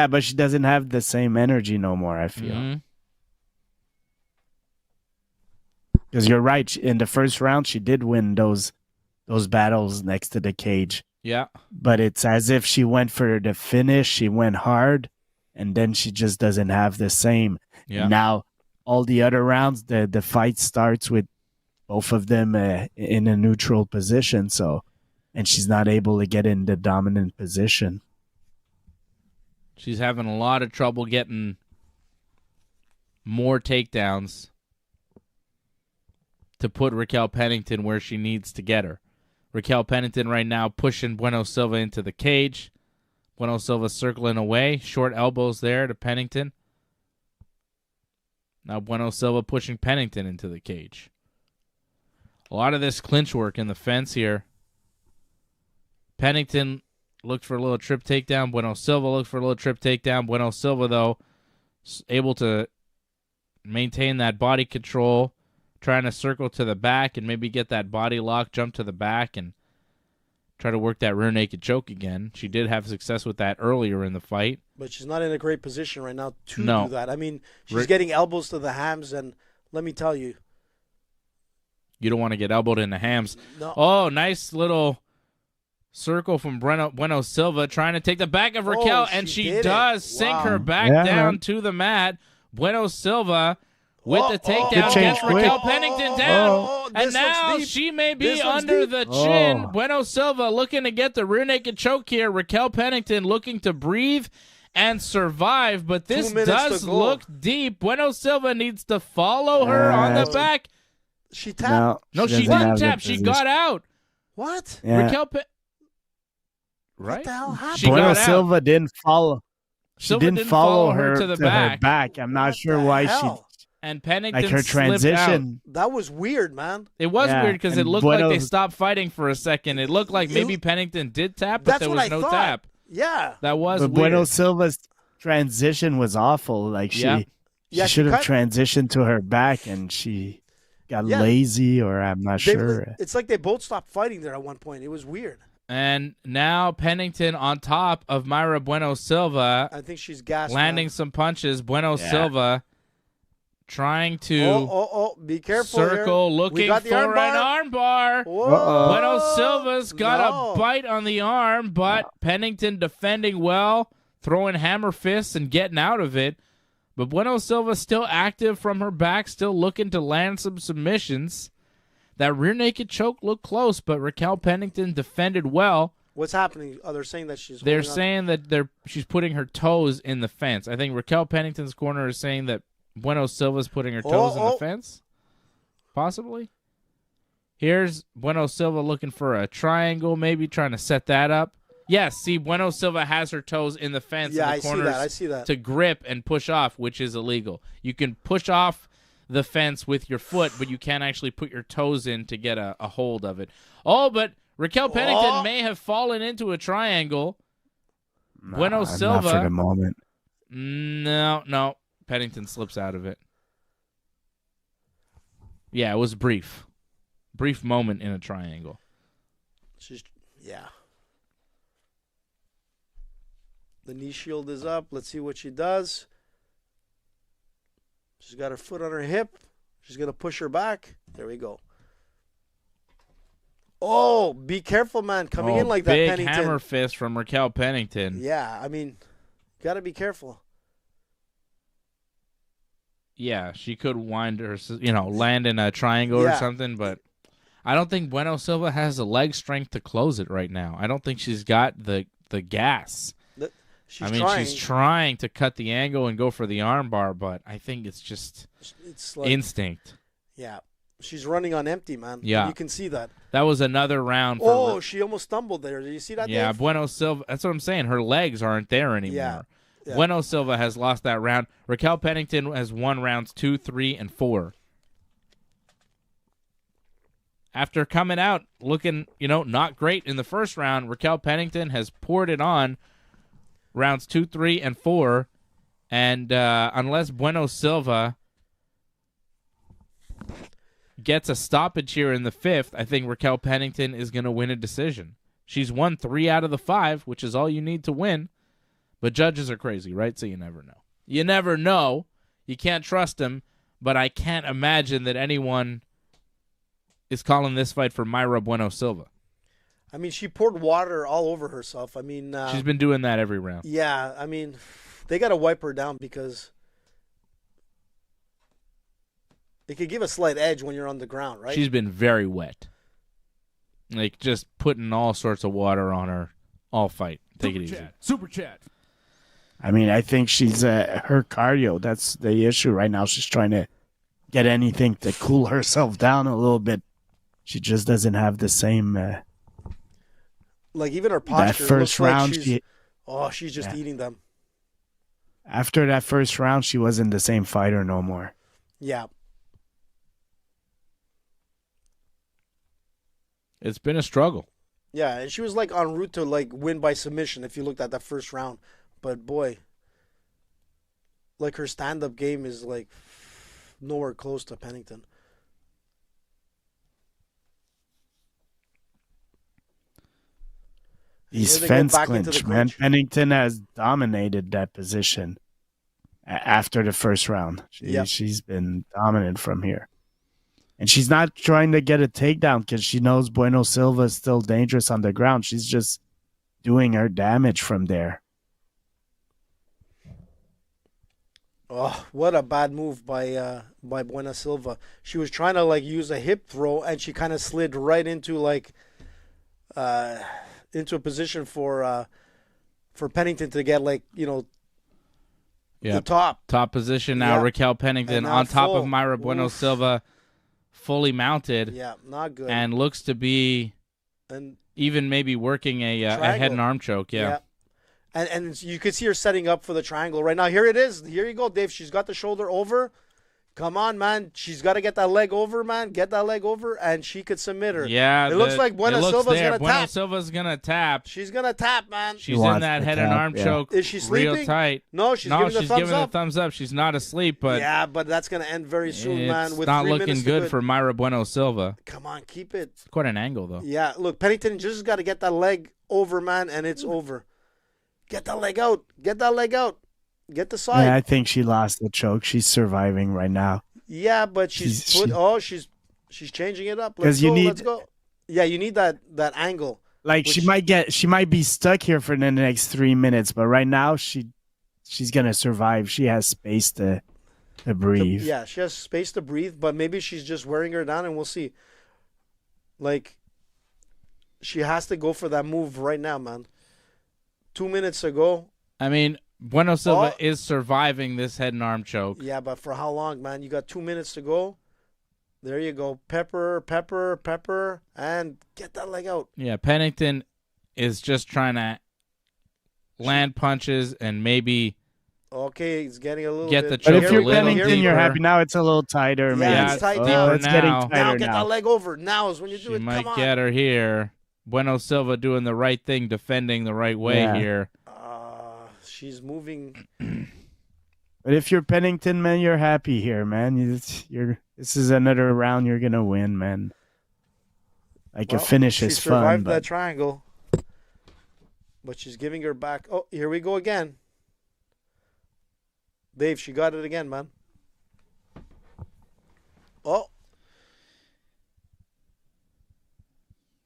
but she doesn't have the same energy no more, I feel. Mm-hmm. Because you're right. In the first round, she did win those battles next to the cage. Yeah. But it's as if she went for the finish. She went hard, and then she just doesn't have the same. Yeah. And now, all the other rounds, the fight starts with both of them in a neutral position. So, and she's not able to get in the dominant position. She's having a lot of trouble getting more takedowns to put Raquel Pennington where she needs to get her. Raquel Pennington right now pushing Bueno Silva into the cage. Bueno Silva circling away. Short elbows there to Pennington. Now Bueno Silva pushing Pennington into the cage. A lot of this clinch work in the fence here. Pennington looked for a little trip takedown. Bueno Silva looked for a little trip takedown. Bueno Silva, though, able to maintain that body control, trying to circle to the back and maybe get that body lock, jump to the back, and try to work that rear naked choke again. She did have success with that earlier in the fight. But she's not in a great position right now to No. do that. I mean, she's getting elbows to the hams, and let me tell you. You don't want to get elbowed in the hams. No. Oh, nice little circle from Bueno Silva trying to take the back of Raquel, and she does sink her back down to the mat. Bueno Silva with the takedown gets Raquel Pennington down. And now she may be under the chin. Bueno Silva looking to get the rear naked choke here. Raquel Pennington looking to breathe and survive, but this does look deep. Bueno Silva needs to follow her on the back. She tapped. No, she didn't tap. She got out. What? Yeah. Raquel What the hell happened? She Bueno got out. Silva didn't follow. She Silva didn't follow her to the her back. back. I'm not What sure the why hell? And Pennington like her slipped out. transition. That was weird, man. It was Yeah, weird because it and looked like Bueno- they stopped fighting for a second. It looked like maybe Pennington did tap, but That's there what was I no thought. tap. Yeah. That was But weird. Bueno Silva's transition was awful. Like Yeah. Yeah, she she should have cut- transitioned to her back, and she got Yeah. lazy, or I'm not sure. It's like they both stopped fighting there at one point. It was weird. And now Pennington on top of Mayra Bueno Silva, I think she's gassed. landing man. some punches. Bueno Silva trying to Be careful circle, here. looking We got the for armbar. an armbar. Whoa. Bueno Silva's got No. a bite on the arm, but Pennington defending well, throwing hammer fists and getting out of it. But Bueno Silva still active from her back, still looking to land some submissions. That rear naked choke looked close, but Raquel Pennington defended well. What's happening? Oh, they're saying that she's. They're holding on. saying that she's putting her toes in the fence. I think Raquel Pennington's corner is saying that Bueno Silva's putting her toes in the fence. Possibly. Here's Bueno Silva looking for a triangle, maybe trying to set that up. Yes, see, Bueno Silva has her toes in the fence Yeah, in the I see corners that. I see that. to grip and push off, which is illegal. You can push off the fence with your foot, but you can't actually put your toes in to get a hold of it. Oh, but Raquel Pennington may have fallen into a triangle. Bueno Not Silva. for the moment. No. Pennington slips out of it. Yeah, it was brief. Brief moment in a triangle. Yeah. The knee shield is up. Let's see what she does. She's got her foot on her hip. She's going to push her back. There we go. Oh, be careful, man. Coming in like that, Pennington. Big hammer fist from Raquel Pennington. Yeah, I mean, got to be careful. Yeah, she could land in a triangle or something, but I don't think Bueno Silva has the leg strength to close it right now. I don't think she's got the gas. She's trying to cut the angle and go for the armbar, but I think it's like, instinct. Yeah. She's running on empty, man. Yeah. You can see that. That was another round. She almost stumbled there. Did you see that, Yeah, Dave? Bueno Silva. That's what I'm saying. Her legs aren't there anymore. Yeah. Bueno Silva has lost that round. Raquel Pennington has won rounds 2, 3, and 4. After coming out looking, not great in the first round, Raquel Pennington has poured it on rounds 2, 3, and 4. And unless Bueno Silva gets a stoppage here in the 5th, I think Raquel Pennington is going to win a decision. She's won 3 out of the 5, which is all you need to win. But judges are crazy, right? So you never know. You never know. You can't trust them. But I can't imagine that anyone is calling this fight for Mayra Bueno Silva. I mean, she poured water all over herself. I mean, she's been doing that every round. Yeah, I mean, they got to wipe her down because it could give a slight edge when you're on the ground, right? She's been very wet. Like, just putting all sorts of water on her all fight. Take it easy. Super chat. I mean, I think she's her cardio. That's the issue right now. She's trying to get anything to cool herself down a little bit. She just doesn't have the same. Like even her posture. That first round, she's just eating them. After that first round, she wasn't the same fighter no more. Yeah. It's been a struggle. Yeah, and she was like en route to like win by submission if you looked at that first round. But boy, like her stand-up game is like nowhere close to Pennington. These fence clinch, man. Pennington has dominated that position after the first round. She's been dominant from here. And she's not trying to get a takedown because she knows Bueno Silva is still dangerous on the ground. She's just doing her damage from there. Oh, what a bad move by Bueno Silva. She was trying to like use a hip throw and she kind of slid right into like into a position for Pennington to get like, the top position now. Raquel Pennington on top of Mayra Bueno Silva, fully mounted. Yeah, not good. And looks to be even maybe working a head and arm choke. Yeah. And you could see her setting up for the triangle right now. Here it is. Here you go, Dave. She's got the shoulder over. Come on, man. She's got to get that leg over, man. Get that leg over, and she could submit her. Yeah. It looks like Bueno Silva's going to tap. Bueno Silva's going to tap. She's going to tap, man. She's in that head and arm choke. Is she sleeping? Real tight. No, she's giving the thumbs up. She's not asleep, but yeah, but that's going to end very soon, man. It's not looking good for Mayra Bueno Silva. Come on, keep it. It's quite an angle, though. Yeah, look, Pennington just got to get that leg over, man, and it's over. Get that leg out. Get that leg out. Get the side. Yeah, I think she lost the choke. She's surviving right now. Yeah, but she's changing it up. Let's go. Yeah, you need that angle. Like she might be stuck here for the next 3 minutes, but right now she's gonna survive. She has space to breathe. Yeah, she has space to breathe, but maybe she's just wearing her down, and we'll see. Like, she has to go for that move right now, man. 2 minutes ago. I mean, Bueno Silva is surviving this head and arm choke. Yeah, but for how long, man? You got 2 minutes to go. There you go. Pepper, and get that leg out. Yeah, Pennington is just trying to land punches and maybe he's getting a little get bit. the choke. But if you're Pennington, you're happy now. It's a little tighter, man. Yeah, it's tight now. It's getting tighter now. Get that leg over. Now is when you do it. She might Come on. get her here. Bueno Silva doing the right thing, defending the right way here. She's moving. But if you're Pennington, man, you're happy here, man. This is another round you're gonna win, man. Like a finish is fun. She survived that triangle, but she's giving her back. Oh, here we go again. Dave, she got it again, man. Oh.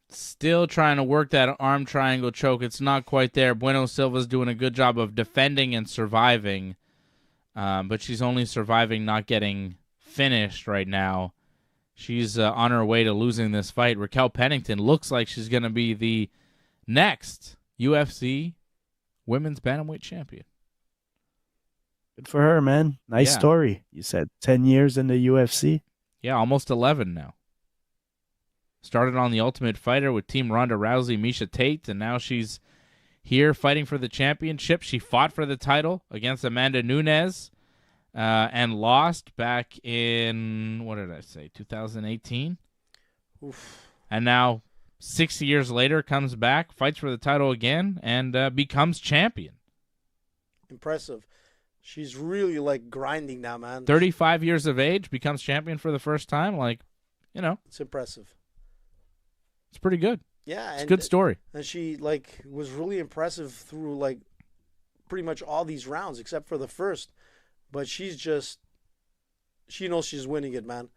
Still trying to work that arm triangle choke. It's not quite there. Bueno Silva's doing a good job of defending and surviving, but she's only surviving, not getting finished right now. She's on her way to losing this fight. Raquel Pennington looks like she's going to be the next UFC women's bantamweight champion. Good for her, man. Nice story. You said 10 years in the UFC? Yeah, almost 11 now. Started on The Ultimate Fighter with Team Ronda Rousey, Miesha Tate, and now she's here fighting for the championship. She fought for the title against Amanda Nunes and lost back in, 2018? Oof. And now, 6 years later, comes back, fights for the title again, and becomes champion. Impressive. She's really, like, grinding now, man. 35 years of age, becomes champion for the first time. It's impressive. It's pretty good. Yeah. It's a good story. And she, was really impressive through, pretty much all these rounds, except for the first. But she knows she's winning it, man.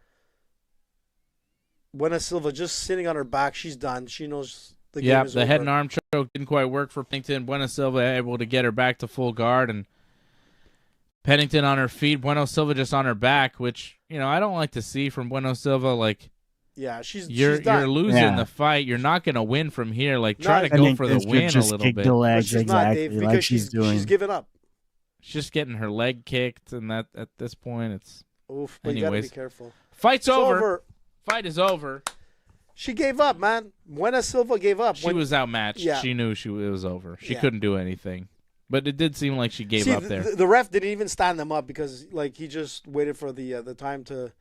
Buena Silva just sitting on her back. She's done. She knows the game is over. The head and arm choke didn't quite work for Pennington. Buena Silva able to get her back to full guard, and Pennington on her feet. Bueno Silva just on her back, which, I don't like to see from Bueno Silva. Yeah, she's done. You're losing the fight. You're not going to win from here. Try to go for the win a little bit. Legs, she's exactly, not, Dave, because she's given up. She's just getting her leg kicked, and that at this point, it's... Oof, but you got to be careful. Fight's over. Fight is over. She gave up, man. Buena Silva gave up. She was outmatched. Yeah. She knew it was over. She couldn't do anything. But it did seem like she gave up there. The ref didn't even stand them up because he just waited for the time to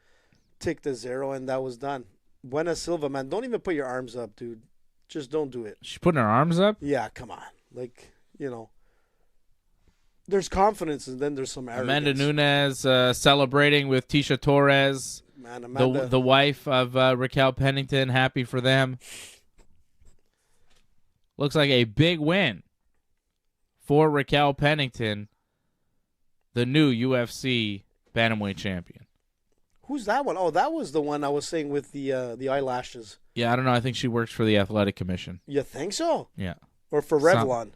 tick the 0, and that was done. Buena Silva, man, don't even put your arms up, dude. Just don't do it. She's putting her arms up? Yeah, come on. There's confidence, and then there's some arrogance. Amanda Nunes celebrating with Tisha Torres, man, Amanda, the wife of Raquel Pennington. Happy for them. Looks like a big win for Raquel Pennington, the new UFC bantamweight champion. Who's that one? Oh, that was the one I was saying with the eyelashes. Yeah, I don't know. I think she works for the Athletic Commission. You think so? Yeah. Or for Revlon?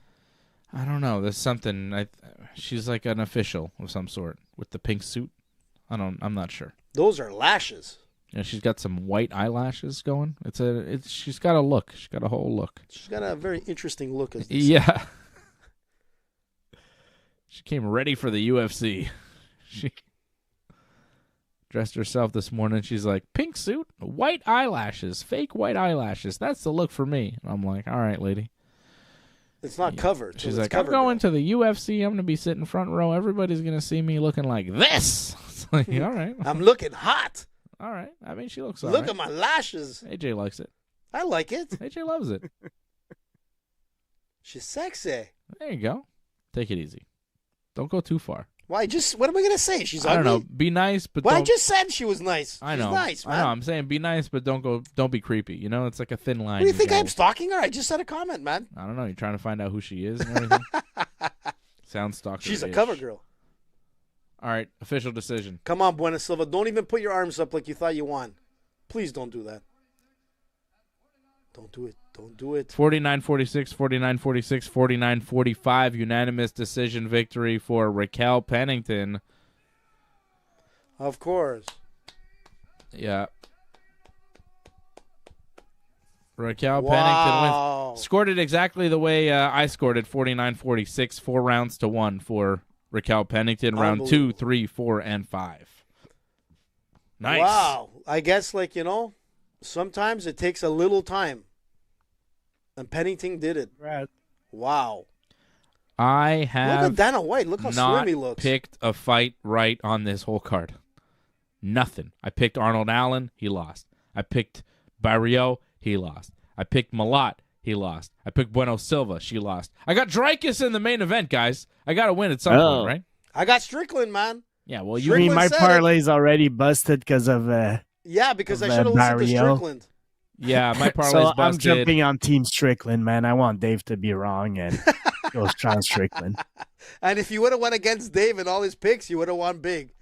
I don't know. There's something. She's like an official of some sort with the pink suit. I'm not sure. Those are lashes. Yeah, she's got some white eyelashes going. She's got a look. She's got a whole look. She's got a very interesting look. Yeah. She came ready for the UFC. She dressed herself this morning. She's like, pink suit, white eyelashes, fake white eyelashes. That's the look for me. And I'm like, all right, lady. It's not covered. She's like, I'm going to the UFC. I'm going to be sitting front row. Everybody's going to see me looking like this. It's like, all right. I'm looking hot. All right. I mean, she looks all right. Look at my lashes. AJ likes it. I like it. AJ loves it. She's sexy. There you go. Take it easy. Don't go too far. What am I going to say? She's ugly? I don't know. Be nice, but don't. I just said she was nice. I know. She's nice, man. I know. I'm saying be nice, but don't be creepy. It's like a thin line. What do you think? I'm stalking her? I just said a comment, man. I don't know. You're trying to find out who she is and everything? Sounds stalker. She's a cover girl. All right. Official decision. Come on, Buena Silva. Don't even put your arms up like you thought you won. Please don't do that. Don't do it. Don't do it. 49-46, 49-46, 49-45. Unanimous decision victory for Raquel Pennington. Of course. Yeah. Raquel Pennington wins. Scored it exactly the way I scored it, 49-46, 4 rounds to 1 for Raquel Pennington. Round 2, 3, 4, and 5. Nice. Wow. I guess, sometimes it takes a little time. And Pennington did it. Right. Wow. I have look at Dana White. Look how slim he looks. Picked a fight right on this whole card. Nothing. I picked Arnold Allen. He lost. I picked Barrio. He lost. I picked Malat. He lost. I picked Bueno Silva. She lost. I got Dreykus in the main event, guys. I got to win at some point, right? I got Strickland, man. Yeah, well, I you mean, Strickland my said it. parlay's already busted because of Yeah, because I Of, should have listened to Barrio. Strickland. yeah, my parlay's so busted. I'm jumping on Team Strickland, man. I want Dave to be wrong and go Sean Strickland. And if you would have went against Dave and all his picks, you would have won big.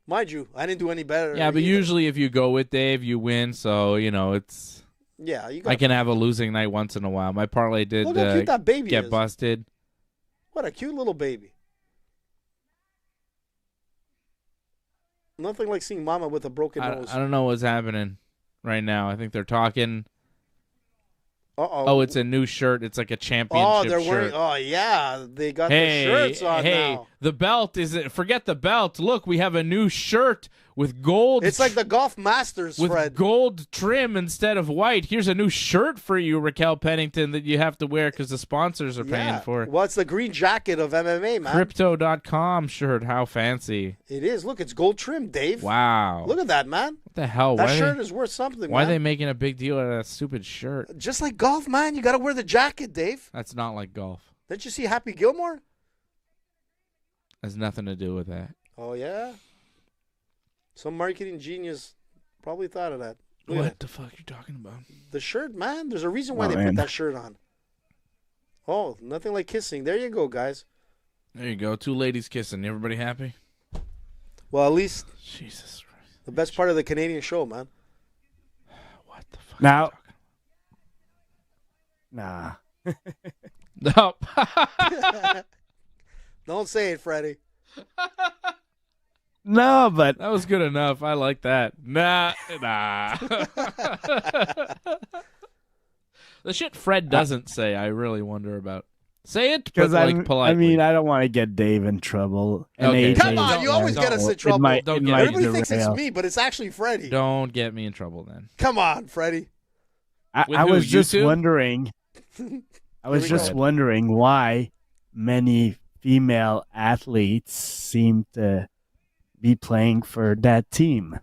Mind you, I didn't do any better. Yeah, but either. usually if you go with Dave, you win. So it's. Yeah, you got. I can have a losing night once in a while. My parlay did Look how cute that baby get is. busted. What a cute little baby. Nothing like seeing Mama with a broken nose. I don't know what's happening right now. I think they're talking. Uh-oh. Oh, it's a new shirt. It's like a championship Oh, they're wearing. shirt. Oh, yeah, they got the shirts on now. The belt isn't. Forget the belt. Look, we have a new shirt with gold. It's like the Golf Masters, with Fred. gold trim instead of white. Here's a new shirt for you, Raquel Pennington, that you have to wear because the sponsors are paying for. Well, it's the green jacket of MMA, man. Crypto.com shirt. How fancy. It is. Look, it's gold trim, Dave. Wow. Look at that, man. What the hell? That shirt is worth something, why man. are they making a big deal out of that stupid shirt? Just like golf, man. You got to wear the jacket, Dave. That's not like golf. Didn't you see Happy Gilmore? Has nothing to do with that. Oh, yeah? Some marketing genius probably thought of that. Look at What it. the fuck are you talking about? The shirt, man. There's a reason why Oh, they man. put that shirt on. Oh, nothing like kissing. There you go, guys. There you go. Two ladies kissing. Everybody happy? Well, at least Jesus Christ. the best part of the Canadian show, man. What the fuck Now- are Nah. you talking about? No. Don't say it, Freddie. No, but That was good enough. I like that. Nah. The shit Fred doesn't say, I really wonder about. Say it, but because like politely. I mean, I don't want to get Dave in trouble. And Okay. AJ Come on, Don't- you always don't- get us in It trouble. might- Don't it get might Everybody thinks it's derail. me, but it's actually Freddie. Don't get me in trouble then. Come on, Freddie. With I who, was just YouTube? wondering. I was Here we just go. wondering why many female athletes seem to be playing for that team.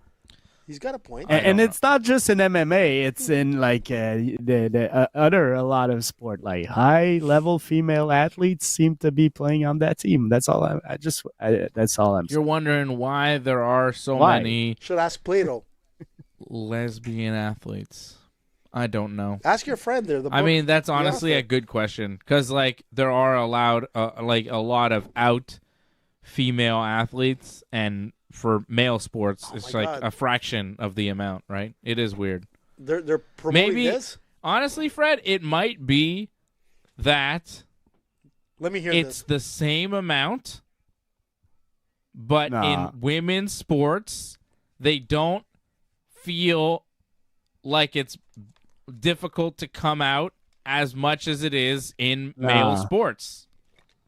He's got a point. I don't And know. it's not just in MMA; it's in like the other a lot of sport. Like high level female athletes seem to be playing on that team. That's all. That's all I'm You're saying. wondering why there are so Why? many Should ask Plato. lesbian athletes. I don't know. Ask your friend there. The I book- mean, that's honestly author. a good question because, like, there are allowed like a lot of out female athletes, and for male sports, Oh it's my like God. a fraction of the amount, right? It is weird. They're promoting Maybe this. honestly, Fred, it might be that Let me hear it's this. the same amount, but Nah. in women's sports, they don't feel like it's difficult to come out as much as it is in male Nah. sports.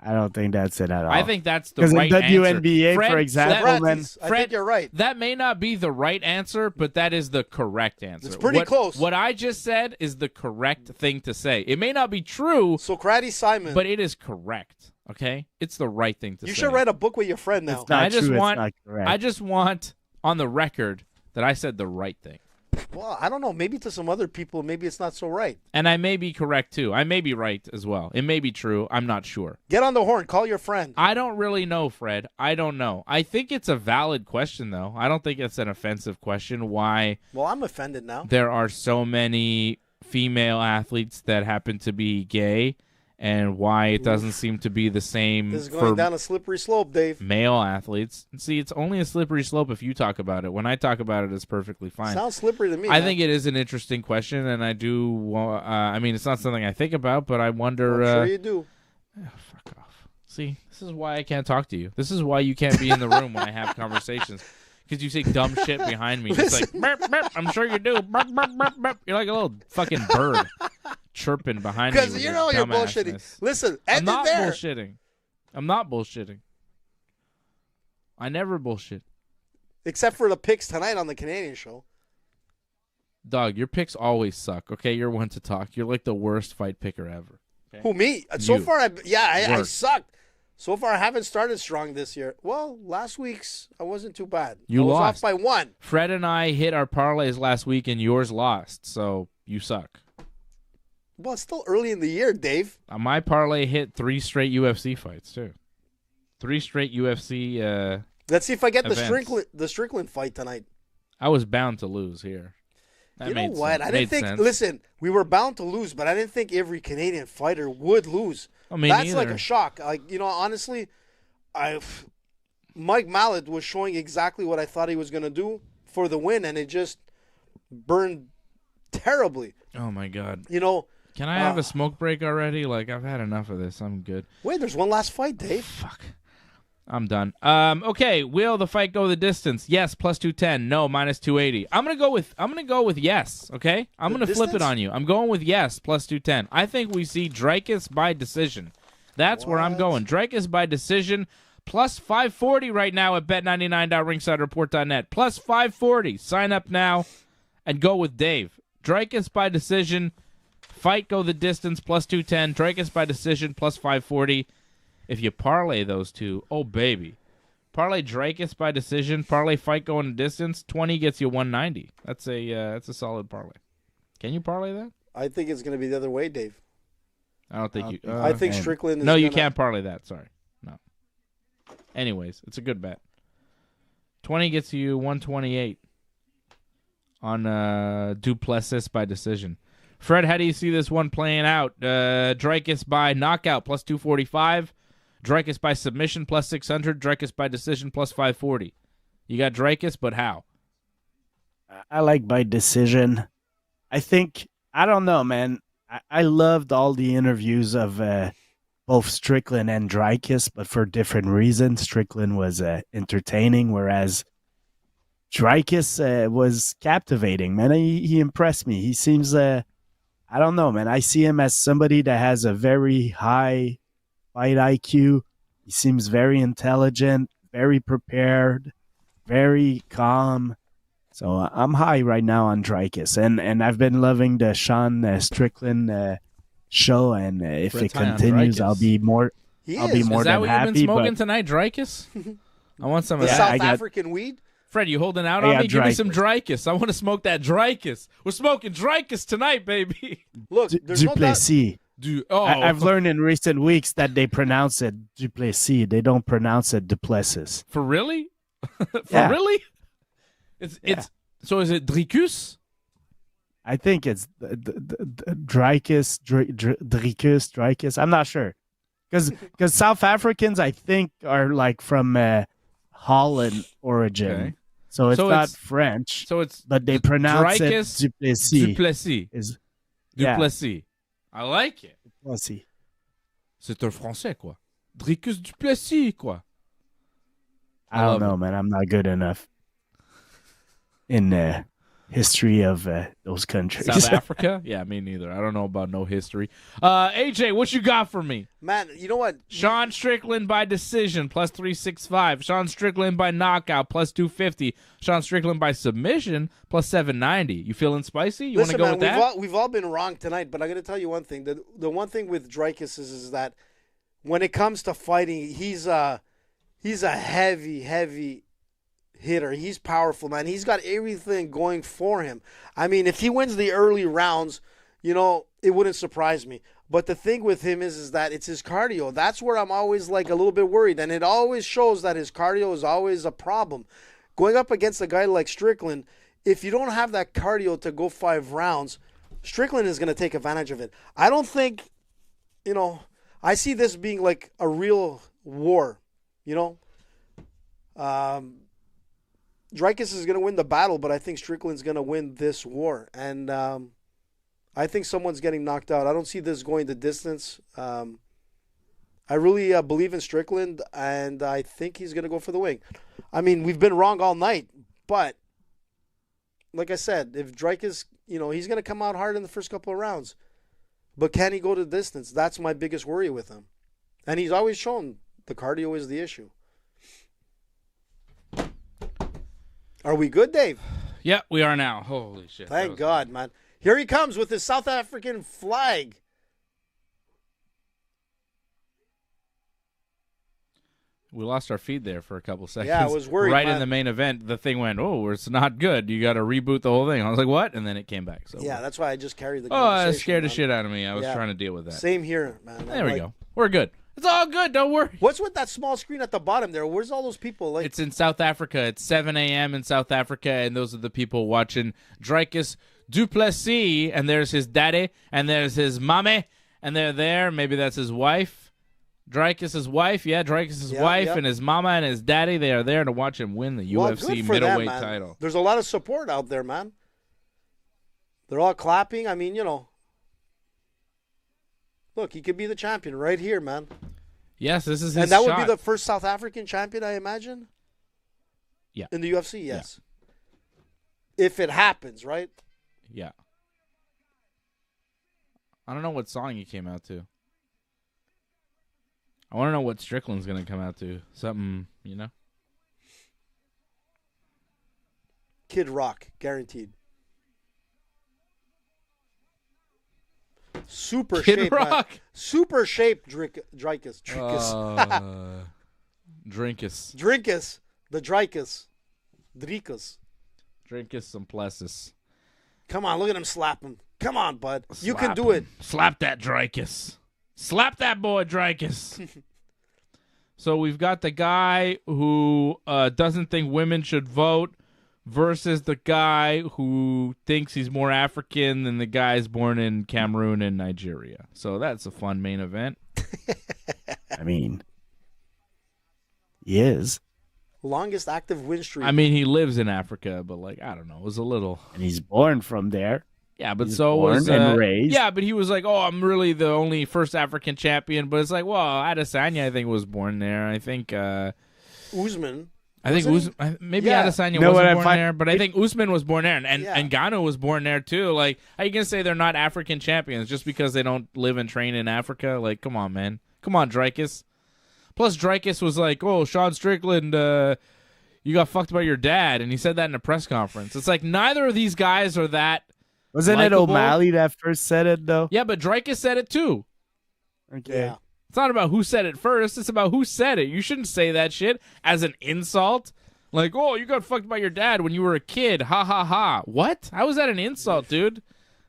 I don't think that's it at all. I think that's the 'Cause in right answer. WNBA, for Fred, example, that- man- I Fred, think you're right. that may not be the right answer, but that is the correct answer. It's pretty close. What I just said is the correct thing to say. It may not be true, Socrates Simon. but it is correct. Okay, it's the right thing to say. you should write a book with your friend now. It's not I just true. want- It's not correct. I just want on the record that I said the right thing. Well, I don't know. Maybe to some other people, maybe it's not so right. And I may be correct too. I may be right as well. It may be true. I'm not sure. Get on the horn. Call your friend. I don't really know, Fred. I don't know. I think it's a valid question, though. I don't think it's an offensive question. Why Well, I'm offended now. there are so many female athletes that happen to be gay, and why it doesn't seem to be the same This is going for down a slippery slope, Dave. male athletes. See, it's only a slippery slope if you talk about it. When I talk about it, it's perfectly fine. Sounds slippery to me. I man. think it is an interesting question, and I do. I mean, it's not something I think about, but I wonder. I'm sure you do. Fuck off. See, this is why I can't talk to you. This is why you can't be in the room when I have conversations. Because you say dumb shit behind me. It's like, burp, burp, I'm sure you do. Burp, burp, burp, burp. You're like a little fucking bird chirping behind me. Because with you your know you're dumbassness. bullshitting. Listen, I'm end not it there. bullshitting. I'm not bullshitting. I never bullshit. Except for the picks tonight on the Canadian show. Dog, your picks always suck, okay? You're one to talk. You're like the worst fight picker ever. Okay? Who, me? So You. far, I Worst. sucked. So far, I haven't started strong this year. Well, last week's, I wasn't too bad. You I was lost. off by one. Fred and I hit our parlays last week, and yours lost, so you suck. Well, it's still early in the year, Dave. My parlay hit 3 straight UFC fights, too. 3 straight UFC. Let's see if I get events. the Strickland fight tonight. I was bound to lose here. That You know made what? sense. I didn't think. Sense. Listen, we were bound to lose, but I didn't think every Canadian fighter would lose. Me That's like neither. a shock. Like, honestly, Mike Mallet was showing exactly what I thought he was going to do for the win, and it just burned terribly. Oh my God. Can I have a smoke break already? Like, I've had enough of this. I'm good. Wait, there's one last fight, Dave. Fuck. I'm done. Okay, will the fight go the distance? Yes, plus 210. No, minus 280. I'm gonna go with yes. Okay, I'm gonna flip it on you. I'm going with yes, plus 210. I think we see Dreykus by decision. That's where I'm going. Dreykus by decision, plus 540 right now at bet99.ringsidereport.net. Plus 540. Sign up now and go with Dave. Dreykus by decision. Fight go the distance, plus 210. Dreykus by decision, plus 540. If you parlay those two, oh baby, parlay Dreykus by decision, parlay fight going the distance, 20 gets you 190. That's a solid parlay. Can you parlay that? I think it's going to be the other way, Dave. I don't think you. I think Strickland is No, you can't parlay that. Sorry, no. Anyways, it's a good bet. 20 gets you 128 on Duplessis by decision. Fred, how do you see this one playing out? Dreykus by knockout, plus 245. Dreykus by submission, plus 600. Dreykus by decision, plus 540. You got Dreykus, but how? I like by decision. I don't know, man. I loved all the interviews of both Strickland and Dreykus, but for different reasons. Strickland was entertaining, whereas Dreykus was captivating, man. He impressed me. He seems, I don't know, man. I see him as somebody that has a very high fight IQ. He seems very intelligent, very prepared, very calm. So I'm high right now on Dreykus, and I've been loving the Sean Strickland show, and if Fred's it high on continues, Dreykus. I'll be more He than is. Is that happy. what you've been smoking but tonight, Dreykus? I want some of The that. South African weed? Fred, you holding out I on got me? Give me some Dreykus. Dreykus. I want to smoke that Dreykus. We're smoking Dreykus tonight, baby. Look, there's no doubt. Duplessis. I've learned in recent weeks that they pronounce it Duplessis. They don't pronounce it Duplessis. For really? For Yeah. really? It's so is it Dreykus? I think it's Dreykus. I'm not sure. Because South Africans, I think, are like from Holland origin. Okay. So it's So not it's- French, So it's but they pronounce Dreykus it Duplessis. Duplessis. Is yeah. Duplessis. I like it. Duplessis. C'est un français, quoi. Dreykus Duplessis, quoi. I love don't know, man. I'm not good enough in the history of those countries. South Africa? Yeah, me neither. I don't know about no history. AJ, what you got for me? Man, you know what? Sean Strickland by decision, plus 365. Sean Strickland by knockout, plus 250. Sean Strickland by submission, plus 790. You feeling spicy? You want to Listen, go man, with that? we've all been wrong tonight, but I'm going to tell you one thing. The one thing with Dreykus is that when it comes to fighting, he's a heavy hitter. He's powerful, man. He's got everything going for him. I mean, if he wins the early rounds, it wouldn't surprise me. But the thing with him is that it's his cardio. That's where I'm always like a little bit worried, and it always shows that his cardio is always a problem. Going up against a guy like Strickland, if you don't have that cardio to go 5 rounds, Strickland is going to take advantage of it. I don't think, I see this being like a real war, Dreykus is going to win the battle, but I think Strickland's going to win this war. And I think someone's getting knocked out. I don't see this going the distance. I really believe in Strickland, and I think he's going to go for the win. I mean, we've been wrong all night, but like I said, if Dreykus, he's going to come out hard in the first couple of rounds. But can he go to the distance? That's my biggest worry with him. And he's always shown the cardio is the issue. Are we good, Dave? Yeah, we are now. Holy shit. Thank God, man. Here he comes with his South African flag. We lost our feed there for a couple seconds. Yeah, I was worried, Right man. in the main event, the thing went, it's not good. You got to reboot the whole thing. I was like, what? And then it came back. So Yeah, that's why I just carried the Oh, conversation. it scared the man. shit out of me. I was Yeah. trying to deal with that. Same here, man. There we go. We're good. It's all good. Don't worry. What's with that small screen at the bottom there? Where's all those people? Like, It's in South Africa. It's 7 a.m. in South Africa, and those are the people watching Dricus Duplessis, and there's his daddy, and there's his mommy, and they're there. Maybe that's his wife. Dricus' wife. Yeah, Dricus' wife and his mama and his daddy, they are there to watch him win the UFC good for middleweight them, man. title. There's a lot of support out there, man. They're all clapping. I mean, look, he could be the champion right here, man. Yes, this is his And that shot. would be the first South African champion, I imagine? Yeah. In the UFC, yes. Yeah. If it happens, right? Yeah. I don't know what song he came out to. I want to know what Strickland's going to come out to. Something, Kid Rock, guaranteed. Super Kid shape, Rock. man. Super shape, Dricus. Drinkus. Drinkus. The Dricus. Dricus. Drinkus some plessis. Come on, look at him slap him. Come on, bud. You can Slap do him. it. Slap that Dricus. Slap that boy, Dricus. So we've got the guy who doesn't think women should vote versus the guy who thinks he's more African than the guys born in Cameroon and Nigeria. So that's a fun main event. I mean, he is. Longest active win streak. I mean, he lives in Africa, but I don't know. It was a little... And he's born from there. Yeah, but He's so born was... and raised. Yeah, but he was like, oh, I'm really the only first African champion. But it's like, well, Adesanya, I think, was born there. I think... Usman. I think maybe Adesanya No, wasn't born there, but I think Usman was born there, and Ngannou was born there too. Like, how you gonna say they're not African champions just because they don't live and train in Africa? Like, come on, man, come on, Dricus. Plus, Dricus was like, "Oh, Sean Strickland, you got fucked by your dad," and he said that in a press conference. It's like neither of these guys are that. Wasn't likable. it O'Malley that first said it though? Yeah, but Dricus said it too. Okay. Yeah. It's not about who said it first. It's about who said it. You shouldn't say that shit as an insult. Like, oh, you got fucked by your dad when you were a kid. Ha, ha, ha. What? How is that an insult, dude?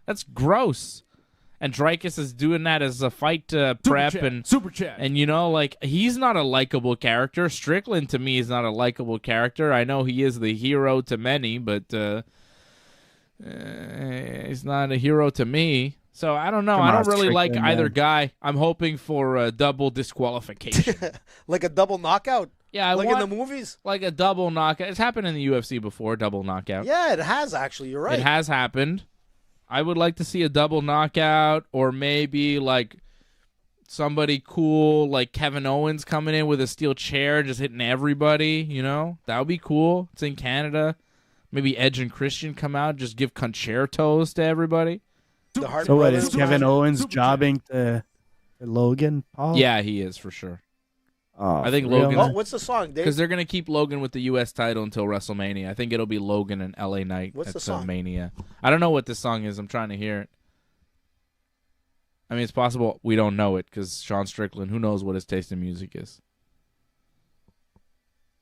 That's gross. And Dricus is doing that as a fight prep. Super chat. And, he's not a likable character. Strickland, to me, is not a likable character. I know he is the hero to many, but he's not a hero to me. So I don't know. I don't really like either guy. I'm hoping for a double disqualification. Like a double knockout? Yeah, in the movies? Like a double knockout. It's happened in the UFC before, double knockout. Yeah, it has actually. You're right. It has happened. I would like to see a double knockout, or maybe somebody cool like Kevin Owens coming in with a steel chair, just hitting everybody. That would be cool. It's in Canada. Maybe Edge and Christian come out, just give concertos to everybody. The Hardy So what brothers, is Kevin Owens jobbing to Logan Paul? Yeah, he is for sure. Oh, I think for real? Logan's- Oh, what's the song, Dave? Because they're going to keep Logan with the U.S. title until WrestleMania. I think it'll be Logan and LA Knight What's at the song? Mania. I don't know what this song is. I'm trying to hear it. I mean, it's possible we don't know it because Sean Strickland, who knows what his taste in music is.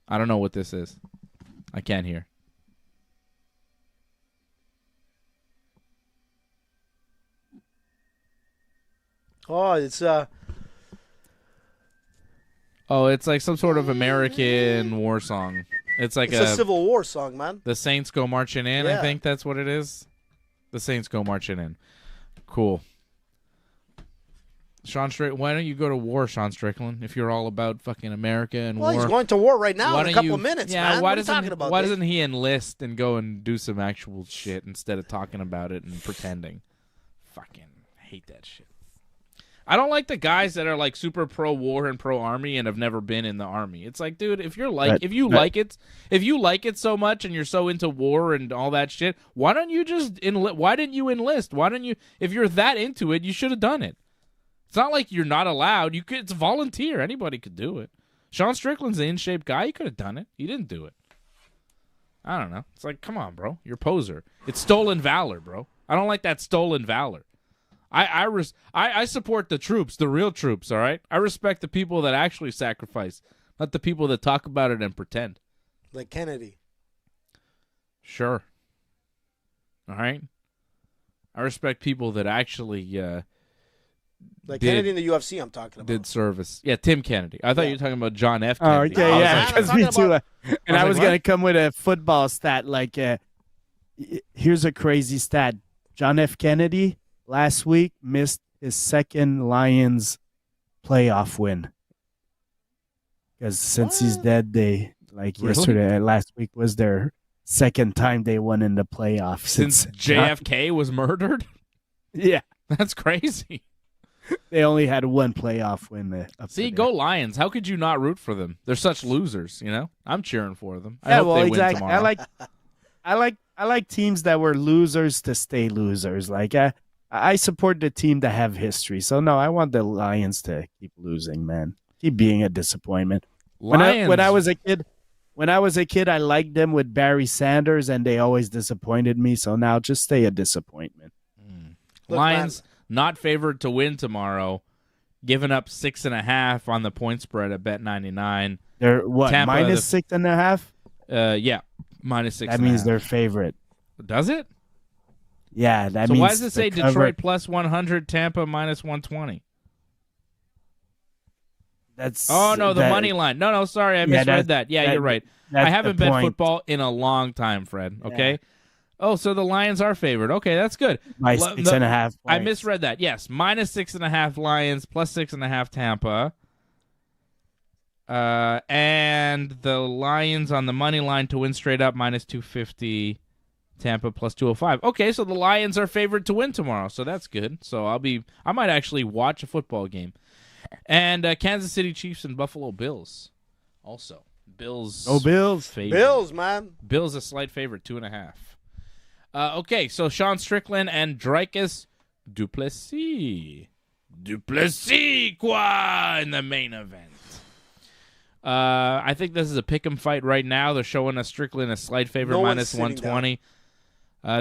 I don't know what this is. I can't hear. Oh, it's Oh, it's like some sort of American war song. It's like a Civil War song, man. The Saints Go Marching In, Yeah. I think that's what it is. The Saints Go Marching In. Cool. Sean Strickland, why don't you go to war, Sean Strickland, if you're all about fucking America and Well, war? he's going to war right now Why in a don't couple of minutes, yeah, man. Why What are you doesn't talking about, Why Dave? doesn't he enlist and go and do some actual shit instead of talking about it and pretending? Fucking hate that shit. I don't like the guys that are like super pro war and pro army and have never been in the army. It's like, dude, if you like it so much and you're so into war and all that shit, why don't you just why didn't you enlist? Why don't you? If you're that into it, you should have done it. It's not like you're not allowed. It's volunteer. Anybody could do it. Sean Strickland's an in-shape guy. He could have done it. He didn't do it. I don't know. It's like, come on, bro. You're a poser. It's stolen valor, bro. I don't like that stolen valor. I support the troops, the real troops, all right? I respect the people that actually sacrifice, not the people that talk about it and pretend. Like Kennedy. Sure. All right? I respect people that actually Like did- Kennedy in the UFC, I'm talking about. did service. Yeah, Tim Kennedy. I thought you were talking about John F. Oh, Kennedy. okay, I was yeah, like, because I'm me talking too. about- And I like, was what? going to come with a football stat. Like, here's a crazy stat. John F. Kennedy last week missed his second Lions playoff win. Because since he's What? dead, Really? yesterday, last week was their second time they won in the playoffs. since JFK was murdered? Yeah, That's crazy. they only had one playoff win. Up See, to go there. Lions. How could you not root for them? They're such losers, you know? I'm cheering for them. I Yeah, hope well, they exactly. win tomorrow. I like teams that were losers to stay losers. Like I support the team that have history. So no, I want the Lions to keep losing, man. Keep being a disappointment. Lions. When I was a kid, I liked them with Barry Sanders, and they always disappointed me. So now just stay a disappointment. Look, Lions not favored to win tomorrow, giving up 6.5 on the point spread at Bet99. They're what Tampa, minus 6.5? Yeah, minus 6. That means they're favorite. Does it? Yeah, that So means why does it say the cover- Detroit plus 100, Tampa minus 120? That's Oh no, the that- money line. No, sorry, I Yeah, misread that. Yeah, you're right. that's I haven't the bet point. football in a long time, Fred. Okay. Yeah. Oh, so the Lions are favored. Okay, that's good. by Lo- 6.5. I points. misread that. Yes, minus 6.5 Lions, plus 6.5 Tampa. And the Lions on the money line to win straight up minus 250. Tampa plus 205. Okay, so the Lions are favored to win tomorrow, so that's good. So I might actually watch a football game. And Kansas City Chiefs and Buffalo Bills also. Bills. Oh, Bills. Favorite. Bills, man. Bills a slight favorite, 2.5. Okay, so Sean Strickland and Dricus Duplessis. Duplessis, quoi, in the main event. I think this is a pick'em fight right now. They're showing us Strickland a slight favorite, No one's minus sitting 120.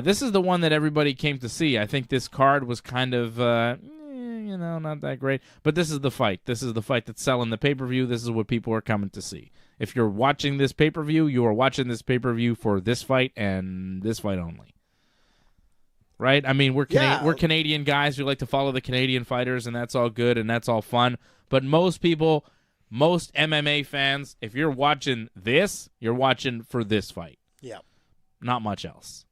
This is the one that everybody came to see. I think this card was kind of, not that great. But this is the fight. This is the fight that's selling the pay-per-view. This is what people are coming to see. If you're watching this pay-per-view, you are watching this pay-per-view for this fight and this fight only. Right? I mean, we're Canadian guys. We like to follow the Canadian fighters, and that's all good, and that's all fun. But most people, most MMA fans, if you're watching this, you're watching for this fight. Yeah. Not much else.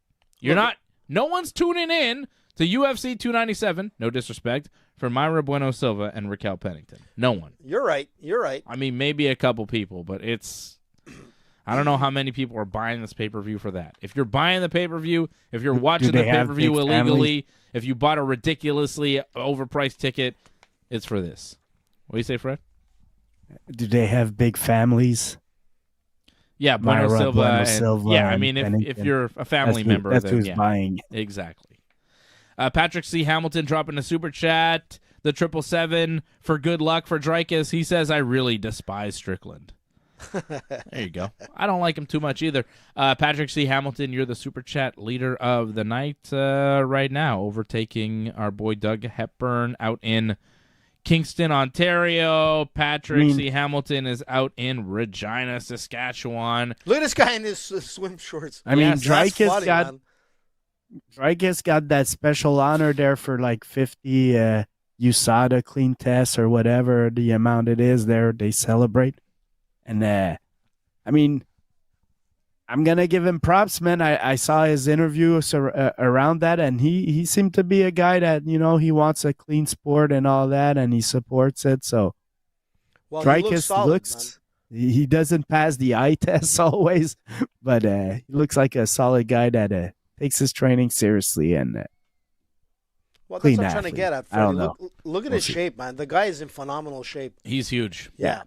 No one's tuning in to UFC 297, no disrespect, for Myra Bueno Silva and Raquel Pennington. No one. You're right. I mean, maybe a couple people, but I don't know how many people are buying this pay-per-view for that. If you're buying the pay-per-view, if you're watching the they have pay-per-view big illegally, families? if you bought a ridiculously overpriced ticket, it's for this. What do you say, Fred? Do they have big families? Yeah, Bueno Myra, Silva. Bueno and- Silva yeah, I and mean, if Pennington. you're a family That's member, that's then who's yeah. buying. Exactly. Patrick C. Hamilton dropping a super chat. The 777 for good luck for Dricus. He says, I really despise Strickland. There you go. I don't like him too much either. Patrick C. Hamilton, you're the super chat leader of the night right now, overtaking our boy Doug Hepburn out in Kingston, Ontario. Patrick C. Hamilton is out in Regina, Saskatchewan. Look at this guy in his swim shorts. I mean, Yes, That's Dricus funny, got man. Dricus got that special honor there for like 50 USADA clean tests or whatever the amount it is there. They celebrate. And, I mean, I'm going to give him props, man. I saw his interview around that, and he seemed to be a guy that, he wants a clean sport and all that, and he supports it. So Well, he looks Dricus solid, man. he doesn't pass the eye test always, but he looks like a solid guy that takes his training seriously. And Well, that's clean what I'm trying to athlete. get at, I don't Freddie. know. Look at We'll his see. shape, man. The guy is in phenomenal shape. He's huge. Yeah.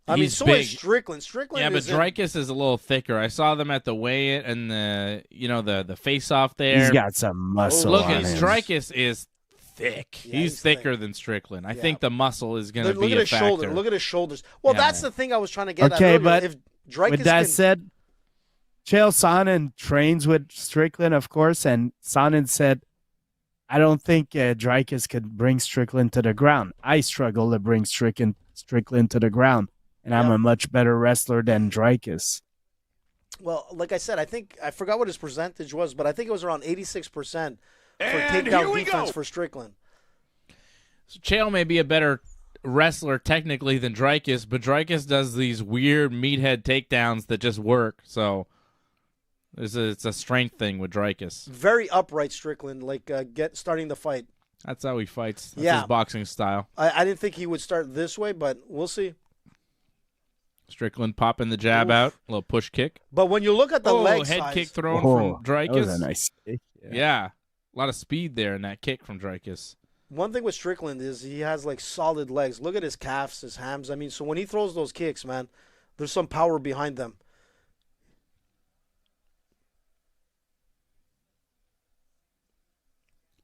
I mean, He's so big. is Strickland. Strickland Yeah, but is in- Dricus is a little thicker. I saw them at the weigh-in and the face-off there. he's got some muscle Look, on at him. Dricus is thick. Yeah, he's he's thicker thick. than Strickland. I Yeah. think the muscle is going to Look be at a his factor. shoulder. Look at his shoulders. Well, Yeah. that's the thing I was trying to get at. Okay, earlier. but if Dricus With that can, said, Chael Sonnen trains with Strickland, of course, and Sonnen said, I don't think Dricus could bring Strickland to the ground. I struggle to bring Strickland to the ground, and I'm Yeah. a much better wrestler than Dricus. well, like I said, I forgot what his percentage was, but I think it was around 86% for And here takedown we defense go. for Strickland. Chael may be a better wrestler technically than Dricus, but Dricus does these weird meathead takedowns that just work. So it's a strength thing with Dricus. Very upright Strickland, like starting the fight. That's how he fights. That's his boxing style. I didn't think he would start this way, but we'll see. Strickland popping the jab out, a little push kick. But when you look at the leg head size, kick thrown from Dricus. That was a nice kick. Yeah. A lot of speed there in that kick from Dricus. one thing with Strickland is he has like solid legs. Look at his calves, his hams. I mean, so when he throws those kicks, man, there's some power behind them.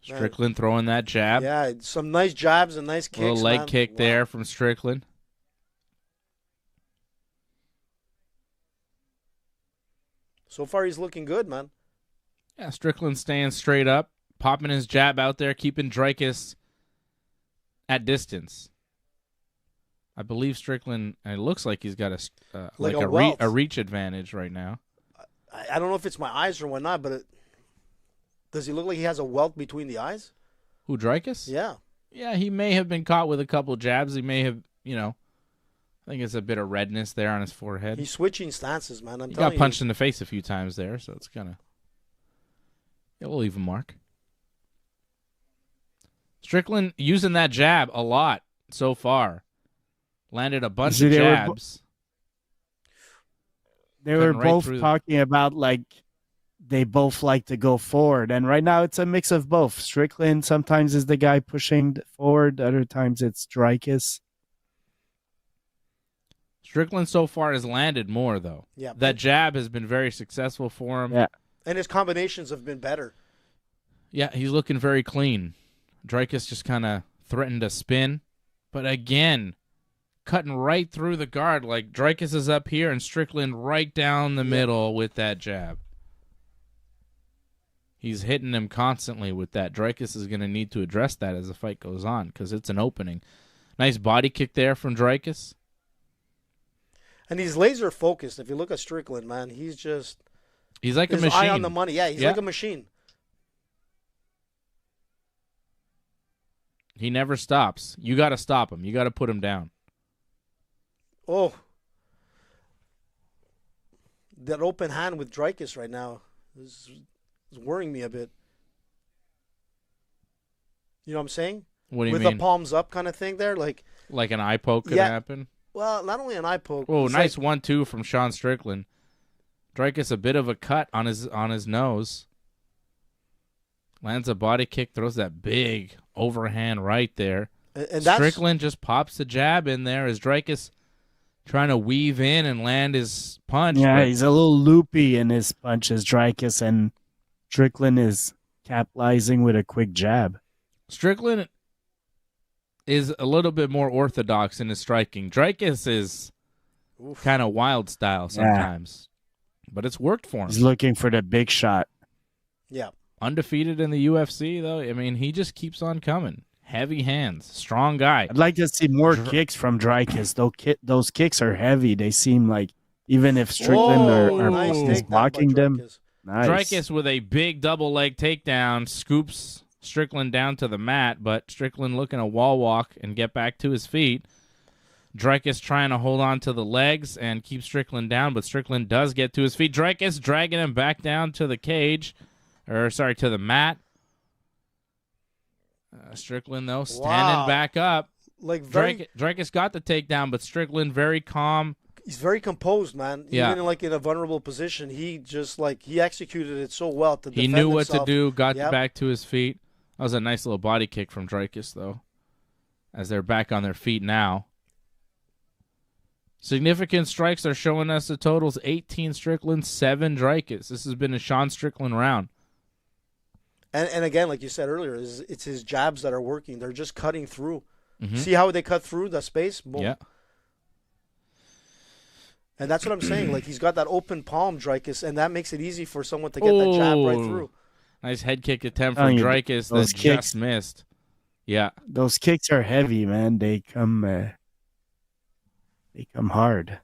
Strickland throwing that jab. Yeah, some nice jabs and nice kicks. Little leg man. kick there from Strickland. So far, he's looking good, man. Yeah, Strickland staying straight up, popping his jab out there, keeping Dricus at distance. I believe Strickland, it looks like he's got a reach advantage right now. I don't know if it's my eyes or whatnot, but does he look like he has a welt between the eyes? Who, Dricus? Yeah. Yeah, he may have been caught with a couple jabs. He may have, I think it's a bit of redness there on his forehead. He's switching stances, man. He got punched in the face a few times there, so it's kind of... Yeah, we'll leave him, Mark. Strickland using that jab a lot so far. Landed a bunch of jabs. They were both talking about, like, they both like to go forward. And right now it's a mix of both. Strickland sometimes is the guy pushing forward. Other times it's Dricus. Strickland so far has landed more, though. Yeah. That jab has been very successful for him. Yeah. And his combinations have been better. Yeah, he's looking very clean. Dricus just kind of threatened to spin. But again, cutting right through the guard. Like, Dricus is up here and Strickland right down the middle with that jab. He's hitting him constantly with that. Dricus is going to need to address that as the fight goes on because it's an opening. Nice body kick there from Dricus. And he's laser focused. If you look at Strickland, man, he's like a machine. Eye on the money. Yeah, he's like a machine. He never stops. You got to stop him. You got to put him down. Oh. That open hand with Dricus right now is worrying me a bit. You know what I'm saying? What do you mean? With the palms up kind of thing there. Like an eye poke could happen? Well, not only an eye poke. Oh, nice 1-2 from Sean Strickland. Dricus a bit of a cut on his nose. Lands a body kick, throws that big overhand right there. And Strickland just pops the jab in there as Dricus trying to weave in and land his punch. Yeah, he's a little loopy in his punches, Dricus, and Strickland is capitalizing with a quick jab. Strickland is a little bit more orthodox in his striking. Dricus is kind of wild style sometimes, but it's worked for him. He's looking for the big shot. Yeah. Undefeated in the UFC, though. I mean, he just keeps on coming. Heavy hands. Strong guy. I'd like to see more kicks from Dricus. Those kicks are heavy. They seem like, even if Strickland is blocking them. Nice. Dricus with a big double leg takedown scoops Strickland down to the mat, but Strickland looking to wall walk and get back to his feet. Dricus trying to hold on to the legs and keep Strickland down, but Strickland does get to his feet. Dricus dragging him back down to the to the mat. Strickland, though, standing back up. Dricus got the takedown, but Strickland very calm. He's very composed, man. Yeah. Even in a vulnerable position, he just he executed it so well to defend He knew himself. what to do, got back to his feet. That was a nice little body kick from Dricus, though, as they're back on their feet now. Significant strikes are showing us the totals: 18 Strickland, 7 Dricus. This has been a Sean Strickland round. And again, like you said earlier, it's his jabs that are working. They're just cutting through. Mm-hmm. See how they cut through the space? Boom. Yeah. And that's what I'm saying. Like, he's got that open palm, Dricus, and that makes it easy for someone to get that jab right through. Nice head kick attempt from Dricus that just missed. Yeah. Those kicks are heavy, man. They come hard.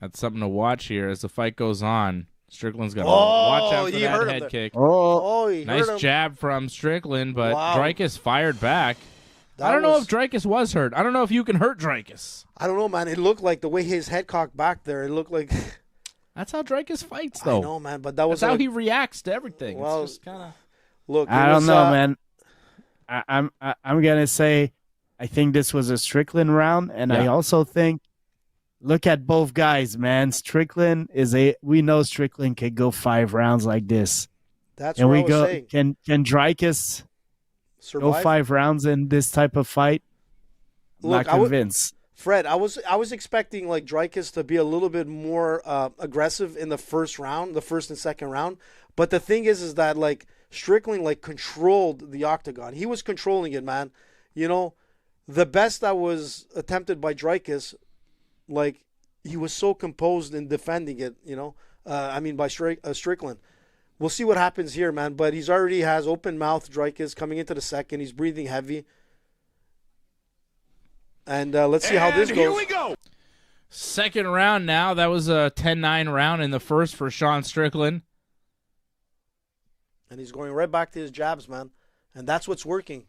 That's something to watch here as the fight goes on. Strickland's got to watch out for he that hurt him head there. kick. Oh, He Nice hurt him. jab from Strickland, but Wow. Dreykus fired back. That I don't know was- if Dreykus was hurt. I don't know if you can hurt Dreykus. I don't know, man. It looked like the way his head cocked back there. It looked like That's how Dreykus fights, I though. know, man. But that was That's how like, he reacts to everything. Well, It's just kind of. look. I it don't was, know, man. I'm gonna say I think this was a Strickland round, and I Yeah. also think look at both guys, man. Strickland we know Strickland can go 5 rounds like this, That's and what I we was go saying. can Dreykus go Survive. 5 rounds in this type of fight? I'm Look, not convinced. Fred, I was expecting like Dreykus to be a little bit more aggressive in the first round, the first and second round. But the thing is that like Strickland like controlled the octagon. He was controlling it, man. You know, the best that was attempted by Dreykus, like he was so composed in defending it. You know, by Strickland. We'll see what happens here, man. But he's already has open mouth. Dreykus coming into the second. He's breathing heavy. And let's see how this goes. Here we go. Second round now. That was a 10-9 round in the first for Sean Strickland. And he's going right back to his jabs, man. And that's what's working.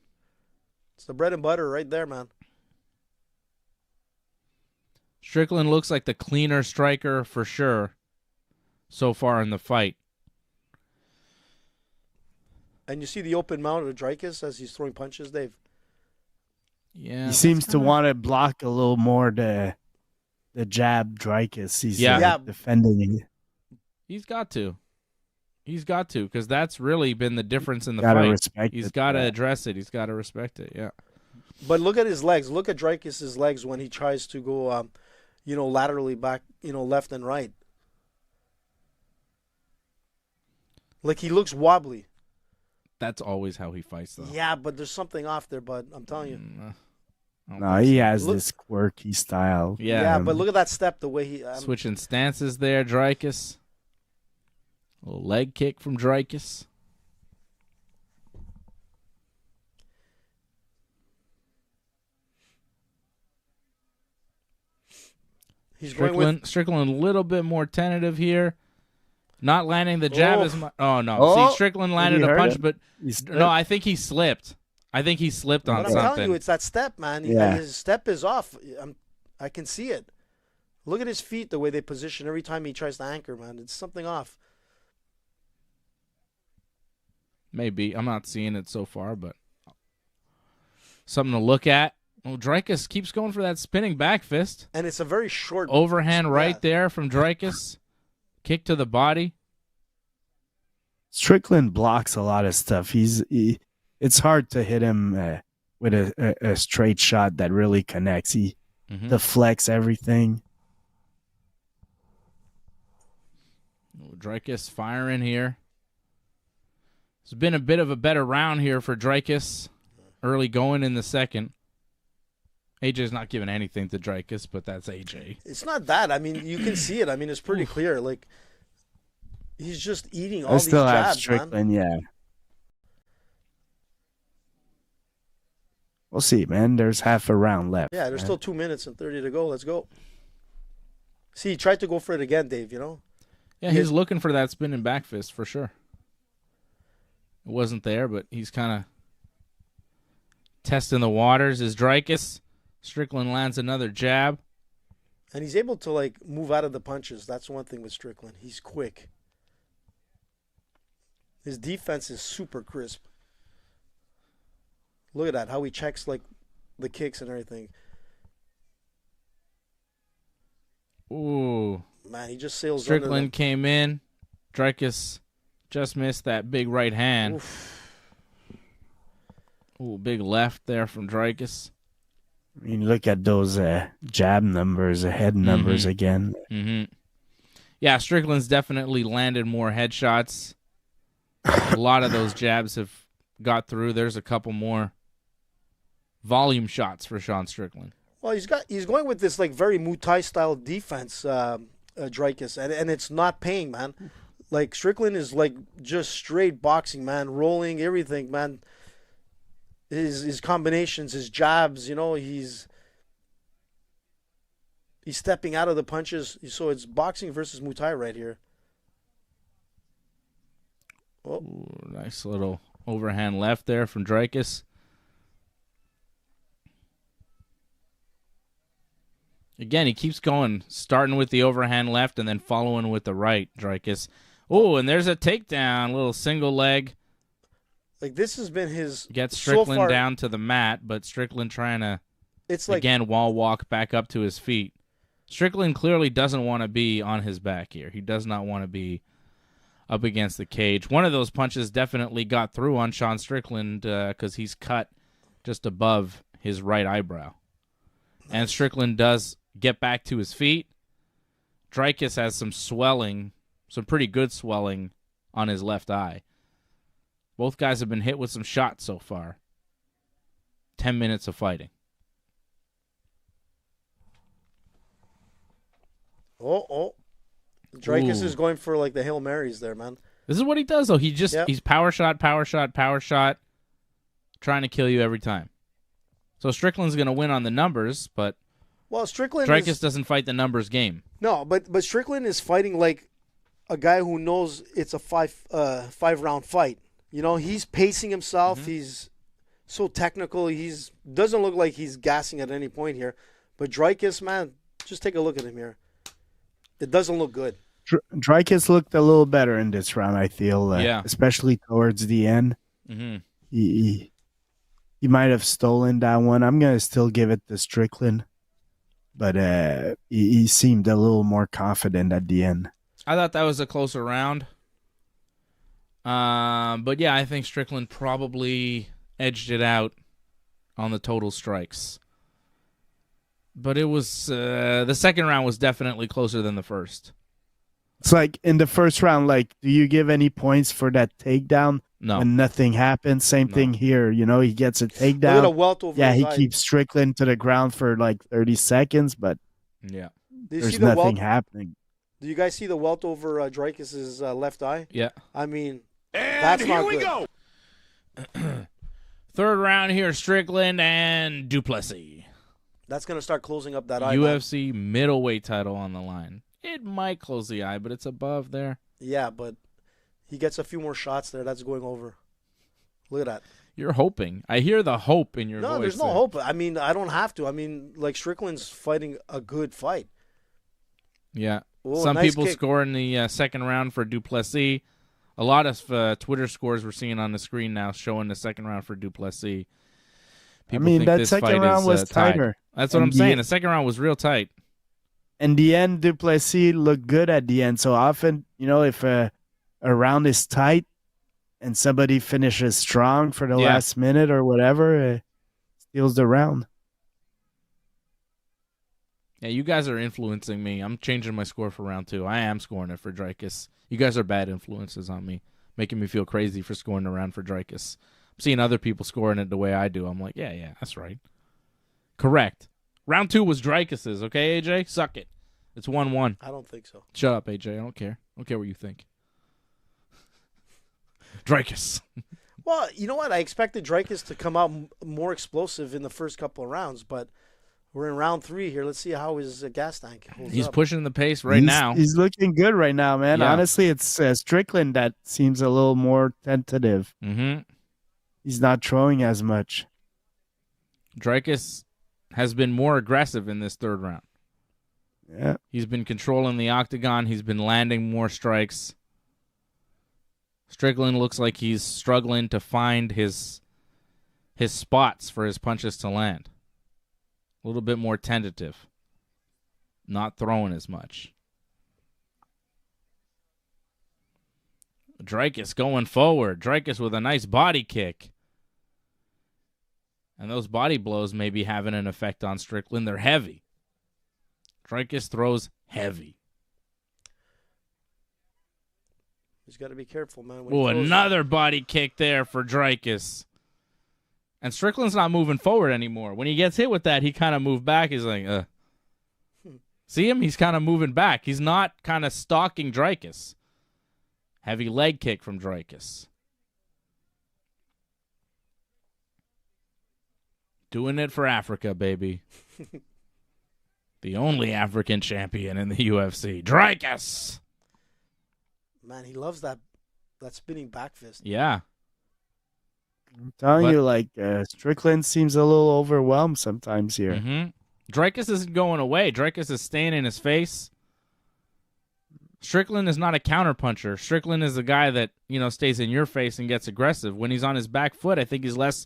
It's the bread and butter right there, man. Strickland looks like the cleaner striker for sure so far in the fight. And you see the open mount of Dreykus as he's throwing punches, Dave. Yeah, He seems to want to block a little more the jab Dreykus. He's Yeah. defending it. He's got to. He's got to, because that's really been the difference in the Gotta fight. respect He's it, got to yeah. address it. He's got to respect it. Yeah. But look at his legs. Look at Dreykus' legs when he tries to go, laterally back, left and right. Like he looks wobbly. That's always how he fights, though. Yeah, but there's something off there, bud. I'm telling you. I don't No, think he so. has Look- this quirky style. Yeah. Yeah, but look at that step, the way he. Switching stances there, Dreykus. A little leg kick from Dreykus. he's going with. Strickland a little bit more tentative here. Not landing the jab Oh. as much. Oh, no. Oh. See, Strickland Did landed he a hurt punch, him? but He's- no, I think he slipped. I think he slipped on But I'm telling something. you, it's that step, man. Yeah. His step is off. I can see it. Look at his feet, the way they position every time he tries to anchor, man. It's something off. Maybe. I'm not seeing it so far, but something to look at. Well, Dreykus keeps going for that spinning back fist. And it's a very short. Overhand right Yeah. there from Dreykus. Kick to the body. Strickland blocks a lot of stuff. It's hard to hit him with a straight shot that really connects. He Mhm. deflects everything. Dreykus firing here. It's been a bit of a better round here for Dreykus. Early going in the second. AJ's not giving anything to Dreykus, but that's AJ. It's not that. I mean, you can see it. I mean, it's pretty clear. Like, he's just eating all I these still have jabs, man. Strickland, yeah. We'll see, man. There's half a round left. Yeah, there's man. still 2 minutes and 30 to go. Let's go. See, he tried to go for it again, Dave, Yeah, he's looking for that spinning back fist for sure. It wasn't there, but he's kind of testing the waters. Is Dreykus. Strickland lands another jab. And he's able to, like, move out of the punches. That's one thing with Strickland. He's quick. His defense is super crisp. Look at that, how he checks, like, the kicks and everything. Ooh. Man, he just sails under Strickland came in. Dreykus just missed that big right hand. Ooh, big left there from Dreykus. I mean, look at those jab numbers, head numbers again. Mm-hmm. Yeah, Strickland's definitely landed more headshots. A lot of those jabs have got through. There's a couple more volume shots for Sean Strickland. Well, he's going with this like very Muay Thai style defense, Dreykus, and it's not paying, man. Like Strickland is like just straight boxing, man, rolling everything, man. His combinations, his jabs, he's stepping out of the punches. So it's boxing versus Muay Thai right here. Ooh, nice little overhand left there from Dreykus. Again, he keeps going, starting with the overhand left and then following with the right, Dreykus. Oh, and there's a takedown, little single leg. Like, this has been his... Gets Strickland so far, down to the mat, but Strickland trying to, it's like, again, wall walk back up to his feet. Strickland clearly doesn't want to be on his back here. He does not want to be up against the cage. One of those punches definitely got through on Sean Strickland because he's cut just above his right eyebrow. And Strickland does get back to his feet. Dreykus has some swelling, some pretty good swelling on his left eye. Both guys have been hit with some shots so far. 10 minutes of fighting. Dreykus Ooh. is going for like the Hail Marys there, man. This is what he does, though. He's power shot, trying to kill you every time. So Strickland's going to win on the numbers, but Dreykus doesn't fight the numbers game. No, but Strickland is fighting like a guy who knows it's a five round fight. You know, he's pacing himself. Mm-hmm. He's so technical. He's doesn't look like he's gassing at any point here. But Dreykus, man, just take a look at him here. It doesn't look good. Dreykus looked a little better in this round, I feel. Especially towards the end. Mm-hmm. He might have stolen that one. I'm going to still give it to Strickland. But he seemed a little more confident at the end. I thought that was a closer round. But yeah, I think Strickland probably edged it out on the total strikes. But it was the second round was definitely closer than the first. It's like in the first round, like, do you give any points for that takedown? No. When nothing happens? Same thing here. You know, he gets a takedown. A welt over he his keeps Strickland to the ground for like 30 seconds, but there's nothing happening. Do you guys see the welt over Dreykus' left eye? Yeah. I mean, that's not good. Go. Third round here, Strickland and Duplessis. That's going to start closing up that eye. UFC middleweight title on the line. It might close the eye, but it's above there. Yeah, but he gets a few more shots there. That's going over. Look at that. You're hoping. I hear the hope in your voice. No, there's no hope. I mean, I don't have to. I mean, like, Strickland's fighting a good fight. Yeah. Ooh, Some nice people kick. score in the second round for Duplessis. A lot of Twitter scores we're seeing on the screen now showing the second round for Duplessis. People think that this second fight round is, was tighter. That's what I'm saying. The second round was real tight. In the end, Duplessis looked good at the end. So often, you know, if a round is tight and somebody finishes strong for the last minute or whatever, steals the round. Yeah, you guys are influencing me. I'm changing my score for round 2. I am scoring it for Dreykus. You guys are bad influences on me, making me feel crazy for scoring a round for Dreykus. I'm seeing other people scoring it the way I do. I'm like, yeah, that's right. Correct. Round 2 was Dreykus's, okay, AJ? Suck it. It's 1-1. I don't think so. Shut up, AJ. I don't care. I don't care what you think. Dreykus. Well, you know what? I expected Dreykus to come out more explosive in the first couple of rounds, but we're in round 3 here. Let's see how his gas tank holds He's up. pushing the pace now. He's looking good right now, man. Yeah. Honestly, it's Strickland that seems a little more tentative. Mm-hmm. He's not throwing as much. Dreykus has been more aggressive in this third round. Yeah. He's been controlling the octagon. He's been landing more strikes. Strickland looks like he's struggling to find his spots for his punches to land. A little bit more tentative. Not throwing as much. Dreykus going forward. Dreykus with a nice body kick. And those body blows may be having an effect on Strickland. They're heavy. Dreykus throws heavy. He's got to be careful, man. Oh, another body kick there for Dreykus. And Strickland's not moving forward anymore. When he gets hit with that, he kind of moved back. He's like, See him? He's kind of moving back. He's not kind of stalking Dreykus. Heavy leg kick from Dreykus. Doing it for Africa, baby. The only African champion in the UFC. Dreykus! Man, he loves that that spinning back fist. Yeah. I'm telling you, like, Strickland seems a little overwhelmed sometimes here. Mm-hmm. Dreykus isn't going away. Dreykus is staying in his face. Strickland is not a counterpuncher. Strickland is a guy that, stays in your face and gets aggressive. When he's on his back foot, I think he's less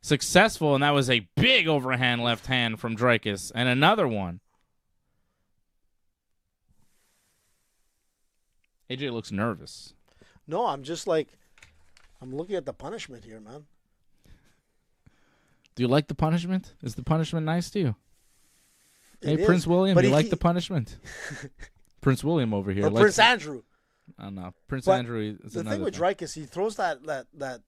successful, and that was a big overhand left hand from Dreykus. And another one. AJ looks nervous. No, I'm just like, I'm looking at the punishment here, man. Do you like the punishment? Is the punishment nice to you? It hey, is, Prince William, but you if like he- the punishment? Prince William over here. Or likes Prince Andrew. I don't know. Prince But Andrew is The another thing with Dreykus, he throws that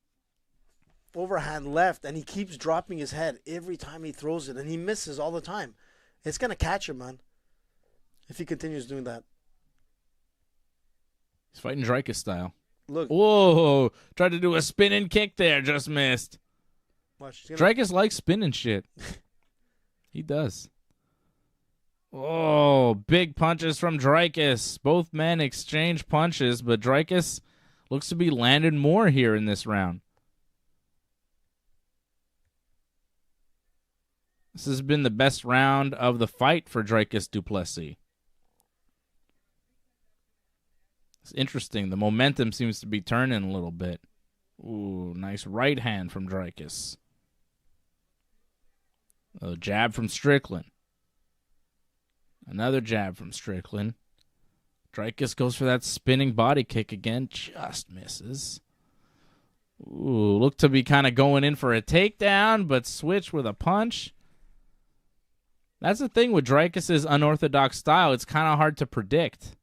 overhand left, and he keeps dropping his head every time he throws it, and he misses all the time. It's going to catch him, man, if he continues doing that. He's fighting Dreykus style. Look. Whoa. Tried to do a spinning kick there. Just missed. Watch, he's gonna- Dreykus likes spinning shit. He does. Oh, big punches from Dreykus. Both men exchange punches, but Dreykus looks to be landed more here in this round. This has been the best round of the fight for Dreykus Duplessis. It's interesting. The momentum seems to be turning a little bit. Ooh, nice right hand from Dreykus. A jab from Strickland. Another jab from Strickland. Dreykus goes for that spinning body kick again. Just misses. Ooh, looked to be kind of going in for a takedown, but switch with a punch. That's the thing with Dreykus' unorthodox style. It's kind of hard to predict.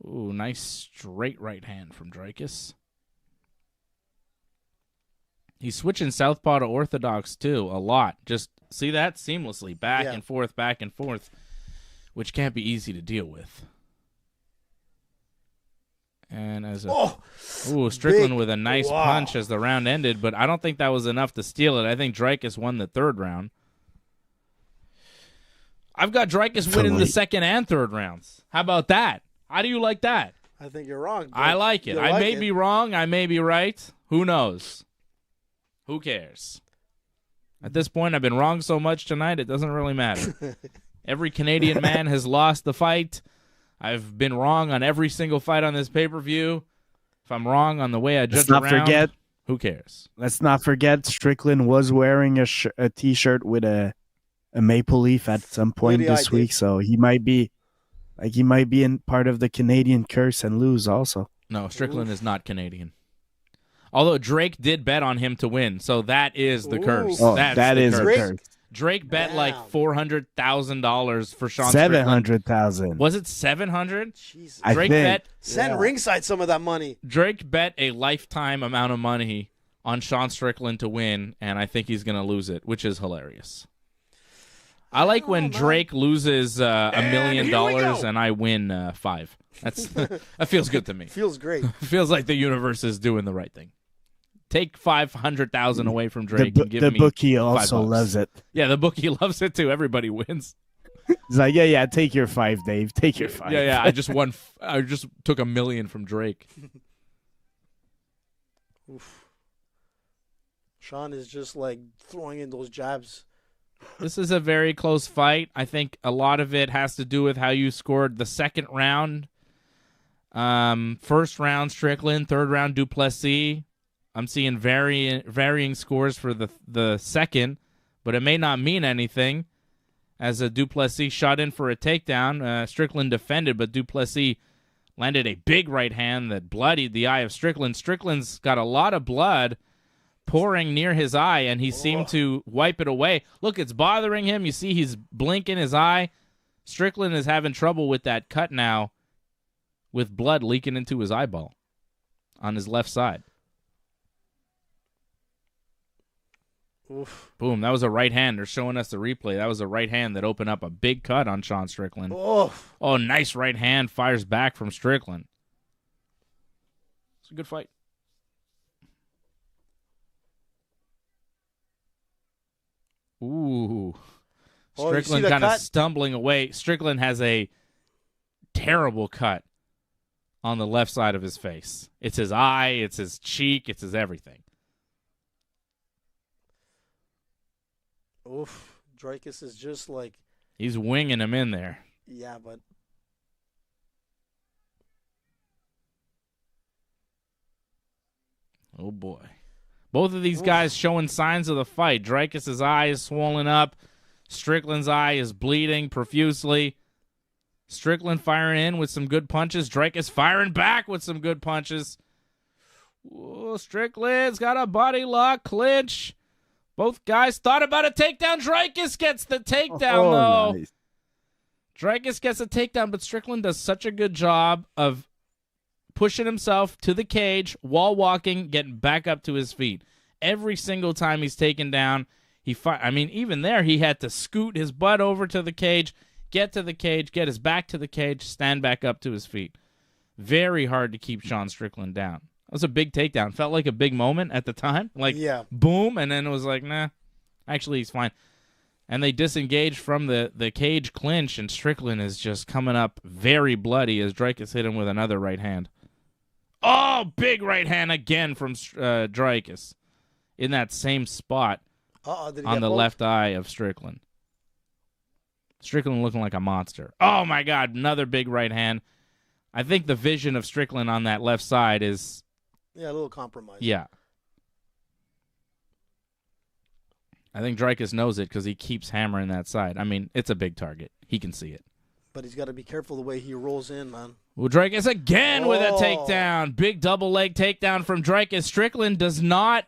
Ooh, nice straight right hand from Dreykus. He's switching southpaw to orthodox, too, a lot. Just see that seamlessly, back and forth, which can't be easy to deal with. And as Strickland with a nice punch as the round ended, but I don't think that was enough to steal it. I think Dreykus won the third round. I've got Dreykus winning the second and third rounds. How about that? How do you like that? I think you're wrong. I like it. I may be wrong. I may be right. Who knows? Who cares? At this point, I've been wrong so much tonight, it doesn't really matter. Every Canadian man has lost the fight. I've been wrong on every single fight on this pay-per-view. If I'm wrong on the way I judge a round, who cares? Let's not forget Strickland was wearing a T-shirt with a maple leaf at some point this week, so he might be in part of the Canadian curse and lose also. No, Strickland is not Canadian. Although Drake did bet on him to win, so that is the curse. Oh, that is the curse. Drake bet like $400,000 for Sean Strickland. 700,000. Was it 700? Jesus. Drake bet. Send ringside some of that money. Drake bet a lifetime amount of money on Sean Strickland to win, and I think he's going to lose it, which is hilarious. I like when Drake loses $1 million and I win $5. That feels good to me. Feels great. Feels like the universe is doing the right thing. Take $500,000 away from Drake and give the me bookie also $5. loves it. Yeah, the bookie loves it too. Everybody wins. He's like, yeah, take your 5, Dave. Take your 5. Yeah, I just won. I just took $1 million from Drake. Oof. Sean is just like throwing in those jabs. This is a very close fight. I think a lot of it has to do with how you scored the second round. First round Strickland, third round Duplessis. I'm seeing varying scores for the second, but it may not mean anything. As a Duplessis shot in for a takedown, Strickland defended, but Duplessis landed a big right hand that bloodied the eye of Strickland. Strickland's got a lot of blood pouring near his eye, and he seemed to wipe it away. Look, it's bothering him. You see he's blinking his eye. Strickland is having trouble with that cut now with blood leaking into his eyeball on his left side. Oof. Boom, that was a right hand. They're showing us the replay. That was a right hand that opened up a big cut on Sean Strickland. Oh, nice right hand. Fires back from Strickland. It's a good fight. Ooh. Strickland kind of stumbling away. Strickland has a terrible cut on the left side of his face. It's his eye, it's his cheek, it's his everything. Oof. Dreykus is just like... He's winging him in there. Yeah, but... Oh, boy. Both of these guys showing signs of the fight. Dreykus' eye is swollen up. Strickland's eye is bleeding profusely. Strickland firing in with some good punches. Dreykus firing back with some good punches. Ooh, Strickland's got a body lock clinch. Both guys thought about a takedown. Dreykus gets the takedown, though. Nice. Dreykus gets a takedown, but Strickland does such a good job of pushing himself to the cage, wall walking, getting back up to his feet. Every single time he's taken down, even there, he had to scoot his butt over to the cage, get to the cage, get his back to the cage, stand back up to his feet. Very hard to keep Sean Strickland down. That was a big takedown. Felt like a big moment at the time. Boom, and then it was like, nah, actually he's fine. And they disengaged from the cage clinch, and Strickland is just coming up very bloody as Dreykus hit him with another right hand. Oh, big right hand again from Dreykus in that same spot on the left eye of Strickland. Strickland looking like a monster. Oh, my God, another big right hand. I think the vision of Strickland on that left side is... Yeah, a little compromised. Yeah. I think Dreykus knows it because he keeps hammering that side. I mean, it's a big target. He can see it. But he's got to be careful the way he rolls in, man. Well, Dreykus again with a takedown. Big double leg takedown from Dreykus. Strickland does not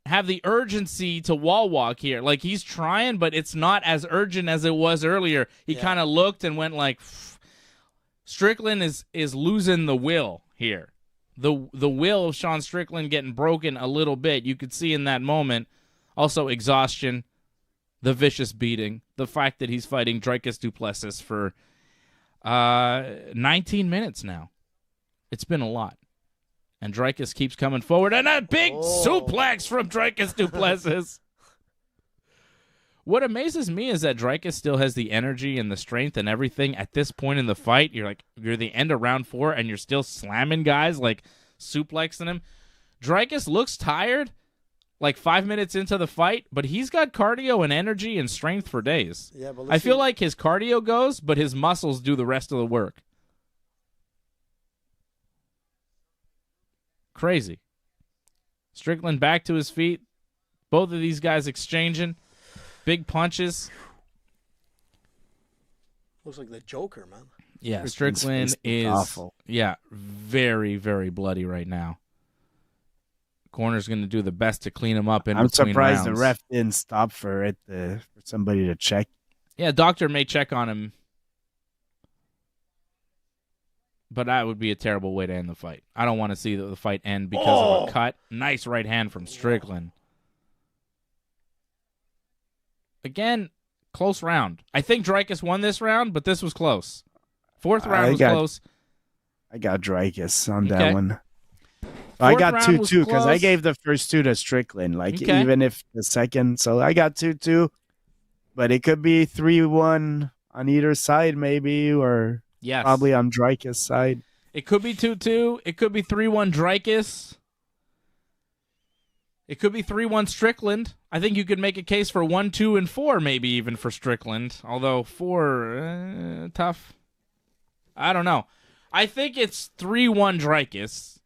have the urgency to wall walk here. Like, he's trying, but it's not as urgent as it was earlier. He kind of looked and went like... Pff. Strickland is losing the will here. The will of Sean Strickland getting broken a little bit. You could see in that moment. Also, exhaustion, the vicious beating, the fact that he's fighting Dreykus Duplessis for 19 minutes now. It's been a lot. And Dreykus keeps coming forward, and a big suplex from Dreykus Duplessis. What amazes me is that Dreykus still has the energy and the strength and everything at this point in the fight. You're the end of round 4, and you're still slamming guys, like suplexing him. Dreykus looks tired, like 5 minutes into the fight, but he's got cardio and energy and strength for days. Yeah, but I feel like his cardio goes, but his muscles do the rest of the work. Crazy. Strickland back to his feet. Both of these guys exchanging. Big punches. Looks like the Joker, man. Yeah, Strickland is awful. Yeah, very, very bloody right now. Corner's going to do the best to clean him up in I'm between surprised rounds. The ref didn't stop for somebody to check. Yeah, doctor may check on him, but that would be a terrible way to end the fight. I don't want to see the fight end because of a cut. Nice right hand from Strickland. Again, close round. I think Dreykus won this round, but this was close. Fourth round was close. I got Dreykus on that one. I got 2-2 because I gave the first 2 to Strickland. Even if the second, so I got 2-2, but it could be 3-1 on either side, maybe, or probably on Dreykus' side. It could be 2-2. It could be 3-1 Dreykus. It could be 3-1 Strickland. I think you could make a case for 1, 2, and 4, maybe even for Strickland. Although 4, tough. I don't know. I think it's 3-1 Dreykus.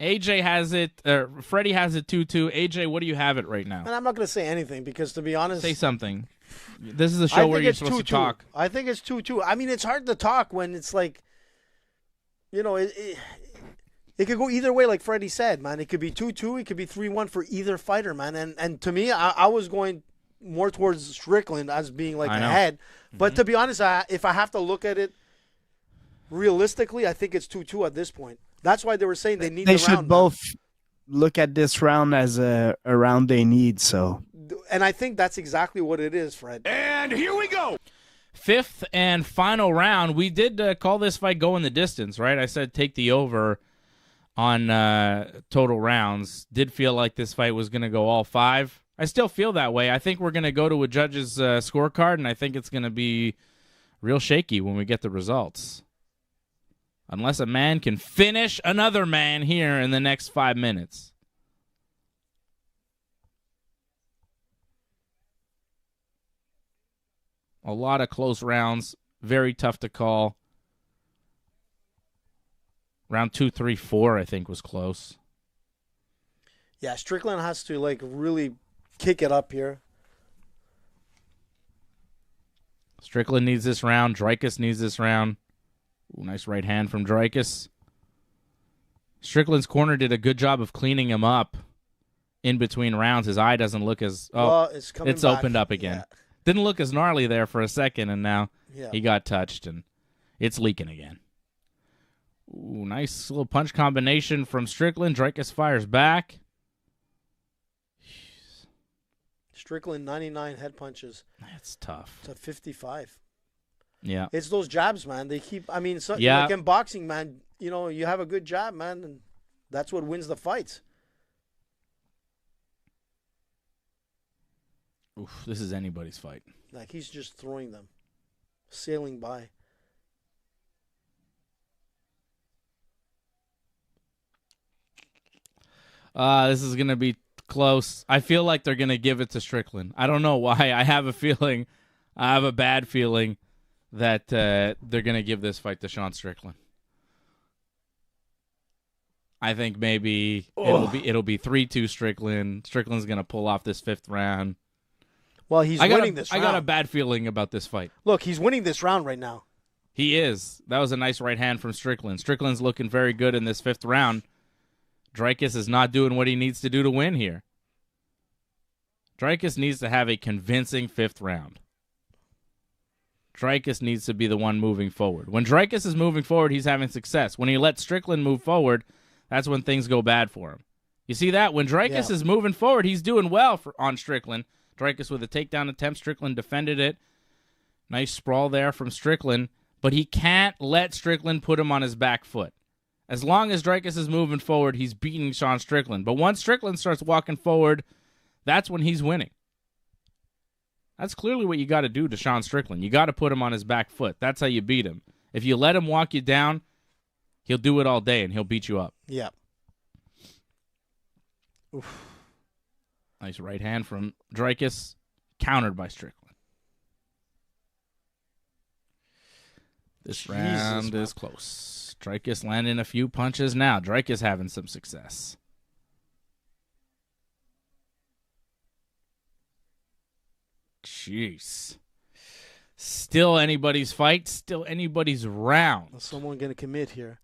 AJ has it. Freddie has it 2-2. AJ, what do you have it right now? And I'm not going to say anything because, to be honest, say something. This is a show where you're supposed to talk. I think it's 2-2. I mean, it's hard to talk when it's like, it could go either way, like Freddie said, man. It could be 2-2. It could be 3-1 for either fighter, man. And to me, I was going more towards Strickland as being like ahead. Mm-hmm. But to be honest, if I have to look at it realistically, I think it's 2-2 at this point. That's why they were saying they need the round. They should both look at this round as a round they need. So, and I think that's exactly what it is, Fred. And here we go. 5th and final round. We did call this fight go in the distance, right? I said take the over on total rounds. Did feel like this fight was going to go all 5. I still feel that way. I think we're going to go to a judge's scorecard, and I think it's going to be real shaky when we get the results. Unless a man can finish another man here in the next 5 minutes. A lot of close rounds. Very tough to call. Round 2, 3, 4, I think, was close. Yeah, Strickland has to, like, really kick it up here. Strickland needs this round. Dreykus needs this round. Ooh, nice right hand from Dreykus. Strickland's corner did a good job of cleaning him up in between rounds. His eye doesn't look as... Oh, well, it's opened up again. Yeah. Didn't look as gnarly there for a second, and now he got touched, and it's leaking again. Ooh, nice little punch combination from Strickland. Dreykus fires back. Strickland, 99 head punches. That's tough. To 55. Yeah. It's those jabs, man. They keep, I mean, yeah. Like in boxing, man, you know, you have a good jab, man, and that's what wins the fights. Oof, this is anybody's fight. Like, he's just throwing them, sailing by. This is going to be close. I feel like they're going to give it to Strickland. I don't know why. I have a bad feeling that they're going to give this fight to Sean Strickland. I think maybe it'll be 3-2 Strickland. Strickland's going to pull off this 5th round. Well, he's winning this round. I got a bad feeling about this fight. Look, he's winning this round right now. He is. That was a nice right hand from Strickland. Strickland's looking very good in this 5th round. Dreykus is not doing what he needs to do to win here. Dreykus needs to have a convincing 5th round. Dreykus needs to be the one moving forward. When Dreykus is moving forward, he's having success. When he lets Strickland move forward, that's when things go bad for him. You see that? When Dreykus is moving forward, he's doing well on Strickland. Dreykus with a takedown attempt. Strickland defended it. Nice sprawl there from Strickland. But he can't let Strickland put him on his back foot. As long as Dreykus is moving forward, he's beating Sean Strickland. But once Strickland starts walking forward, that's when he's winning. That's clearly what you got to do to Sean Strickland. You got to put him on his back foot. That's how you beat him. If you let him walk you down, he'll do it all day and he'll beat you up. Yeah. Oof. Nice right hand from Dreykus, countered by Strickland. This round is close. Dreykus landing a few punches now. Dreykus having some success. Jeez. Still anybody's fight. Still anybody's round. Is someone going to commit here?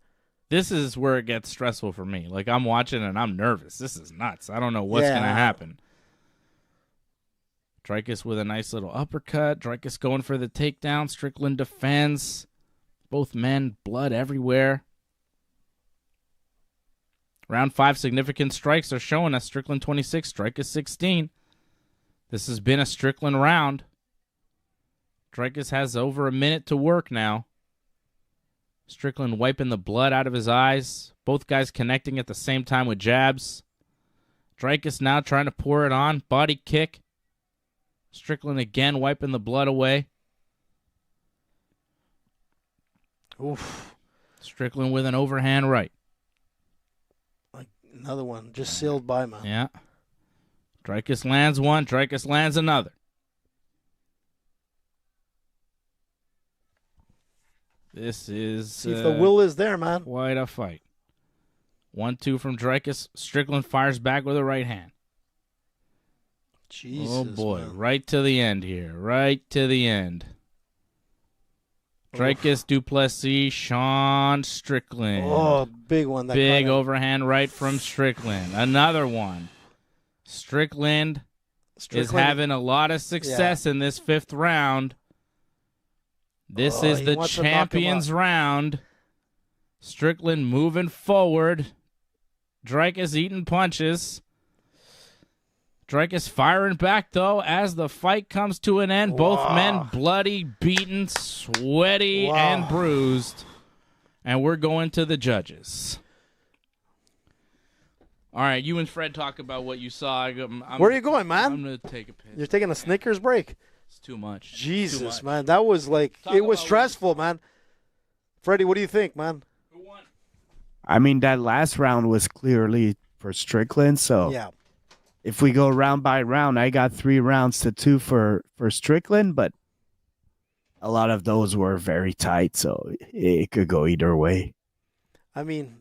This is where it gets stressful for me. Like, I'm watching and I'm nervous. This is nuts. I don't know what's going to happen. Dreykus with a nice little uppercut. Dreykus going for the takedown. Strickland defends. Both men, blood everywhere. Round 5 significant strikes are showing us Strickland 26, Dreykus 16. This has been a Strickland round. Dreykus has over a minute to work now. Strickland wiping the blood out of his eyes. Both guys connecting at the same time with jabs. Dreykus now trying to pour it on. Body kick. Strickland again wiping the blood away. Oof. Strickland with an overhand right. Like another one. Just sailed by, man. Yeah. Dreykus lands one. Dreykus lands another. This is... See if the will is there, man. Quite a fight. 1-2 from Dreykus. Strickland fires back with a right hand. Jesus, oh, boy. man. Right to the end here. Right to the end. Dreykus, Duplessis, Sean Strickland. Oh, big one. Big overhand right from Strickland. Another one. Strickland is having a lot of success in this 5th round. This is the champion's round. Strickland moving forward. Dreykus eating punches. Dreykus firing back, though, as the fight comes to an end. Both men bloody, beaten, sweaty, and bruised. And we're going to the judges. All right, you and Fred talk about what you saw. Where are you going, man? I'm going to take a piss. You're taking a Snickers break? It's too much. Jesus, man. That was like, it was stressful, man. Freddie, what do you think, man? Who I mean, that last round was clearly for Strickland. So Yeah. if we go round by round, I got 3 rounds to 2 for Strickland, but a lot of those were very tight, so it could go either way. I mean,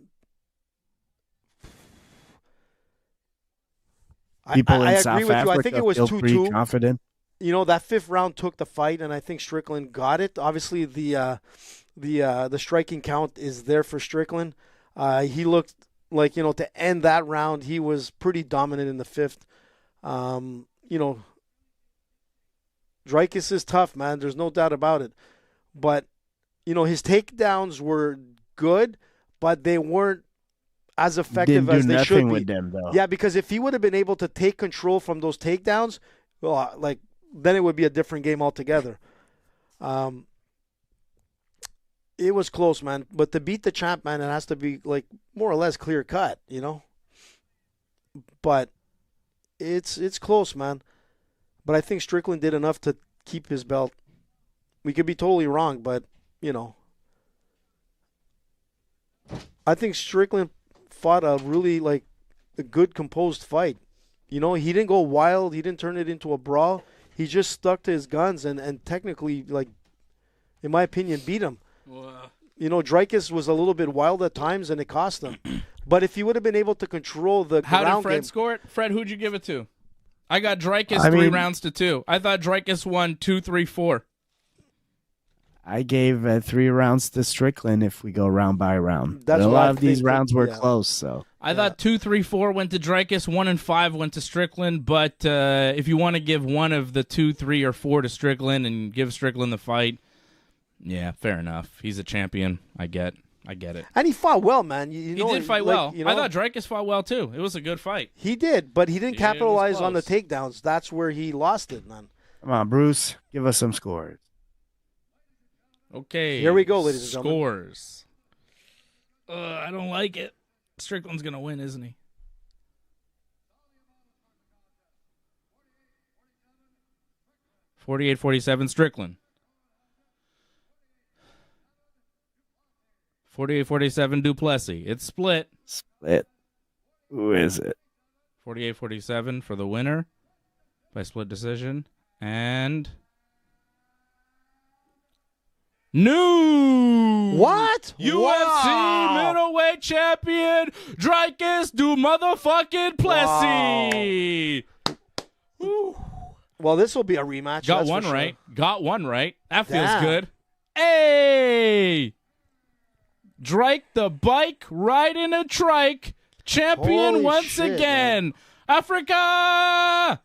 People I in agree South with you. Africa I think it was feel pretty 2-2. confident. You know, that 5th round took the fight, and I think Strickland got it. Obviously, the striking count is there for Strickland. He looked like, to end that round, he was pretty dominant in the 5th. Dricus is tough, man. There's no doubt about it. But, his takedowns were good, but they weren't as effective as they should be. With them, though. Yeah, because if he would have been able to take control from those takedowns, well, then it would be a different game altogether. It was close, man. But to beat the champ, man, it has to be more or less clear cut, But it's close, man. But I think Strickland did enough to keep his belt. We could be totally wrong, but I think Strickland fought a really a good composed fight. He didn't go wild. He didn't turn it into a brawl. He just stuck to his guns and technically, in my opinion, beat him. Wow. Dricus was a little bit wild at times, and it cost him. But if he would have been able to control the How ground did Fred game, score it? Fred, who'd you give it to? I got Dricus 3 rounds to 2. I thought Dricus won 2, 3, 4. I gave 3 rounds to Strickland if we go round by round. That's a what lot I of these think, rounds were yeah. close, so. I thought 2, 3, 4 went to Dricus, 1 and 5 went to Strickland. But if you want to give one of the 2, 3, or 4 to Strickland and give Strickland the fight, yeah, fair enough. He's a champion. I get it. and he fought well, man. He did fight well. You know, I thought Dricus fought well too. It was a good fight. he did, but he didn't It was capitalize on the close. takedowns. That's where he lost it, man. Come on, Bruce, give us some scores. Okay. Here we go, ladies and gentlemen. Scores. I don't like it. Strickland's gonna win, isn't he? .48-47 Strickland. 48-47 Duplessis. It's split. Split. Who is it? 48-47 for the winner by split decision. And new What? UFC Wow. middleweight champion Dricus du motherfucking Plessis. Woo. Well, this will be a rematch. Got that's for one sure. right. Got one right. That feels Damn. good. Hey! Drike the bike riding a trike. Champion Holy once shit, again. Africa!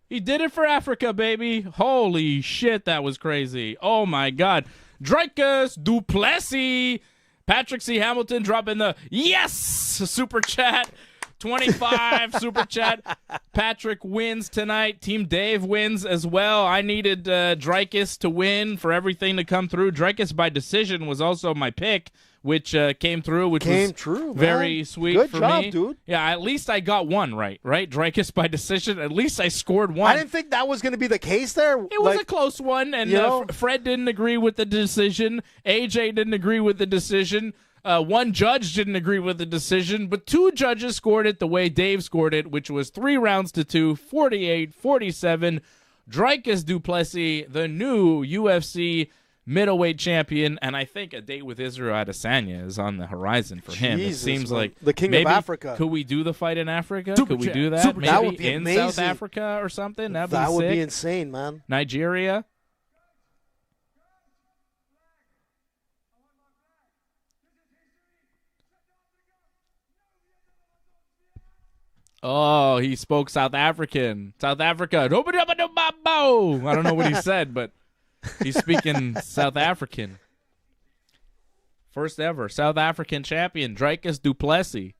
He did it for Africa, baby. Holy shit, that was crazy. Oh, my God. Dricus Duplessis. Patrick C. Hamilton dropping the yes super chat. 25 super chat. Patrick wins tonight. Team Dave wins as well. I needed Dricus to win for everything to come through. Dricus by decision was also my pick, which came through, which was true, man. very sweet Good for job, me. dude. Yeah, at least I got one right? Dricus by decision. At least I scored one. I didn't think that was going to be the case there. It was a close one, and Fred didn't agree with the decision. AJ didn't agree with the decision. One judge didn't agree with the decision, but 2 judges scored it the way Dave scored it, which was 3 rounds to 2, 48-47. Dricus Duplessis, the new UFC middleweight champion, and I think a date with Israel Adesanya is on the horizon for him. Jesus, It seems man. like The king of maybe, Africa. Could we do the fight in Africa? Super Could we chat. do that? Super Maybe chat. That would be in amazing. South Africa or something? That'd That be would sick. be insane, man. Nigeria. Oh, he spoke South African. South Africa. I don't know what he said, but he's speaking South African. First ever South African champion, Dricus Duplessis.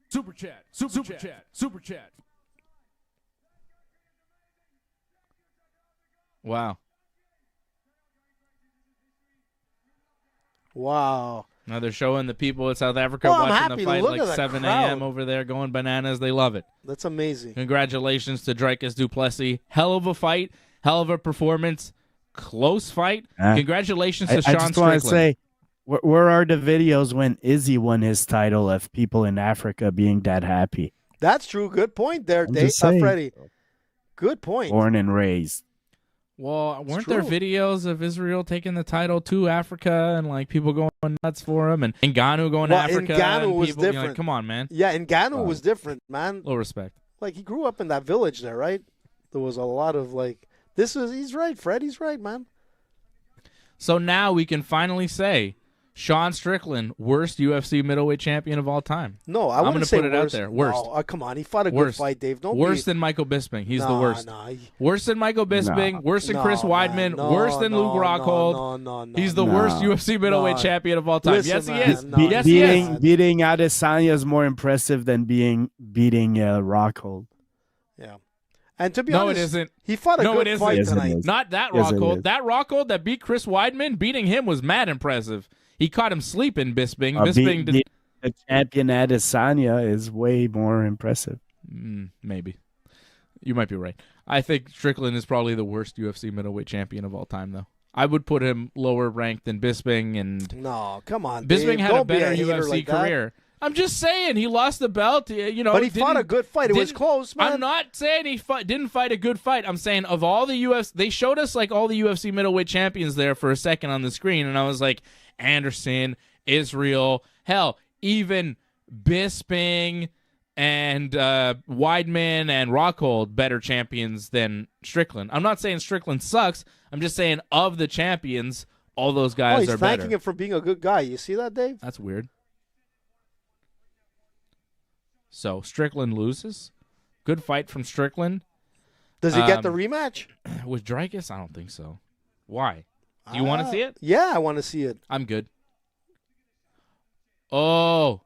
Super chat. Super chat. Super chat. Wow. Wow. Now they're showing the people in South Africa Well, I'm watching happy. the fight Look like at the 7 crowd. a.m. over there going bananas. They love it. That's amazing. Congratulations to Dricus Duplessis. Hell of a fight. Hell of a performance. Close fight. Congratulations to I Sean just want Strickland. to say, Where are the videos when Izzy won his title of people in Africa being that happy? That's true. Good point there, I'm Dave. just saying. Freddie. Good point. Born and raised. Well, weren't there true. videos of Israel taking the title to Africa and like people going nuts for him, and Ngannou going to Well, Africa? Ngannou and was people, you're like, different. come on, man. Yeah, and Ngannou was different, man. Little respect. Like he grew up in that village there, right? There was a lot of like he's right, Fred, he's right, man. So now we can finally say Sean Strickland, worst UFC middleweight champion of all time. No, I'm going to say put it out worst. there. Worst. No, come on, he fought a Worst. good fight, Dave. Don't Worse than Michael Bisping. He's the worst. Worse than Michael Bisping. Worse than Chris Weidman. Worse than Luke Rockhold. No. He's the worst UFC middleweight champion of all time. Listen, Yes, he man, is. no, Yes, he is. Beating Adesanya is more impressive than beating Rockhold. Yeah. And to be No, honest, it isn't. he fought a No, good it isn't. fight Yes, it tonight. is. Not that Yes, it Rockhold. is. That Rockhold that beat Chris Weidman, beating him was mad impressive. He caught him sleeping, Bisping. Bisping did. The champion Adesanya is way more impressive. Maybe. You might be right. I think Strickland is probably the worst UFC middleweight champion of all time, though. I would put him lower ranked than Bisping, and No, come on, Bisping Dave. had Don't a better be a hater UFC like that. career. I'm just saying he lost the belt. You know, But he fought a good fight. It was didn't- close, man. I'm not saying he didn't fight a good fight. I'm saying of all the UFC, they showed us like all the UFC middleweight champions there for a second on the screen, and I was like, Anderson, Israel, hell, even Bisping and Weidman and Rockhold better champions than Strickland. I'm not saying Strickland sucks. I'm just saying of the champions, all those guys he's are thanking better. him for being a good guy. You see that, Dave? That's weird. So Strickland loses. Good fight from Strickland. Does he get the rematch? With Dreykus? I don't think so. Why? Do you want to see it? Yeah, I want to see it. I'm good. Oh.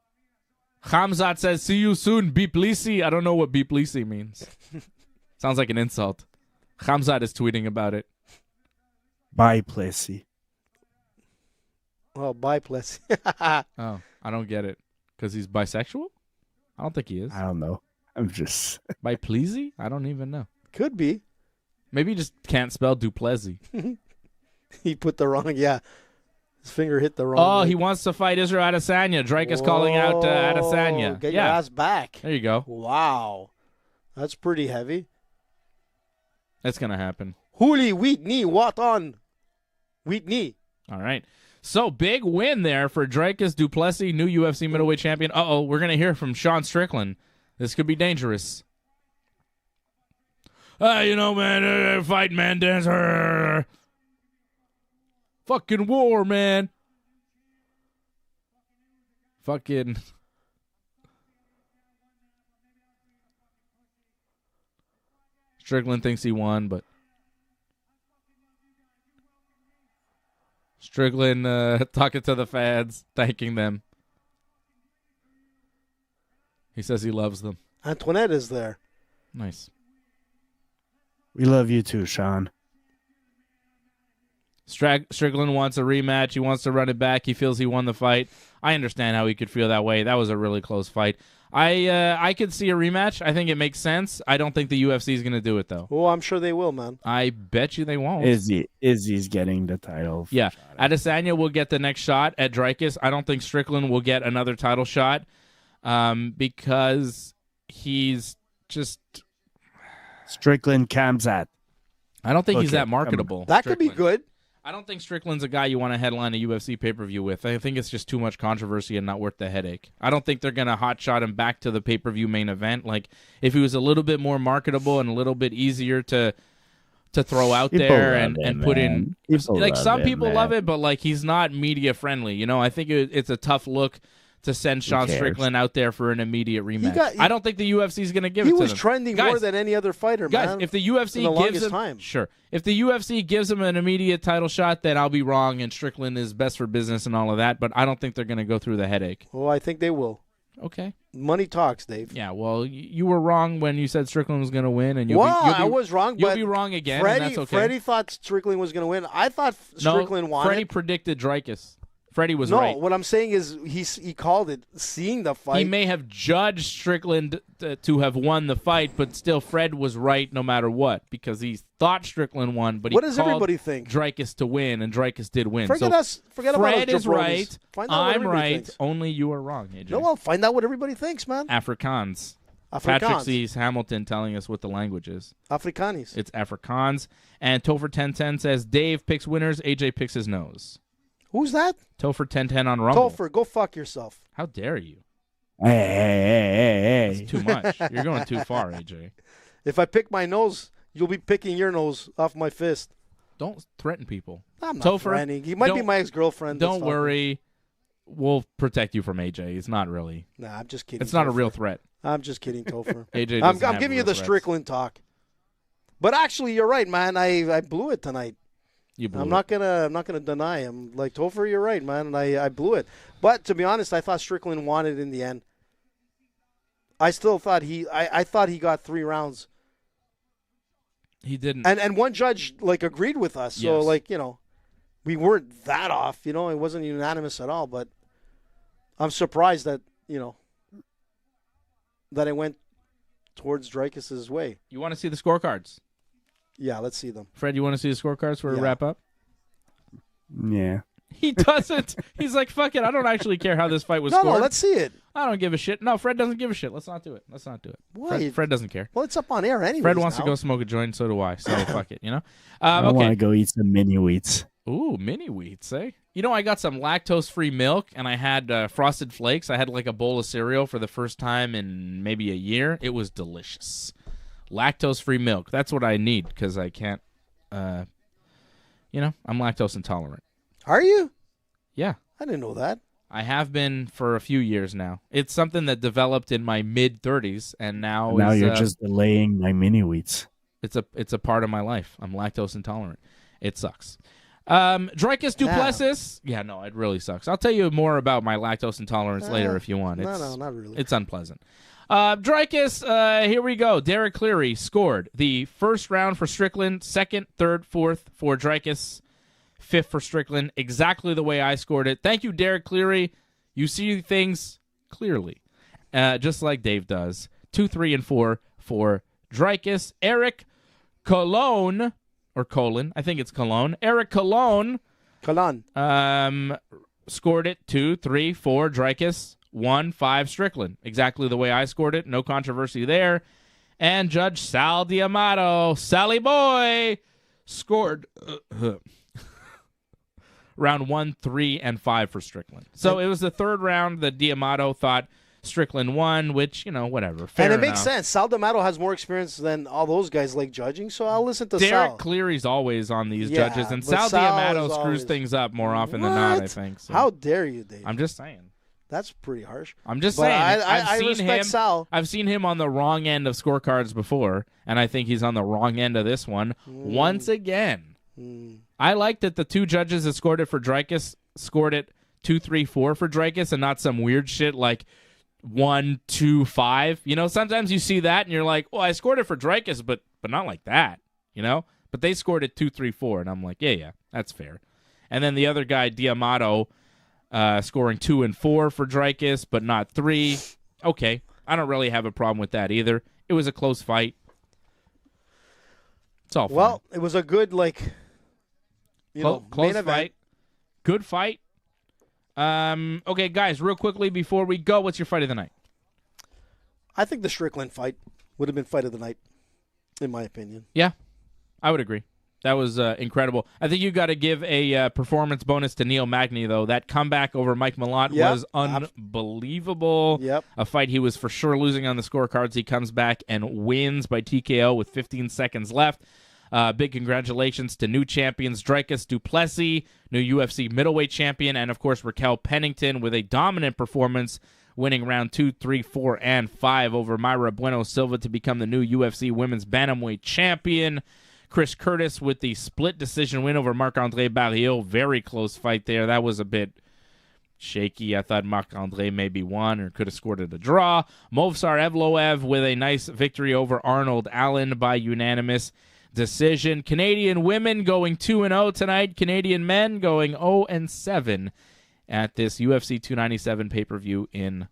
Hamzat says, see you soon, Biplisi. I don't know what Biplisi means. Sounds like an insult. Hamzat is tweeting about it. Bye, Plessy. Oh, bye, Plessy. Oh, I don't get it. Because he's bisexual? I don't think he is. I don't know. I'm just. Biplesi? I don't even know. Could be. Maybe he just can't spell Duplessis. He put the wrong, his finger hit the wrong. Oh, way. he wants to fight Israel Adesanya. Drake is calling out Adesanya. Get your ass back. There you go. Wow. That's pretty heavy. That's going to happen. Huli, Whitney, what on? Whitney. All right. So, big win there for Dreykus Duplessis, new UFC middleweight champion. Uh-oh, we're going to hear from Sean Strickland. This could be dangerous. You know, man, fight, man, dance. Fucking war, man. Fucking. Strickland thinks he won, but. Strickland talking to the fans, thanking them. He says he loves them. Antoinette is there. Nice. We love you too, Sean. Strickland wants a rematch. He wants to run it back. He feels he won the fight. I understand how he could feel that way. That was a really close fight. I could see a rematch. I think it makes sense. I don't think the UFC is going to do it, though. Oh, I'm sure they will, man. I bet you they won't. Izzy's getting the title. Yeah. Adesanya will get the next shot at Dreykus. I don't think Strickland will get another title shot because he's just... Strickland Kamzat. I don't think he's Okay, that marketable. That could be Strickland. good. I don't think Strickland's a guy you want to headline a UFC pay-per-view with. I think it's just too much controversy and not worth the headache. I don't think they're going to hotshot him back to the pay-per-view main event. Like, if he was a little bit more marketable and a little bit easier to throw out People there love and it, put man. in... People like, love some it, people man. love it, but, like, he's not media-friendly. You know, I think it's a tough look to send Sean cares? Strickland out there for an immediate rematch. I don't think the UFC is going to give He it to was them. trending Guys, more than any other fighter, Guys, man. if the in UFC the gives longest him time. sure, if the UFC gives him an immediate title shot, then I'll be wrong, and Strickland is best for business and all of that. But I don't think they're going to go through the headache. Oh, I think they will. Okay. Money talks, Dave. Yeah. Well, you were wrong when you said Strickland was going to win, and you'll I was wrong, You'll but be wrong again, Freddie, and that's okay. Freddie thought Strickland was going to win. I thought Strickland won. Freddie predicted Dreykus. Freddie was No, right. what I'm saying is he called it seeing the fight. He may have judged Strickland to have won the fight, but still Fred was right no matter what because he thought Strickland won, but he What does called everybody think? Dreykus to win, and Dreykus did win. Forget so us. Forget about us Fred is jabronis. right. Find out what I'm everybody right. thinks. Only you are wrong, AJ. No, well, find out what everybody thinks, man. Afrikaans. Afrikaans. Patrick sees Hamilton telling us what the language is. Afrikaans. It's Afrikaans. And Topher 1010 says Dave picks winners, AJ picks his nose. Who's that? Topher 1010 on Rumble. Topher, go fuck yourself. How dare you? Hey. It's too much. You're going too far, AJ. If I pick my nose, you'll be picking your nose off my fist. Don't threaten people. I'm not Topher, threatening. He might be don't- my ex-girlfriend. that's Don't talking. worry. We'll protect you from AJ. It's not really. Nah, I'm just kidding. It's not a Topher. real threat. I'm just kidding, Topher. AJ I'm doesn't have giving you real the threats. Strickland talk. But actually, you're right, man. I blew it tonight. You blew I'm it. not gonna deny him. Like Topher, you're right, man. And I blew it. But to be honest, I thought Strickland won it in the end. I still thought I thought he got 3 rounds. He didn't. And one judge agreed with us. So Yes. we weren't that off. It wasn't unanimous at all. But I'm surprised that that I went towards Dreykus's way. You want to see the scorecards? Yeah, let's see them. Fred, you want to see the scorecards for a Yeah. wrap up? Yeah. He doesn't. He's like, fuck it. I don't actually care how this fight was No, scored. let's see it. I don't give a shit. No, Fred doesn't give a shit. Let's not do it. Why? Fred doesn't care. Well, it's up on air anyway. Fred wants to go smoke a joint, so do I. So fuck it, I want to Okay. go eat some mini wheats. Ooh, mini wheats, eh? I got some lactose-free milk, and I had Frosted Flakes. I had a bowl of cereal for the first time in maybe a year. It was delicious. Lactose-free milk. That's what I need because I can't, I'm lactose intolerant. Are you? Yeah. I didn't know that. I have been for a few years now. It's something that developed in my mid-30s, and now You're just delaying my mini wheats. it's a part of my life. I'm lactose intolerant. It sucks. Dreykus Duplessis. Yeah, no, it really sucks. I'll tell you more about my lactose intolerance later if you want. No, not really. It's unpleasant. Dreykus, here we go. Derek Cleary scored the first round for Strickland, second, third, fourth for Dreykus, fifth for Strickland, exactly the way I scored it. Thank you, Derek Cleary. You see things clearly, just like Dave does. 2, 3, and 4 for Dreykus. Eric Cologne, or Colon, I think it's Cologne. Eric Cologne Kalan. scored it 2, 3, 4 Dreykus, 1, 5 Strickland. Exactly the way I scored it. No controversy there. And Judge Sal D'Amato, Sally Boy, scored round 1, 3, and 5 for Strickland. So it was the third round that D'Amato thought Strickland won, which, whatever. Fair And it enough. makes sense. Sal D'Amato has more experience than all those guys judging, so I'll listen to Derek Sal. Cleary's always on these Yeah, judges, and but Sal Sal D'Amato is screws always- things up more often than not, I What? think. So. How dare you, Dave? I'm just saying. That's pretty harsh. I'm just But saying. I I've seen respect him. Sal. I've seen him on the wrong end of scorecards before, and I think he's on the wrong end of this one once again. I like that the 2 judges that scored it for Dreykus scored it 2, 3, 4 for Dreykus, and not some weird shit like 1, 2, 5. Sometimes you see that and you're like, "Well, I scored it for Dreykus, but not like that." But they scored it 2, 3, 4, and I'm like, "Yeah, that's fair." And then the other guy, D'Amato, scoring 2 and 4 for Dreykus, but not 3. Okay, I don't really have a problem with that either. It was a close fight. It's all fine. Well, it was a good, close main event. fight. Good fight. Okay, guys, real quickly before we go, what's your fight of the night? I think the Strickland fight would have been fight of the night, in my opinion. Yeah, I would agree. That was incredible. I think you got to give a performance bonus to Neil Magny, though. That comeback over Mike Malott Yep. was unbelievable. Yep. A fight he was for sure losing on the scorecards. He comes back and wins by TKO with 15 seconds left. Big congratulations to new champions Dreykus Duplessis, new UFC middleweight champion, and, of course, Raquel Pennington with a dominant performance, winning round 2, 3, 4, and 5 over Mayra Bueno Silva to become the new UFC women's bantamweight champion. Chris Curtis with the split decision win over Marc-Andre Barriault. Very close fight there. That was a bit shaky. I thought Marc-Andre maybe won or could have scored it a draw. Movsar Evloev with a nice victory over Arnold Allen by unanimous decision. Canadian women going 2-0 tonight. Canadian men going 0-7. at this UFC 297 pay-per-view in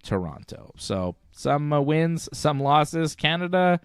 Toronto. So some wins, some losses. Canada,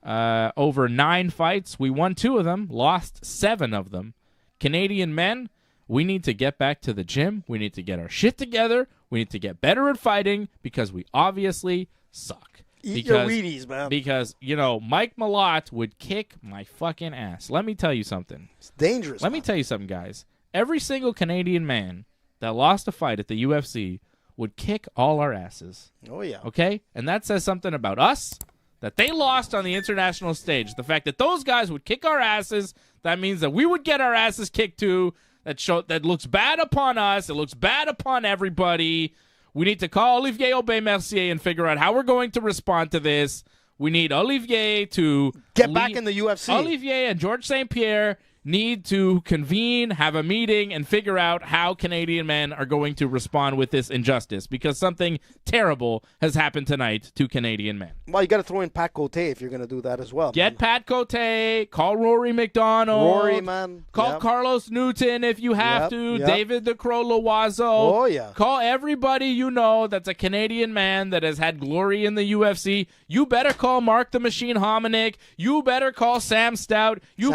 over 9 fights. We won 2 of them, lost 7 of them. Canadian men, we need to get back to the gym. We need to get our shit together. We need to get better at fighting because we obviously suck. Eat your Wheaties, man. Because, Mike Malott would kick my fucking ass. Let me tell you something. It's dangerous. Let me tell you something, guys. Every single Canadian man that lost a fight at the UFC would kick all our asses. Oh, yeah. Okay? And that says something about us, that they lost on the international stage. The fact that those guys would kick our asses, that means that we would get our asses kicked too. That looks bad upon us. It looks bad upon everybody. We need to call Olivier Aubin-Mercier and figure out how we're going to respond to this. We need Olivier to get back in the UFC. Olivier and Georges St. Pierre need to convene, have a meeting, and figure out how Canadian men are going to respond with this injustice, because something terrible has happened tonight to Canadian men. Well, you got to throw in Pat Cote if you're going to do that as well. Get Pat Cote, call Rory McDonald. Rory, man. Call Carlos Newton if you have to. Yep. David the Crow Loiseau. Oh, yeah. Call everybody you know that's a Canadian man that has had glory in the UFC. You better call Mark the Machine Hominick. You better call Sam Stout. You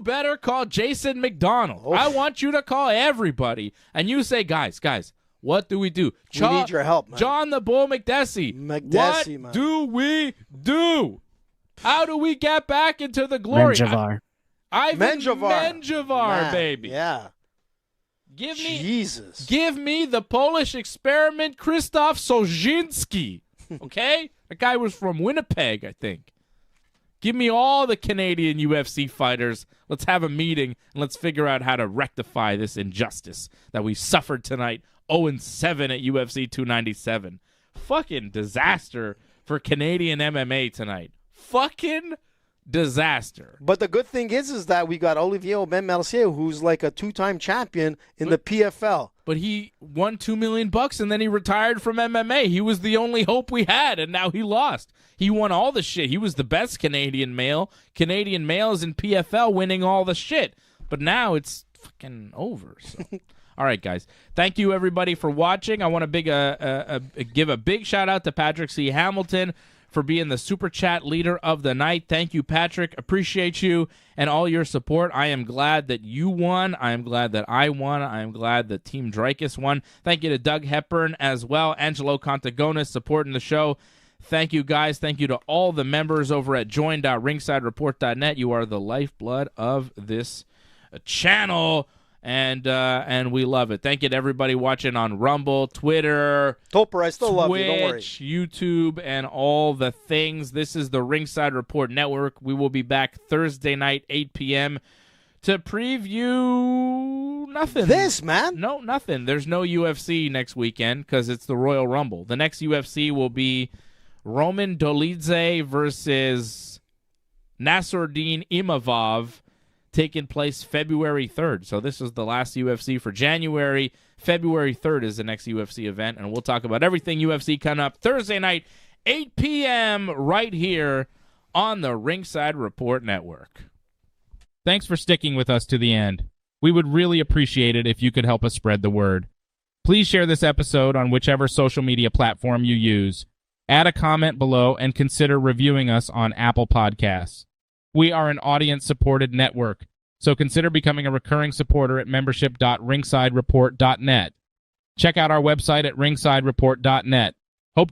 better call Jason McDonald. Oh. I want you to call everybody. And you say, guys, what do we do? We need your help, man. John the Bull McDessie. What man. do we do? How do we get back into the glory? Ivan Menjivar, baby. Yeah. Give me the Polish experiment Krzysztof Sozinski. Okay? That guy was from Winnipeg, I think. Give me all the Canadian UFC fighters. Let's have a meeting, and let's figure out how to rectify this injustice that we suffered tonight. 0-7 at UFC 297. Fucking disaster for Canadian MMA tonight. Fucking disaster. But the good thing is that we got Olivier Aubin-Mercier, who's like a 2-time champion in the PFL. But he won $2 million and then he retired from MMA. He was the only hope we had, and now he lost. He won all the shit. He was the best Canadian male. Canadian males in PFL winning all the shit. But now it's fucking over. So. All right, guys. Thank you, everybody, for watching. I want to give a big shout-out to Patrick C. Hamilton for being the Super Chat leader of the night. Thank you, Patrick. Appreciate you and all your support. I am glad that you won. I am glad that I won. I am glad that Team Dreykus won. Thank you to Doug Hepburn as well. Angelo Contagonis supporting the show. Thank you, guys. Thank you to all the members over at join.ringsidereport.net. You are the lifeblood of this channel. And we love it. Thank you to everybody watching on Rumble, Twitter, Topper, I still love Twitch, you. Don't worry. YouTube, and all the things. This is the Ringside Report Network. We will be back Thursday night, 8 p.m. to preview nothing. This, man? No, nothing. There's no UFC next weekend because it's the Royal Rumble. The next UFC will be Roman Dolidze versus Nasruddin Imavov, taking place February 3rd. So this is the last UFC for January. February 3rd is the next UFC event, and we'll talk about everything UFC coming up Thursday night, 8 p.m. right here on the Ringside Report Network. Thanks for sticking with us to the end. We would really appreciate it if you could help us spread the word. Please share this episode on whichever social media platform you use. Add a comment below and consider reviewing us on Apple Podcasts. We are an audience-supported network, so consider becoming a recurring supporter at membership.ringsidereport.net. Check out our website at ringsidereport.net. Hope to